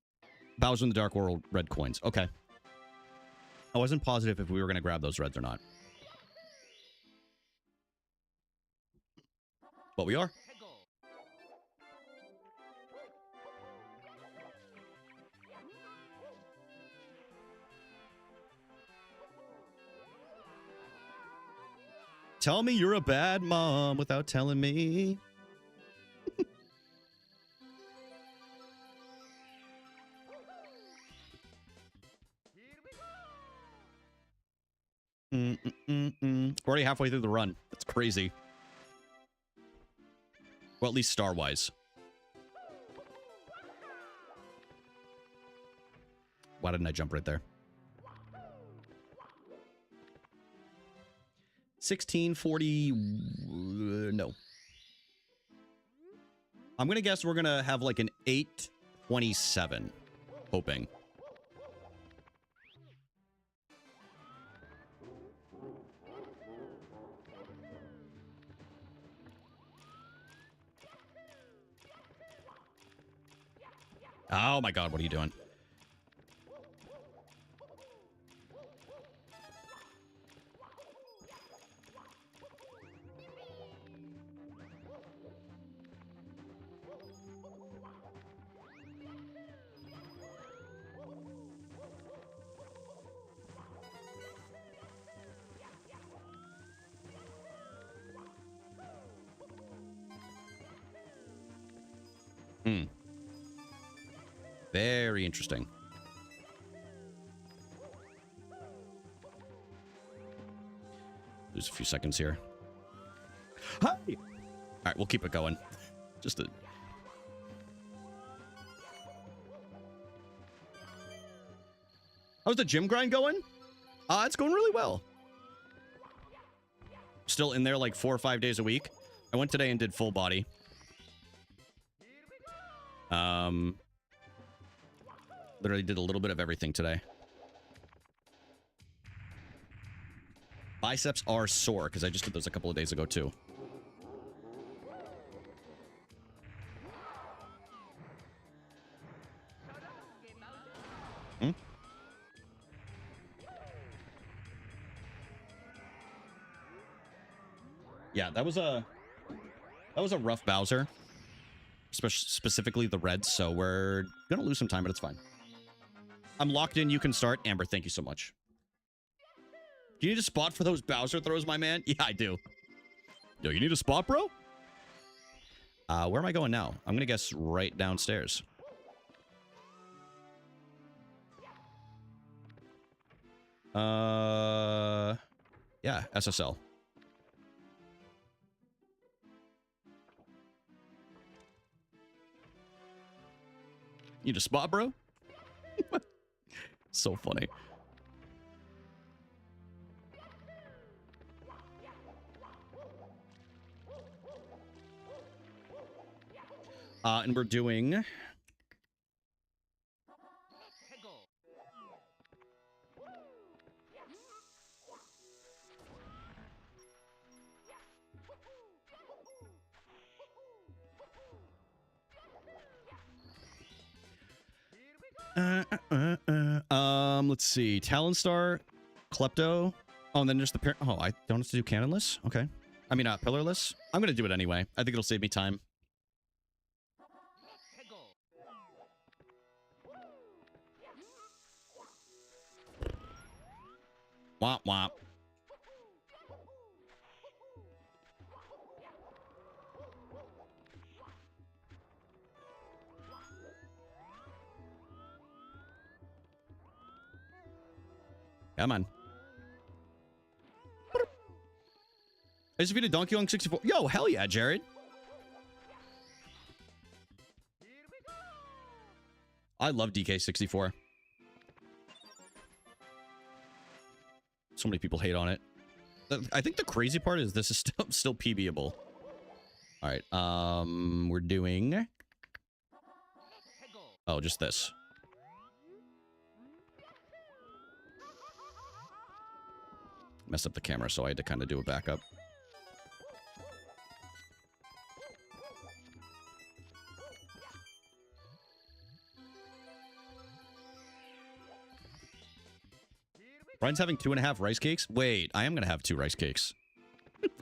Bowser in the Dark World red coins. Okay. I wasn't positive if we were going to grab those reds or not. But we are. Tell me you're a bad mom without telling me. We're already halfway through the run. That's crazy. Well, at least star-wise. Why didn't I jump right there? 1640... no. I'm going to guess we're going to have like an 827. hoping. Oh my god, what are you doing? Hmm. Very interesting. Lose a few seconds here. Hi! All right, we'll keep it going. Just a... How's the gym grind going? It's going really well. Still in there like 4 or 5 days a week. I went today and did full body. Literally did a little bit of everything today. Biceps are sore because I just did those a couple of days ago too. Hmm? Yeah, that was a rough Bowser. Specifically the reds, so we're gonna lose some time, but it's fine. I'm locked in. You can start. Amber, thank you so much. Do you need a spot for those Bowser throws, my man? Yeah, I do. Yo, you need a spot, bro? Where am I going now? I'm gonna guess right downstairs. Yeah, SSL. You need a spot, bro? So funny. And we're doing... let's see. Talon Star, Klepto. Oh, and then just the pair. Oh, I don't have to do Cannonless? Okay. I mean, Pillarless. I'm going to do it anyway. I think it'll save me time. Womp womp. Come on. I just defeated Donkey Kong 64. Yo, hell yeah, Jared. I love DK64. So many people hate on it. I think the crazy part is this is still PBable. All right, we're doing... Oh, just this. Messed up the camera, so I had to kind of do a backup. Brian's having 2.5 rice cakes? Wait, I am going to have 2 rice cakes.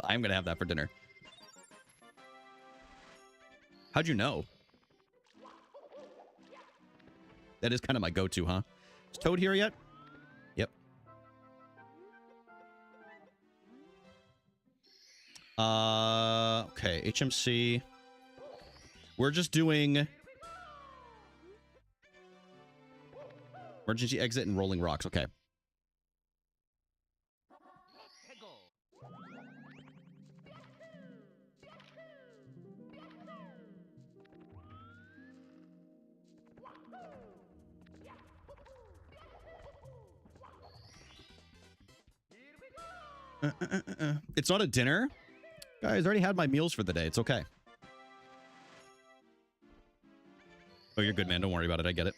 I'm going to have that for dinner. How'd you know? That is kind of my go-to, huh? Is Toad here yet? Yep. Okay, HMC. We're just doing... Emergency exit and rolling rocks. Okay. It's not a dinner. Guys, I already had my meals for the day. It's okay. Oh, you're good, man. Don't worry about it. I get it.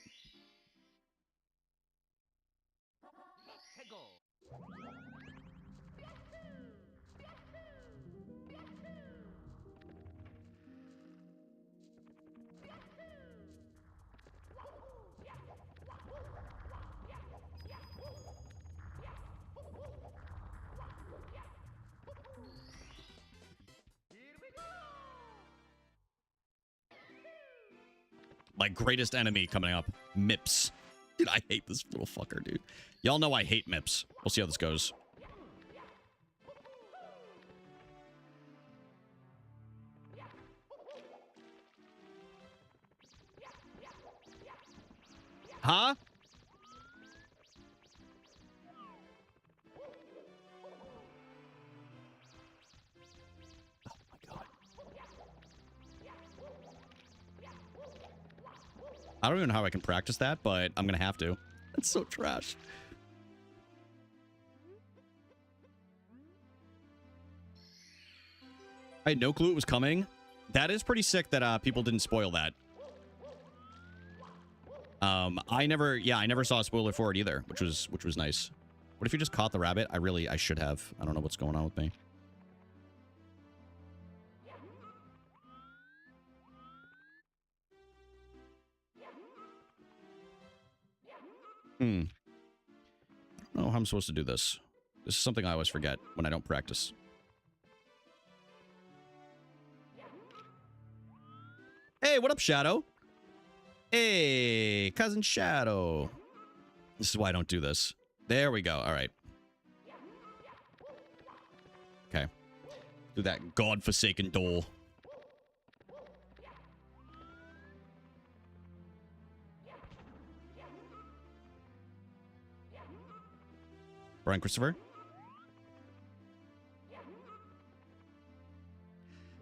My greatest enemy coming up. Mips. Dude, I hate this little fucker, dude. Y'all know I hate Mips. We'll see how this goes. Huh? Oh my god. I don't even know how I can practice that, but I'm gonna have to. That's so trash. I had no clue it was coming. That is pretty sick that people didn't spoil that. I never saw a spoiler for it either, which was nice. What if you just caught the rabbit? I should have. I don't know what's going on with me. I don't know how I'm supposed to do this. This is something I always forget when I don't practice. Hey, what up, Shadow? Hey, Cousin Shadow. This is why I don't do this. There we go. All right. Okay. Do that godforsaken door. Brian Christopher?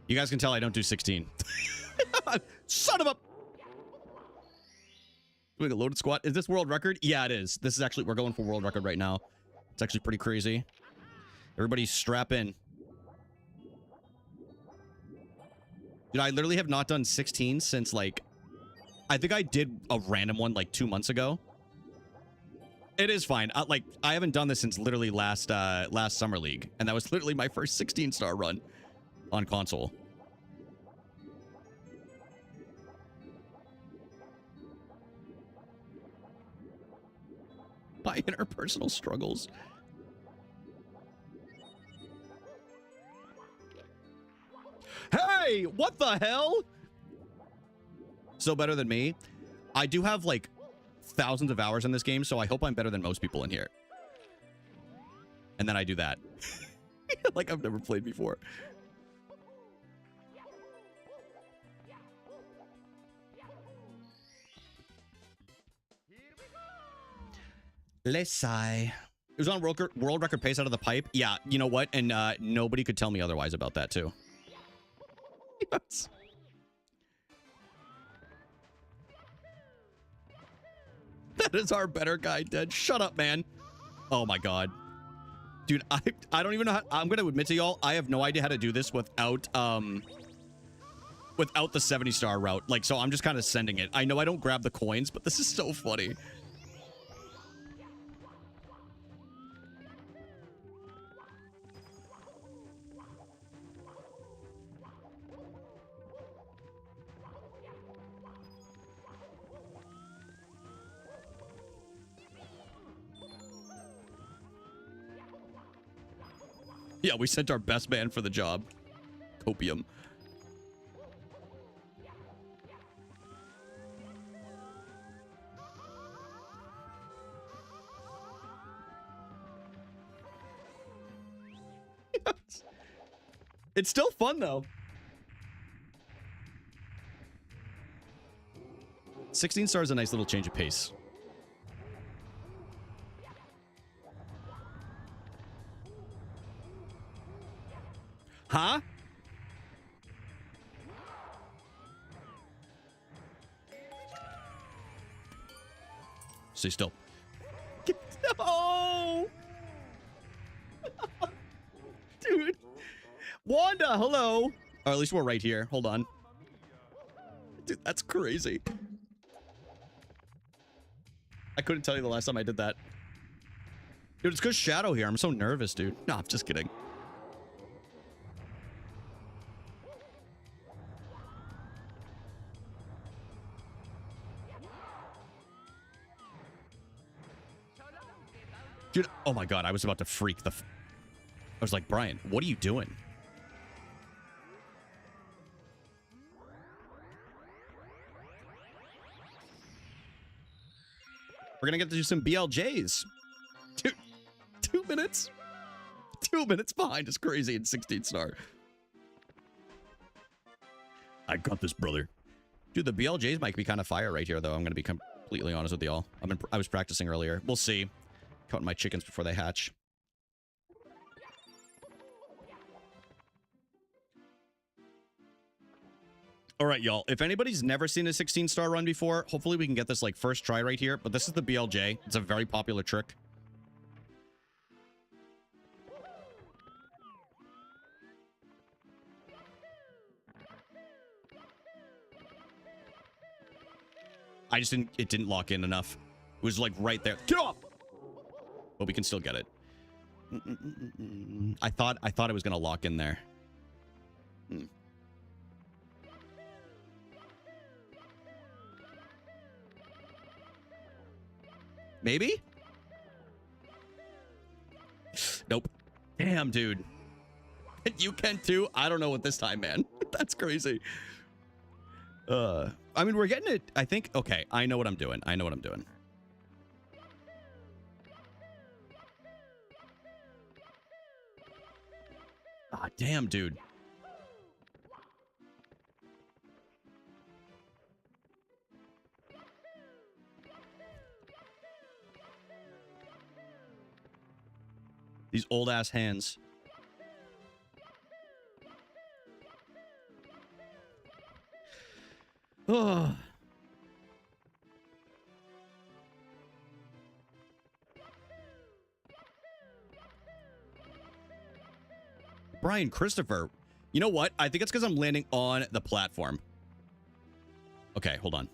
You guys can tell I don't do 16. Son of a... Doing a loaded squat. Is this world record? Yeah, it is. This is actually... We're going for world record right now. It's actually pretty crazy. Everybody strap in. Dude, I literally have not done 16 since, like... I think I did a random one, like, 2 months ago. It is fine. Like, I haven't done this since literally last Summer League. And that was literally my first 16-star run on console. My interpersonal struggles. Hey, what the hell? So better than me. I do have, like, thousands of hours in this game, so I hope I'm better than most people in here. And then I do that. Like I've never played before. Let's sigh. It was on world record pace out of the pipe. Yeah, you know what? And nobody could tell me otherwise about that, too. Yes. That is our better guy dead. Shut up, man. Oh, my God. Dude, I don't even know how... I'm going to admit to y'all, I have no idea how to do this without the 70-star route. Like, so I'm just kind of sending it. I know I don't grab the coins, but this is so funny. Yeah, we sent our best man for the job. Copium. Yes. It's still fun, though. 16 stars is a nice little change of pace. Huh? Stay still. No! Dude. Wanda, hello. Or at least we're right here. Hold on. Dude, that's crazy. I couldn't tell you the last time I did that. Dude, it's because Shadow here. I'm so nervous, dude. No, I'm just kidding. Dude, oh my God, I was about to freak I was like, Brian, what are you doing? We're gonna get to do some BLJs. Dude, 2 minutes? 2 minutes behind is crazy in 16 star. I got this, brother. Dude, the BLJs might be kind of fire right here, though. I'm gonna be completely honest with y'all. I was practicing earlier. We'll see. Counting my chickens before they hatch. All right, y'all. If anybody's never seen a 16 star run before, hopefully we can get this like first try right here. But this is the BLJ. It's a very popular trick. It didn't lock in enough. It was like right there. Get off! But we can still get it. I thought it was gonna lock in there. Maybe? Nope. Damn, dude. You can too? I don't know what this time, man. That's crazy. I mean, we're getting it. I think. Okay, I know what I'm doing. I know what I'm doing. Ah, damn, dude. These old ass hands. Oh. Brian Christopher. You know what? I think it's because I'm landing on the platform. Okay, hold on.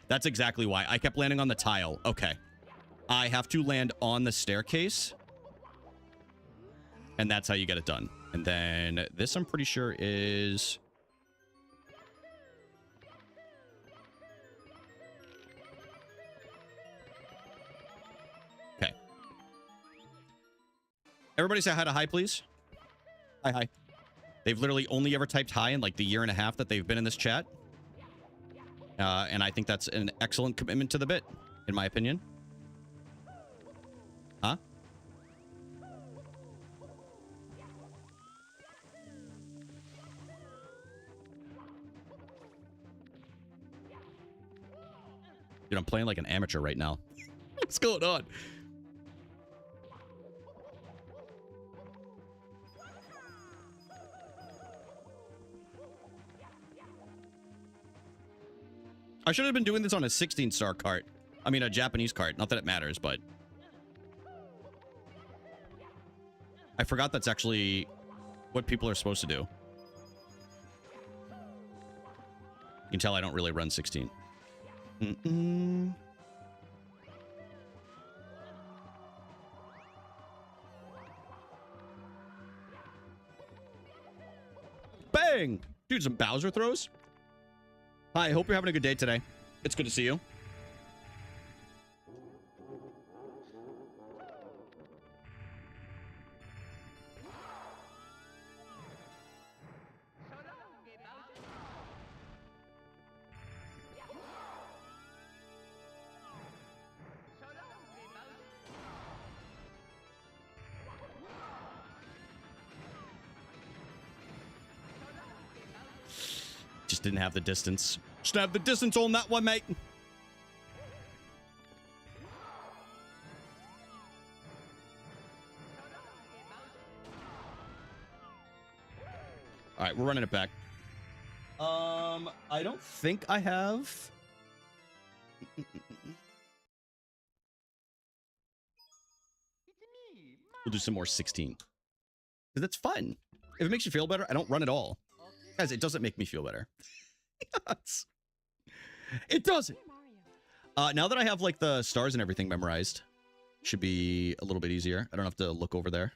That's exactly why. I kept landing on the tile. Okay. I have to land on the staircase. And that's how you get it done. And then this, I'm pretty sure, is... Okay. Everybody say hi to hi, please. Hi, hi. They've literally only ever typed hi in like the year and a half that they've been in this chat. And I think that's an excellent commitment to the bit, in my opinion. Huh? Dude, I'm playing like an amateur right now. What's going on? I should have been doing this on a 16-star cart. I mean, a Japanese cart. Not that it matters, but... I forgot that's actually what people are supposed to do. You can tell I don't really run 16. Bang! Dude, some Bowser throws. Hi, hope you're having a good day today. It's good to see you. Just didn't have the distance. Just have the distance on that one, mate. All right, we're running it back. I don't think I have. We'll do some more 16. Because that's fun. If it makes you feel better, I don't run at all. Guys, it doesn't make me feel better. It doesn't. Now that I have like the stars and everything memorized, should be a little bit easier. I don't have to look over there.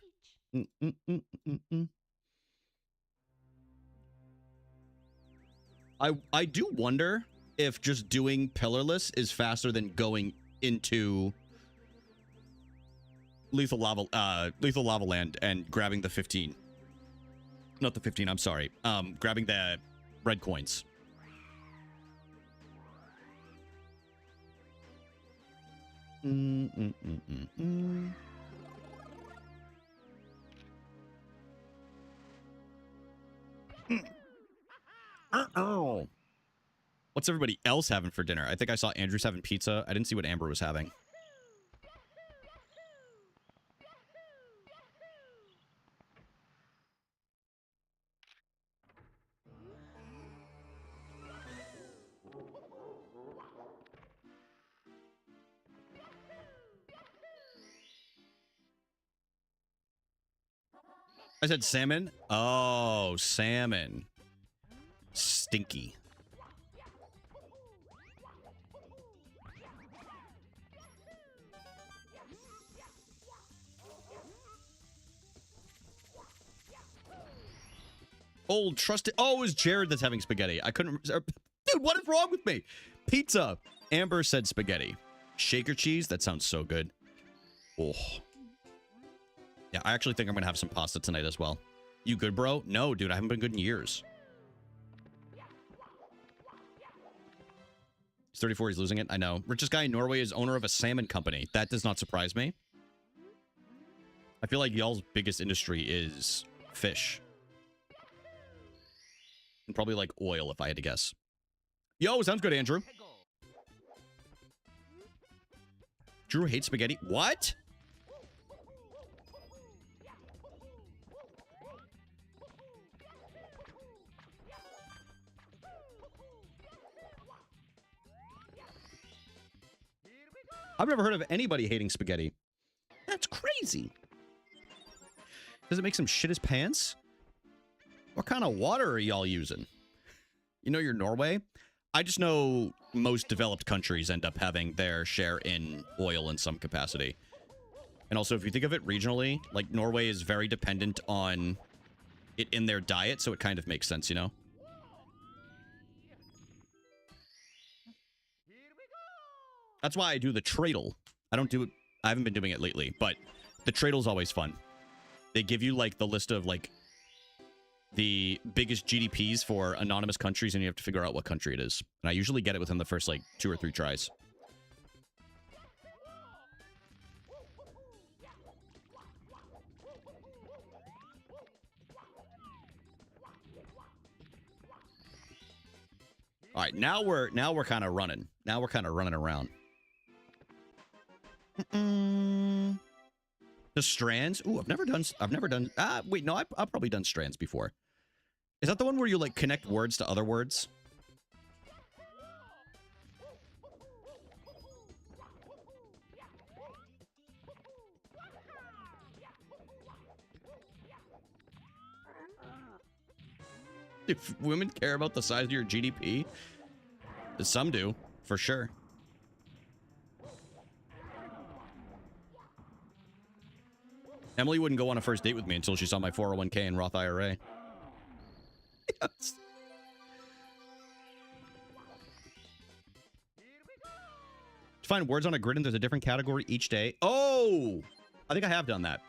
I do wonder if just doing pillarless is faster than going into lethal lava land and grabbing the 15. Not the 15, I'm sorry. Grabbing the red coins. Mm, mm, mm, mm, mm. Oh. What's everybody else having for dinner? I think I saw Andrew's having pizza. I didn't see what Amber was having. I said salmon. Oh, salmon. Stinky. Old trusted. Oh, it was Jared that's having spaghetti. I couldn't. Dude, what is wrong with me? Pizza. Amber said spaghetti. Shaker cheese. That sounds so good. Oh. Yeah, I actually think I'm going to have some pasta tonight as well. You good, bro? No, dude, I haven't been good in years. He's 34. He's losing it. I know. Richest guy in Norway is owner of a salmon company. That does not surprise me. I feel like y'all's biggest industry is fish. And probably like oil, if I had to guess. Yo, sounds good, Andrew. Drew hates spaghetti. What? I've never heard of anybody hating spaghetti. That's crazy. Does it make some shit his pants? What kind of water are y'all using? You know you're Norway? I just know most developed countries end up having their share in oil in some capacity. And also, if you think of it regionally, like Norway is very dependent on it in their diet, so it kind of makes sense, you know? That's why I do the treadle. I don't do it. I haven't been doing it lately, but the treadle's always fun. They give you like the list of like the biggest GDPs for anonymous countries, and you have to figure out what country it is. And I usually get it within the first like 2 or 3 tries. All right, now we're kind of running. Now we're kind of running around. The strands. Ooh, I've never done. Wait, no, I've probably done strands before. Is that the one where you like connect words to other words? If women care about the size of your GDP, some do, for sure. Emily wouldn't go on a first date with me until she saw my 401k and Roth IRA. Yes. To find words on a grid and there's a different category each day. Oh! I think I have done that.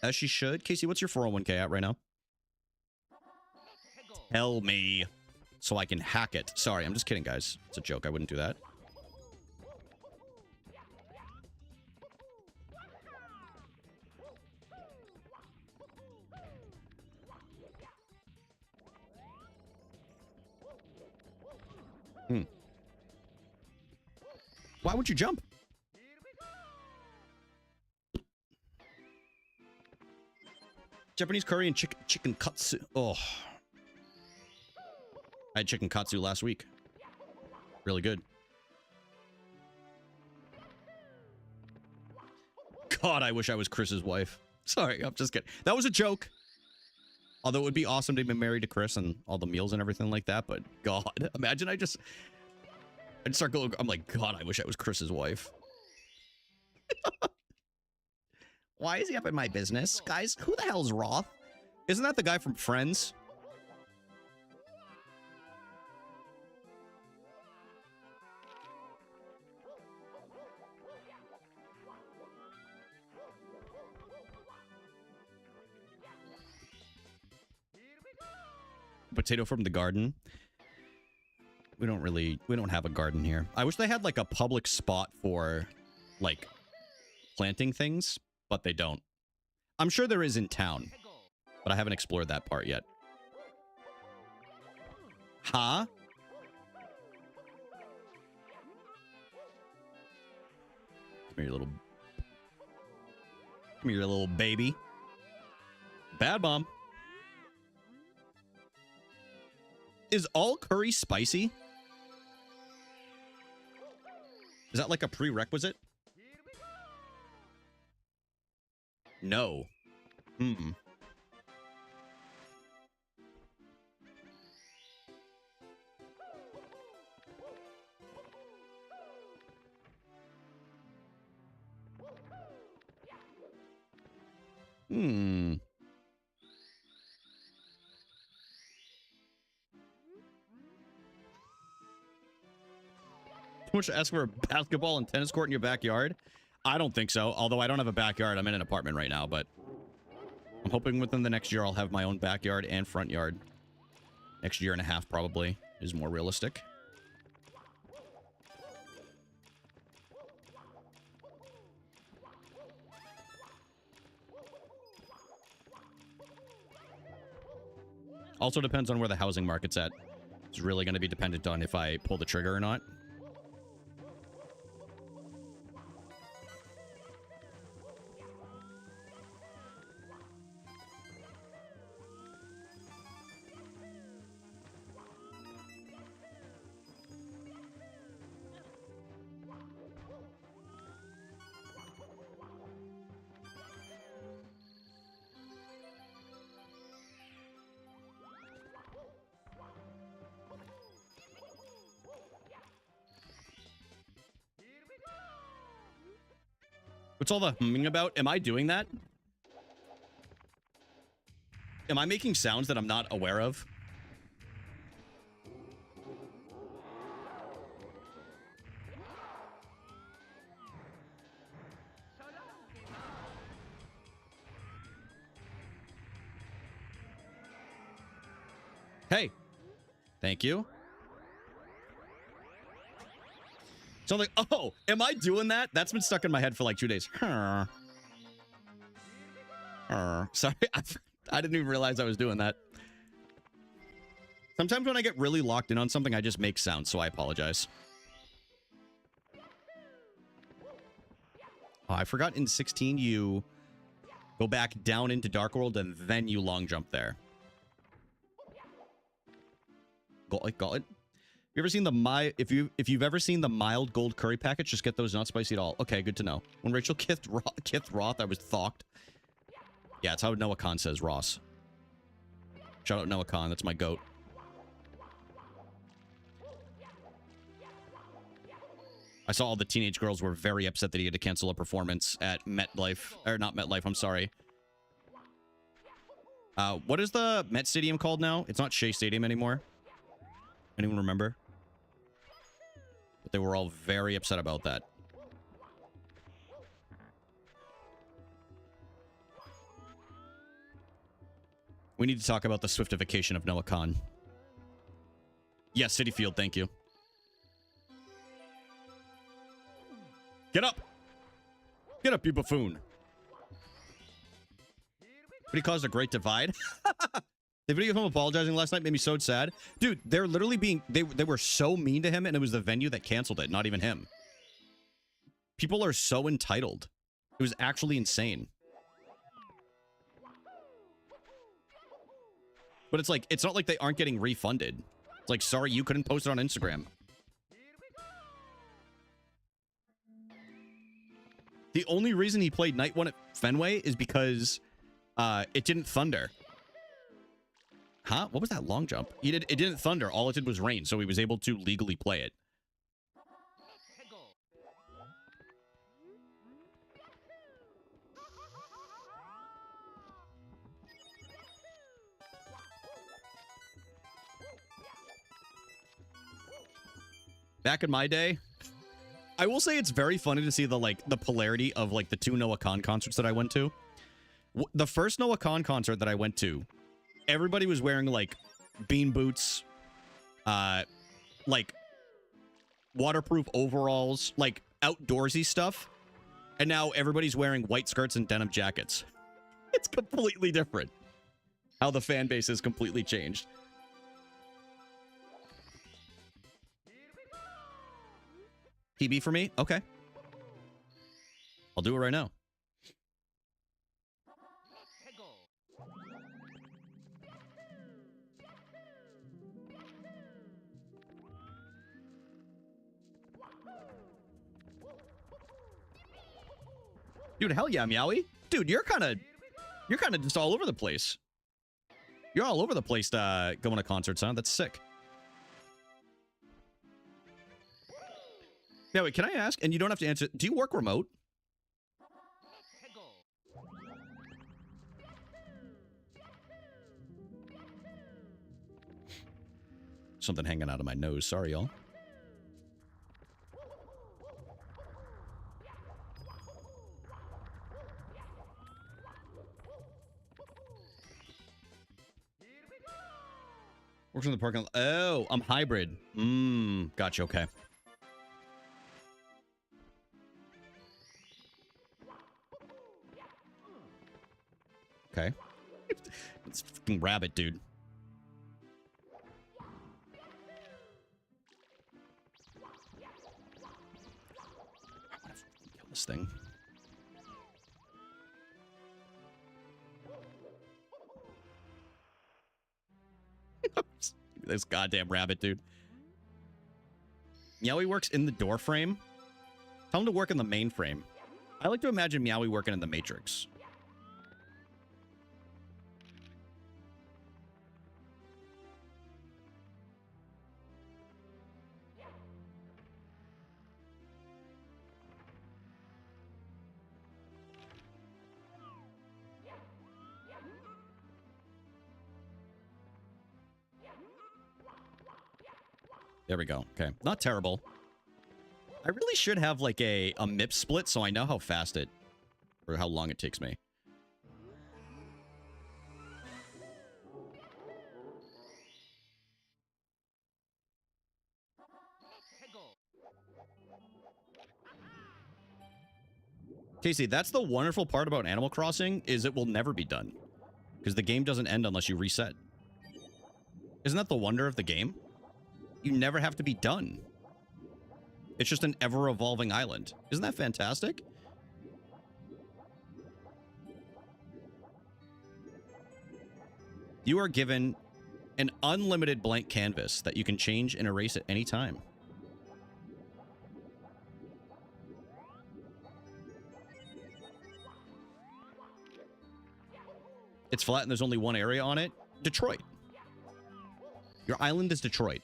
As she should. Casey, what's your 401k at right now? Tell me so I can hack it. Sorry, I'm just kidding, guys. It's a joke. I wouldn't do that. Why would you jump? Japanese curry and chicken katsu. Oh. I had chicken katsu last week. Really good. God, I wish I was Chris's wife. Sorry, I'm just kidding. That was a joke. Although it would be awesome to be married to Chris and all the meals and everything like that. But God, imagine I'd start going, I'm like, God, I wish I was Chris's wife. Why is he up in my business? Guys, who the hell's Roth? Isn't that the guy from Friends? Potato from the garden. We don't have a garden here. I wish they had like a public spot for like planting things, but they don't. I'm sure there is in town, but I haven't explored that part yet. Huh? Come here, little... Come here, little baby. Bad Mom. Is all curry spicy? Is that like a prerequisite? No. Hmm. Hmm. Too much to ask for a basketball and tennis court in your backyard? I don't think so. Although I don't have a backyard. I'm in an apartment right now, but I'm hoping within the next year I'll have my own backyard and front yard. Next year and a half probably is more realistic. Also depends on where the housing market's at. It's really going to be dependent on if I pull the trigger or not. What's all the humming about? Am I doing that? Am I making sounds that I'm not aware of? Hey. Thank you. So I'm like, oh, am I doing that? That's been stuck in my head for like 2 days. Sorry, I didn't even realize I was doing that. Sometimes when I get really locked in on something, I just make sounds, so I apologize. Oh, I forgot in 16 you go back down into Dark World and then you long jump there. Got it. You ever seen the if you've ever seen the mild gold curry package, just get those, not spicy at all. Okay, good to know. When Rachel kissed Roth, I was thocked. Yeah, it's how Noah Khan says Ross. Shout out Noah Khan, that's my goat. I saw all the teenage girls were very upset that he had to cancel a performance at MetLife, or not MetLife, I'm sorry. What is the Met Stadium called now? It's not Shea Stadium anymore. Anyone remember? But they were all very upset about that. We need to talk about the Swiftification of Noah Khan. Yes, City Field, thank you. Get up! Get up, you buffoon. But he caused a great divide. The video of him apologizing last night made me so sad. Dude, they're literally being... They were so mean to him, and it was the venue that canceled it, not even him. People are so entitled. It was actually insane. But it's like, it's not like they aren't getting refunded. It's like, sorry, you couldn't post it on Instagram. The only reason he played Night 1 at Fenway is because it didn't thunder. Huh? What was that long jump? It didn't thunder. All it did was rain, so he was able to legally play it. Back in my day, I will say it's very funny to see the polarity of like the two Noah Khan concerts that I went to. The first Noah Khan concert that I went to, everybody was wearing like bean boots, like waterproof overalls, like outdoorsy stuff. And now everybody's wearing white skirts and denim jackets. It's completely different. How the fan base has completely changed. PB for me? Okay. I'll do it right now. Dude, hell yeah, Meowie. Dude, you're kind of just all over the place. You're all over the place going to concerts, huh? That's sick. Yeah, wait, can I ask? And you don't have to answer. Do you work remote? Something hanging out of my nose. Sorry, y'all. Works in the parking lot. Oh, I'm hybrid. Gotcha. Okay. Okay. It's fucking rabbit, dude. I want to kill this thing. This goddamn rabbit, dude. Meowie works in the door frame. Tell him to work in the main frame. I like to imagine Meowie working in the Matrix. There we go. Okay. Not terrible. I really should have like a MIP split so I know how fast it or how long it takes me. Casey, that's the wonderful part about Animal Crossing is it will never be done. Because the game doesn't end unless you reset. Isn't that the wonder of the game? You never have to be done. It's just an ever-evolving island. Isn't that fantastic? You are given an unlimited blank canvas that you can change and erase at any time. It's flat and there's only one area on it. Detroit. Your island is Detroit.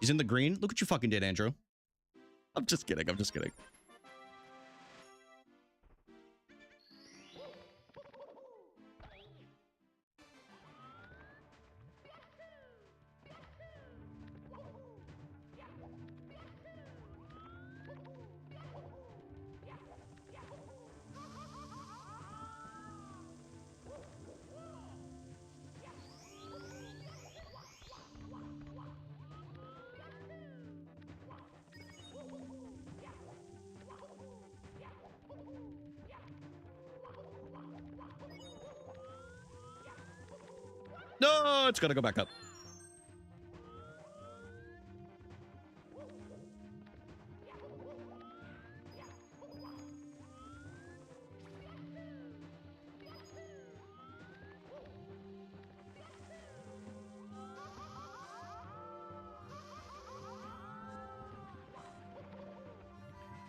He's in the green. Look what you fucking did, Andrew. I'm just kidding. I'm just kidding. No, it's gonna go back up.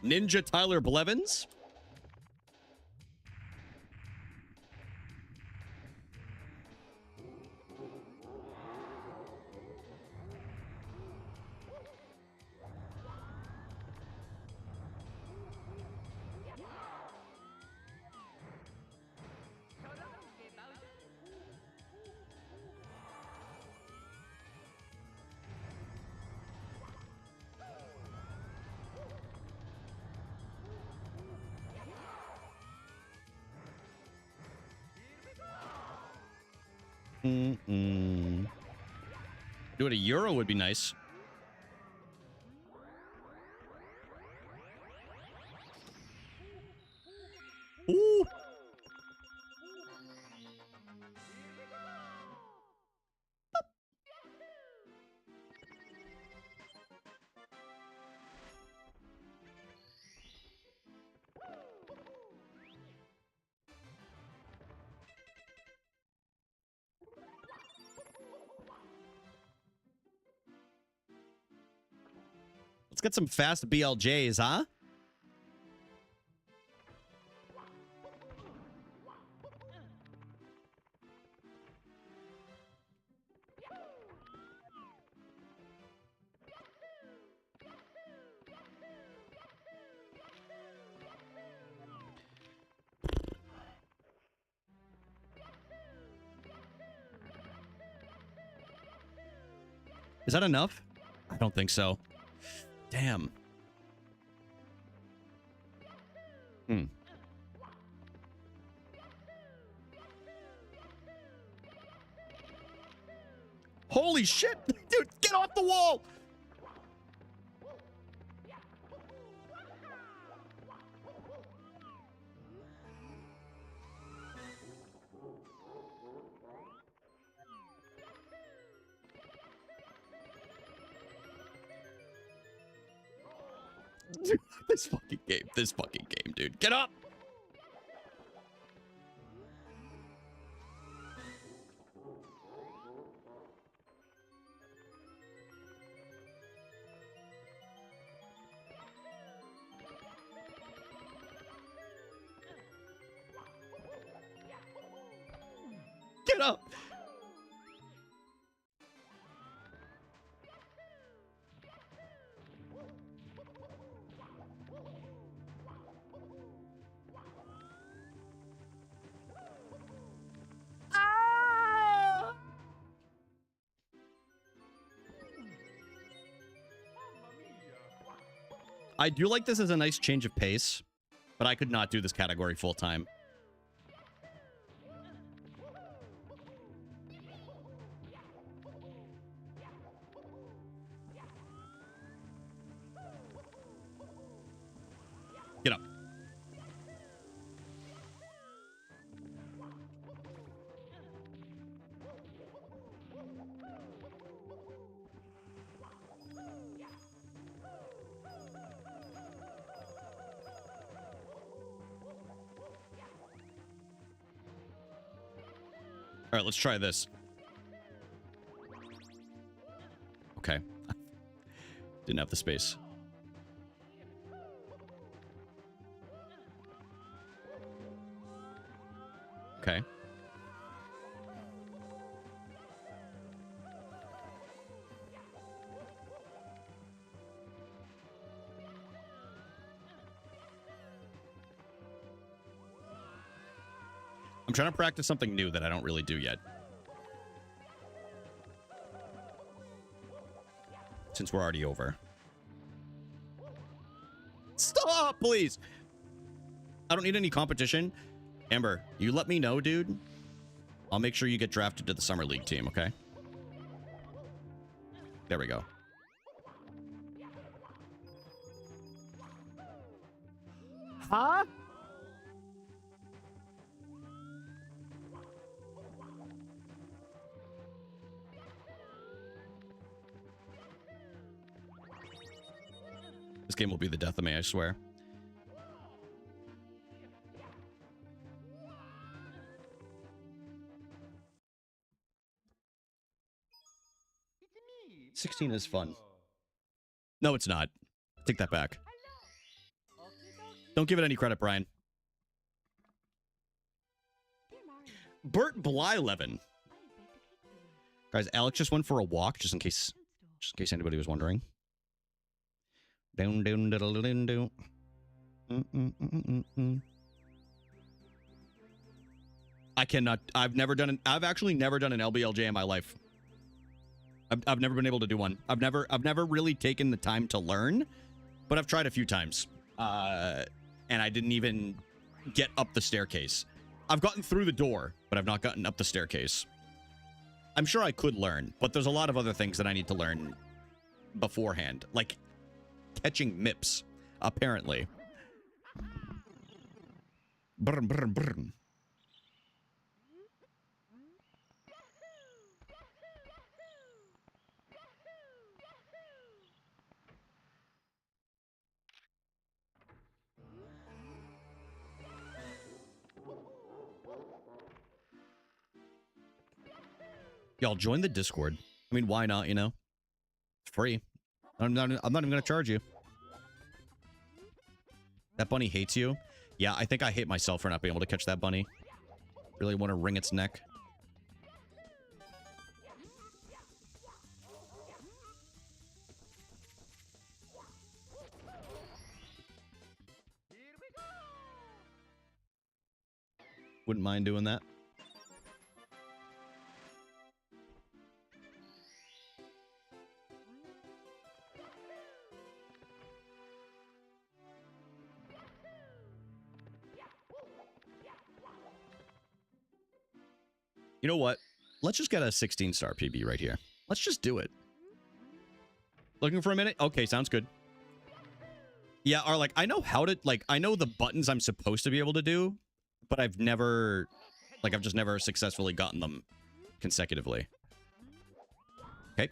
Ninja Tyler Blevins. Do it a euro would be nice. Ooh. Let's get some fast BLJs, huh? Is that enough? I don't think so. Damn. Holy shit! Dude, get off the wall! Dude, this fucking game, dude. Get up! Get up! I do like this as a nice change of pace, but I could not do this category full time. Get up. All right, let's try this. Okay. Didn't have the space. Okay. I'm trying to practice something new that I don't really do yet. Since we're already over. Stop, please. I don't need any competition. Amber, you let me know, dude. I'll make sure you get drafted to the Summer League team, okay? There we go. Huh? This game will be the death of me, I swear. It's me, 16 is fun. Mario. No, it's not. Take that back. Okie dokie. Don't give it any credit, Brian. Dear Mario, Bert Blylevin. I have baked a cake for you. Guys, Alex just went for a walk, just in case anybody was wondering. Down, down, diddle, down, down. I cannot. I've actually never done an LBLJ in my life. I've never been able to do one. I've never really taken the time to learn, but I've tried a few times. And I didn't even get up the staircase. I've gotten through the door, but I've not gotten up the staircase. I'm sure I could learn, but there's a lot of other things that I need to learn beforehand, like catching MIPS, apparently. Brr, brr, brr. Y'all join the Discord. I mean, why not, you know? It's free. I'm not even going to charge you. That bunny hates you? Yeah, I think I hate myself for not being able to catch that bunny. Really want to wring its neck. Wouldn't mind doing that. You know what? Let's just get a 16-star PB right here. Let's just do it. Looking for a minute? Okay, sounds good. Yeah, or like, I know how to, like, I know the buttons I'm supposed to be able to do, but I've never, like, I've just never successfully gotten them consecutively. Okay.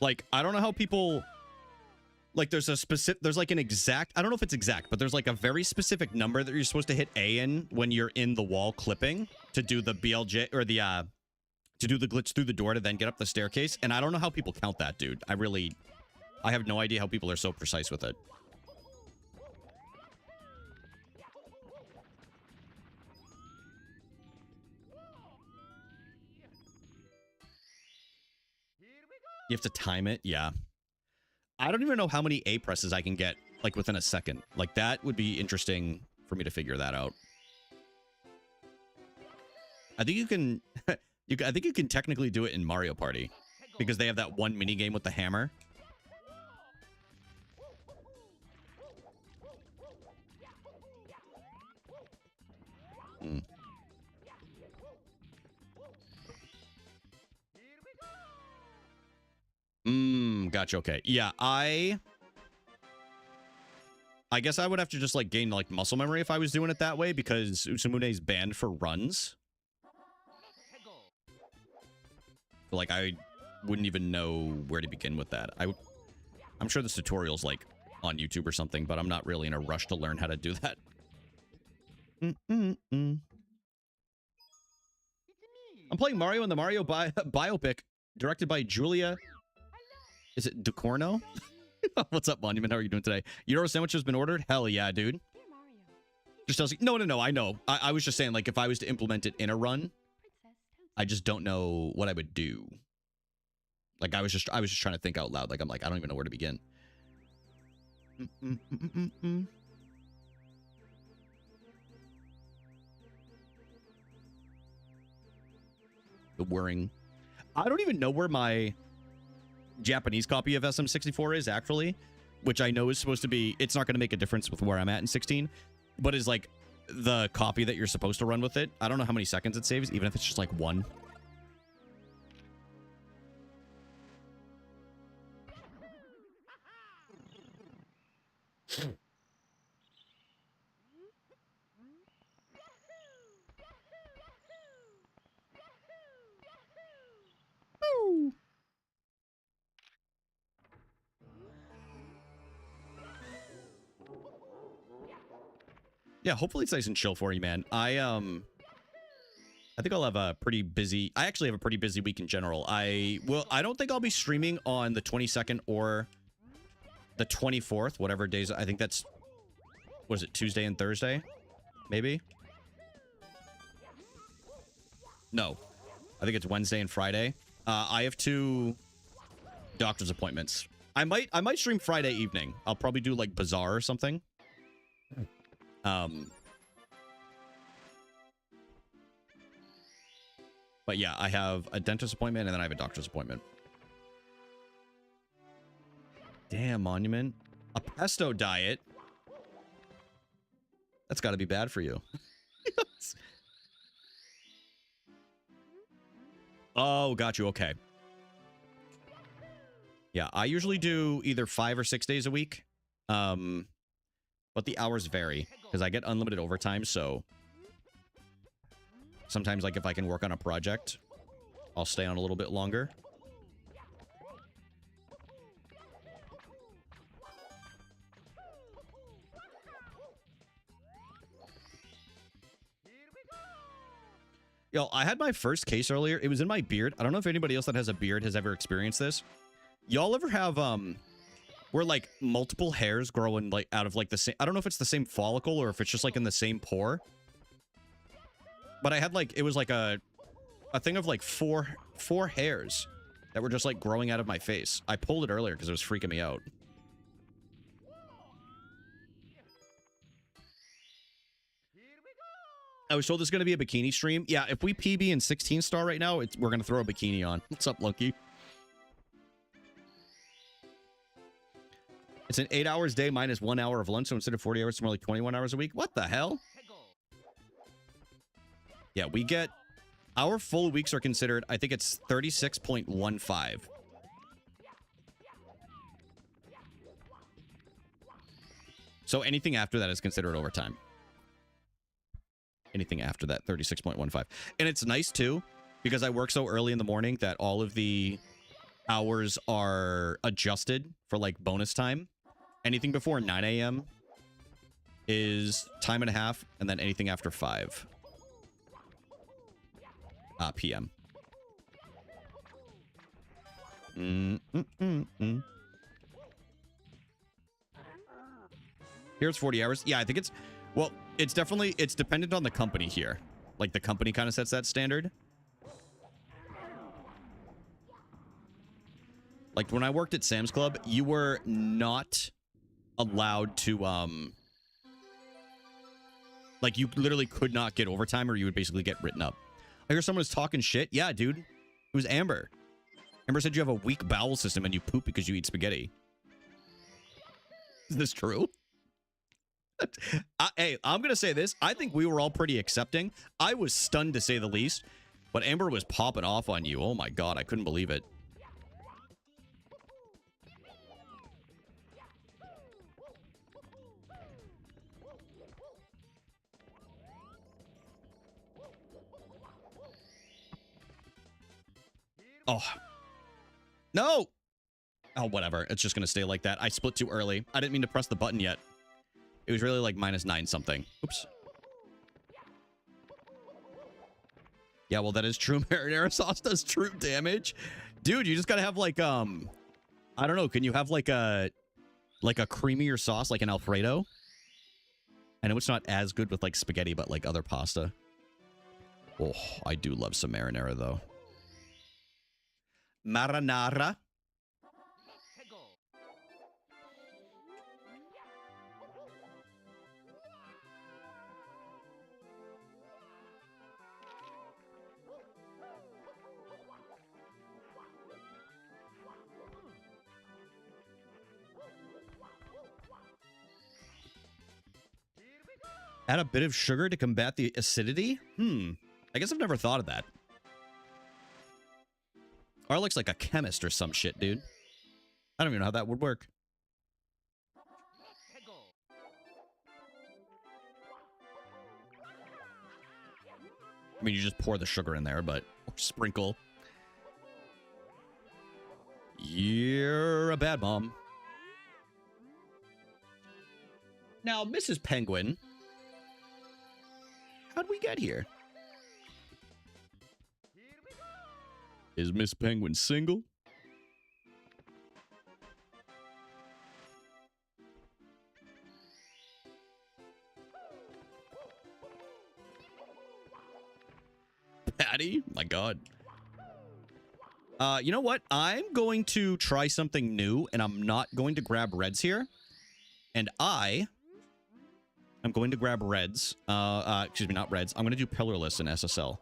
Like, I don't know how people, like, there's a specific, there's like an exact, I don't know if it's exact, but there's like a very specific number that you're supposed to hit A in when you're in the wall clipping to do the BLJ, or the, to do the glitch through the door to then get up the staircase. And I don't know how people count that, dude. I have no idea how people are so precise with it. You have to time it? Yeah. I don't even know how many A presses I can get, like, within a second. Like, that would be interesting for me to figure that out. I think you can... I think you can technically do it in Mario Party. Because they have that one minigame with the hammer. Hmm. Gotcha. Okay. Yeah, I guess I would have to just, like, gain, like, muscle memory if I was doing it that way, because Usamune's banned for runs. Like, I wouldn't even know where to begin with that. I'm sure this tutorial's, like, on YouTube or something, but I'm not really in a rush to learn how to do that. I'm playing Mario in the Mario biopic, directed by Julia... Is it Ducorno? What's up, Monument? How are you doing today? Euro sandwich has been ordered? Hell yeah, dude. Just tells you... No, I know. I was just saying, like, if I was to implement it in a run, I just don't know what I would do. Like, I was just trying to think out loud. Like, I'm like, I don't even know where to begin. The whirring. I don't even know where my Japanese copy of SM64 is, actually, which I know is supposed to be, it's not going to make a difference with where I'm at in 16, but is like the copy that you're supposed to run with it. I don't know how many seconds it saves, even if it's just like 1. Yeah, hopefully it's nice and chill for you, man. I think I'll have a pretty busy... I actually have a pretty busy week in general. I don't think I'll be streaming on the 22nd or the 24th, whatever days. I think that's... What is it, Tuesday and Thursday? Maybe? No. I think it's Wednesday and Friday. I have 2 doctor's appointments. I might stream Friday evening. I'll probably do, like, Bazaar or something. But yeah, I have a dentist appointment and then I have a doctor's appointment. Damn, Monument. A pesto diet? That's got to be bad for you. Oh, got you. Okay. Yeah, I usually do either 5 or 6 days a week. But the hours vary because I get unlimited overtime, so sometimes, like, if I can work on a project, I'll stay on a little bit longer. Yo, I had my first case earlier. It was in my beard. I don't know if anybody else that has a beard has ever experienced this. Y'all ever have, where, like, multiple hairs growing, like, out of, like, the same... I don't know if it's the same follicle or if it's just, like, in the same pore. But I had, like, it was, like, a thing of, like, four hairs that were just, like, growing out of my face. I pulled it earlier because it was freaking me out. I was told this is going to be a bikini stream. Yeah, if we PB in 16 star right now, we're going to throw a bikini on. What's up, Loki? It's an 8 hours day minus 1 hour of lunch, so instead of 40 hours, it's more like 21 hours a week. What the hell? Yeah, we get... Our full weeks are considered, I think it's 36.15. So anything after that is considered overtime. Anything after that, 36.15. And it's nice, too, because I work so early in the morning that all of the hours are adjusted for, like, bonus time. Anything before 9 a.m. is time and a half, and then anything after 5 p.m. Here it's 40 hours. Yeah, I think it's... Well, it's definitely... It's dependent on the company here. Like, the company kind of sets that standard. Like, when I worked at Sam's Club, you were not allowed to, like, you literally could not get overtime or you would basically get written up. I hear someone was talking shit. Yeah, dude. It was Amber. Amber said you have a weak bowel system and you poop because you eat spaghetti. Is this true? Hey, I'm going to say this. I think we were all pretty accepting. I was stunned, to say the least. But Amber was popping off on you. Oh, my God. I couldn't believe it. Oh. No! Oh, whatever. It's just going to stay like that. I split too early. I didn't mean to press the button yet. It was really like -9 something. Oops. Yeah, well, that is true. Marinara sauce does true damage. Dude, you just got to have like, I don't know. Can you have like a creamier sauce, like an Alfredo? I know it's not as good with like spaghetti, but like other pasta. Oh, I do love some marinara though. Marinara. Add a bit of sugar to combat the acidity? I guess I've never thought of that. Arlec's like a chemist or some shit, dude. I don't even know how that would work. I mean, you just pour the sugar in there, but or sprinkle. You're a bad mom. Now, Mrs. Penguin, how'd we get here? Is Miss Penguin single? Patty? My God. You know what? I'm going to try something new, and I'm not going to grab reds here. And I'm going to grab reds. Excuse me, not reds. I'm going to do pillarless in SSL.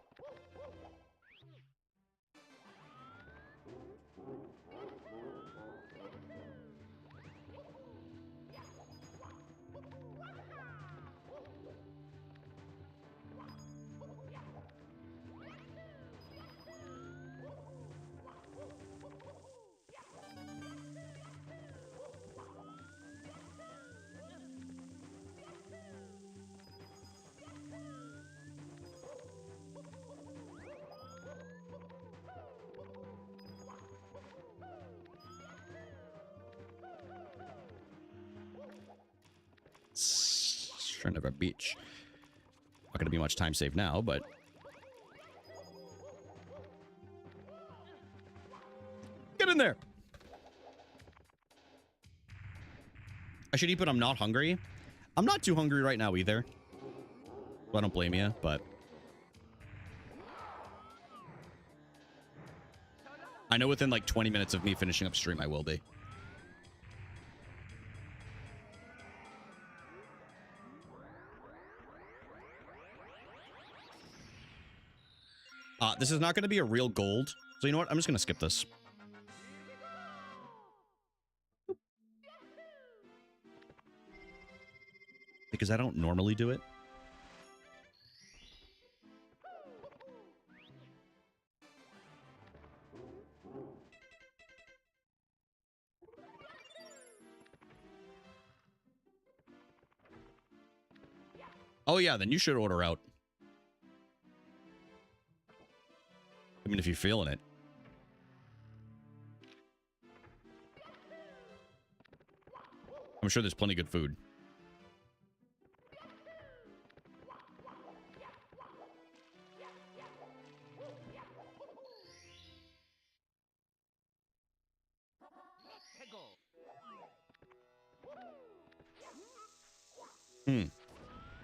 Return of a beach. Not going to be much time saved now, but... Get in there! I should eat, but I'm not hungry. I'm not too hungry right now either. Well, I don't blame you, but... I know within like 20 minutes of me finishing up stream, I will be. This is not going to be a real gold. So you know what? I'm just going to skip this. Because I don't normally do it. Oh yeah, then you should order out. I mean, if you're feeling it. I'm sure there's plenty of good food.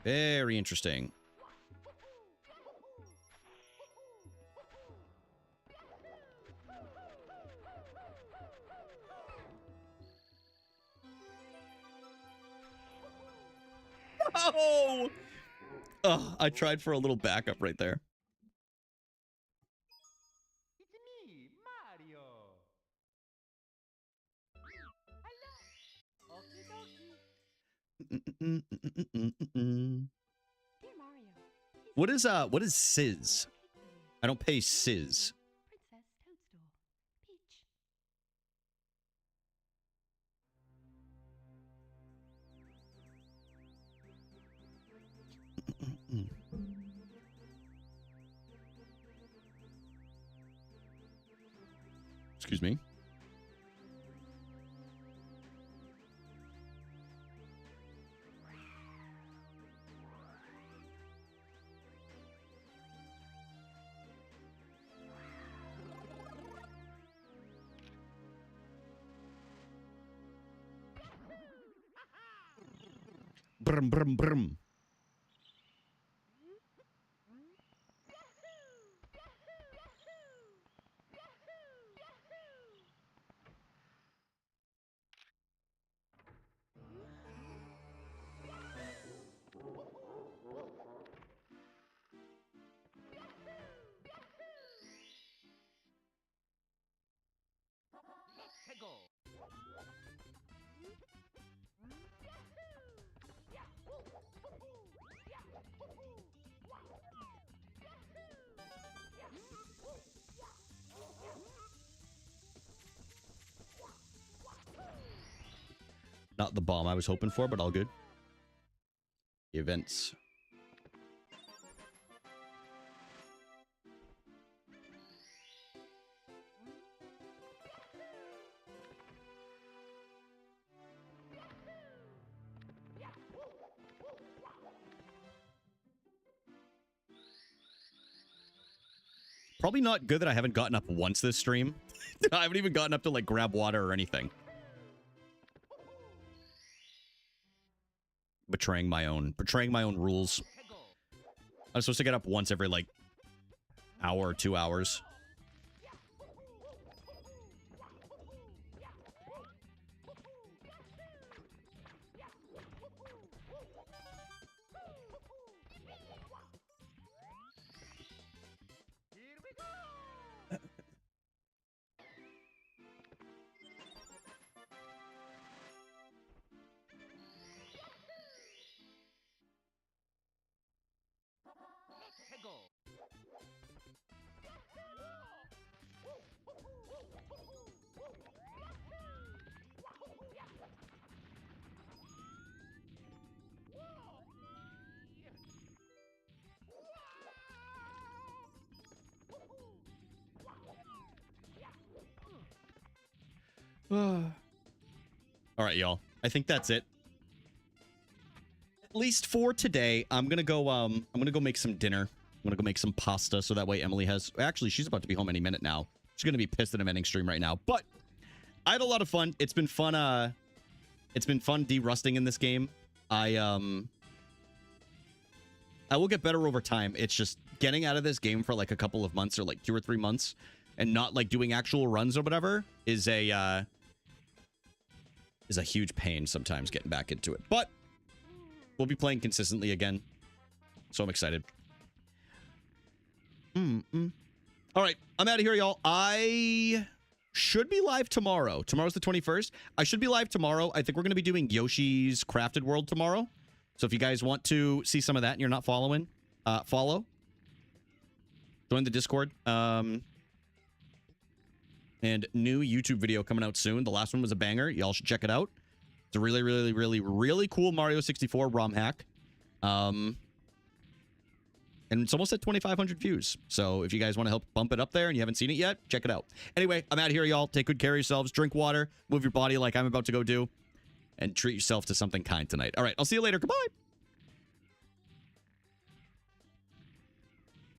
Very interesting. Oh! Oh, I tried for a little backup right there. It's me, Mario. Hello. Okie dokie. Dear Mario, What is Sizz? I don't pay Sizz. Princess Toadstool. Peach. Excuse me. Brum, brum, brum. Not the bomb I was hoping for, but all good. Events. Probably not good that I haven't gotten up once this stream. I haven't even gotten up to like grab water or anything. Betraying my own rules. I'm supposed to get up once every like hour or 2 hours. Here we go. All right, y'all. I think that's it. least for today, I'm gonna go make some dinner. I'm gonna go make some pasta so that way Emily has. Actually, she's about to be home any minute now. She's gonna be pissed that I'm ending stream right now. But I had a lot of fun. It's been fun. It's been fun de-rusting in this game. I will get better over time. It's just getting out of this game for like a couple of months or like 2 or 3 months and not like doing actual runs or whatever is a huge pain sometimes getting back into it. But we'll be playing consistently again. So I'm excited. All right, I'm out of here, y'all. I should be live tomorrow. Tomorrow's the 21st. I should be live tomorrow. I think we're going to be doing Yoshi's Crafted World tomorrow. So if you guys want to see some of that and you're not following, follow. Join the Discord. And new YouTube video coming out soon. The last one was a banger. Y'all should check it out. It's a really, really, really, really cool Mario 64 ROM hack. And it's almost at 2,500 views. So if you guys want to help bump it up there and you haven't seen it yet, check it out. Anyway, I'm out of here, y'all. Take good care of yourselves. Drink water. Move your body like I'm about to go do. And treat yourself to something kind tonight. All right, I'll see you later. Goodbye.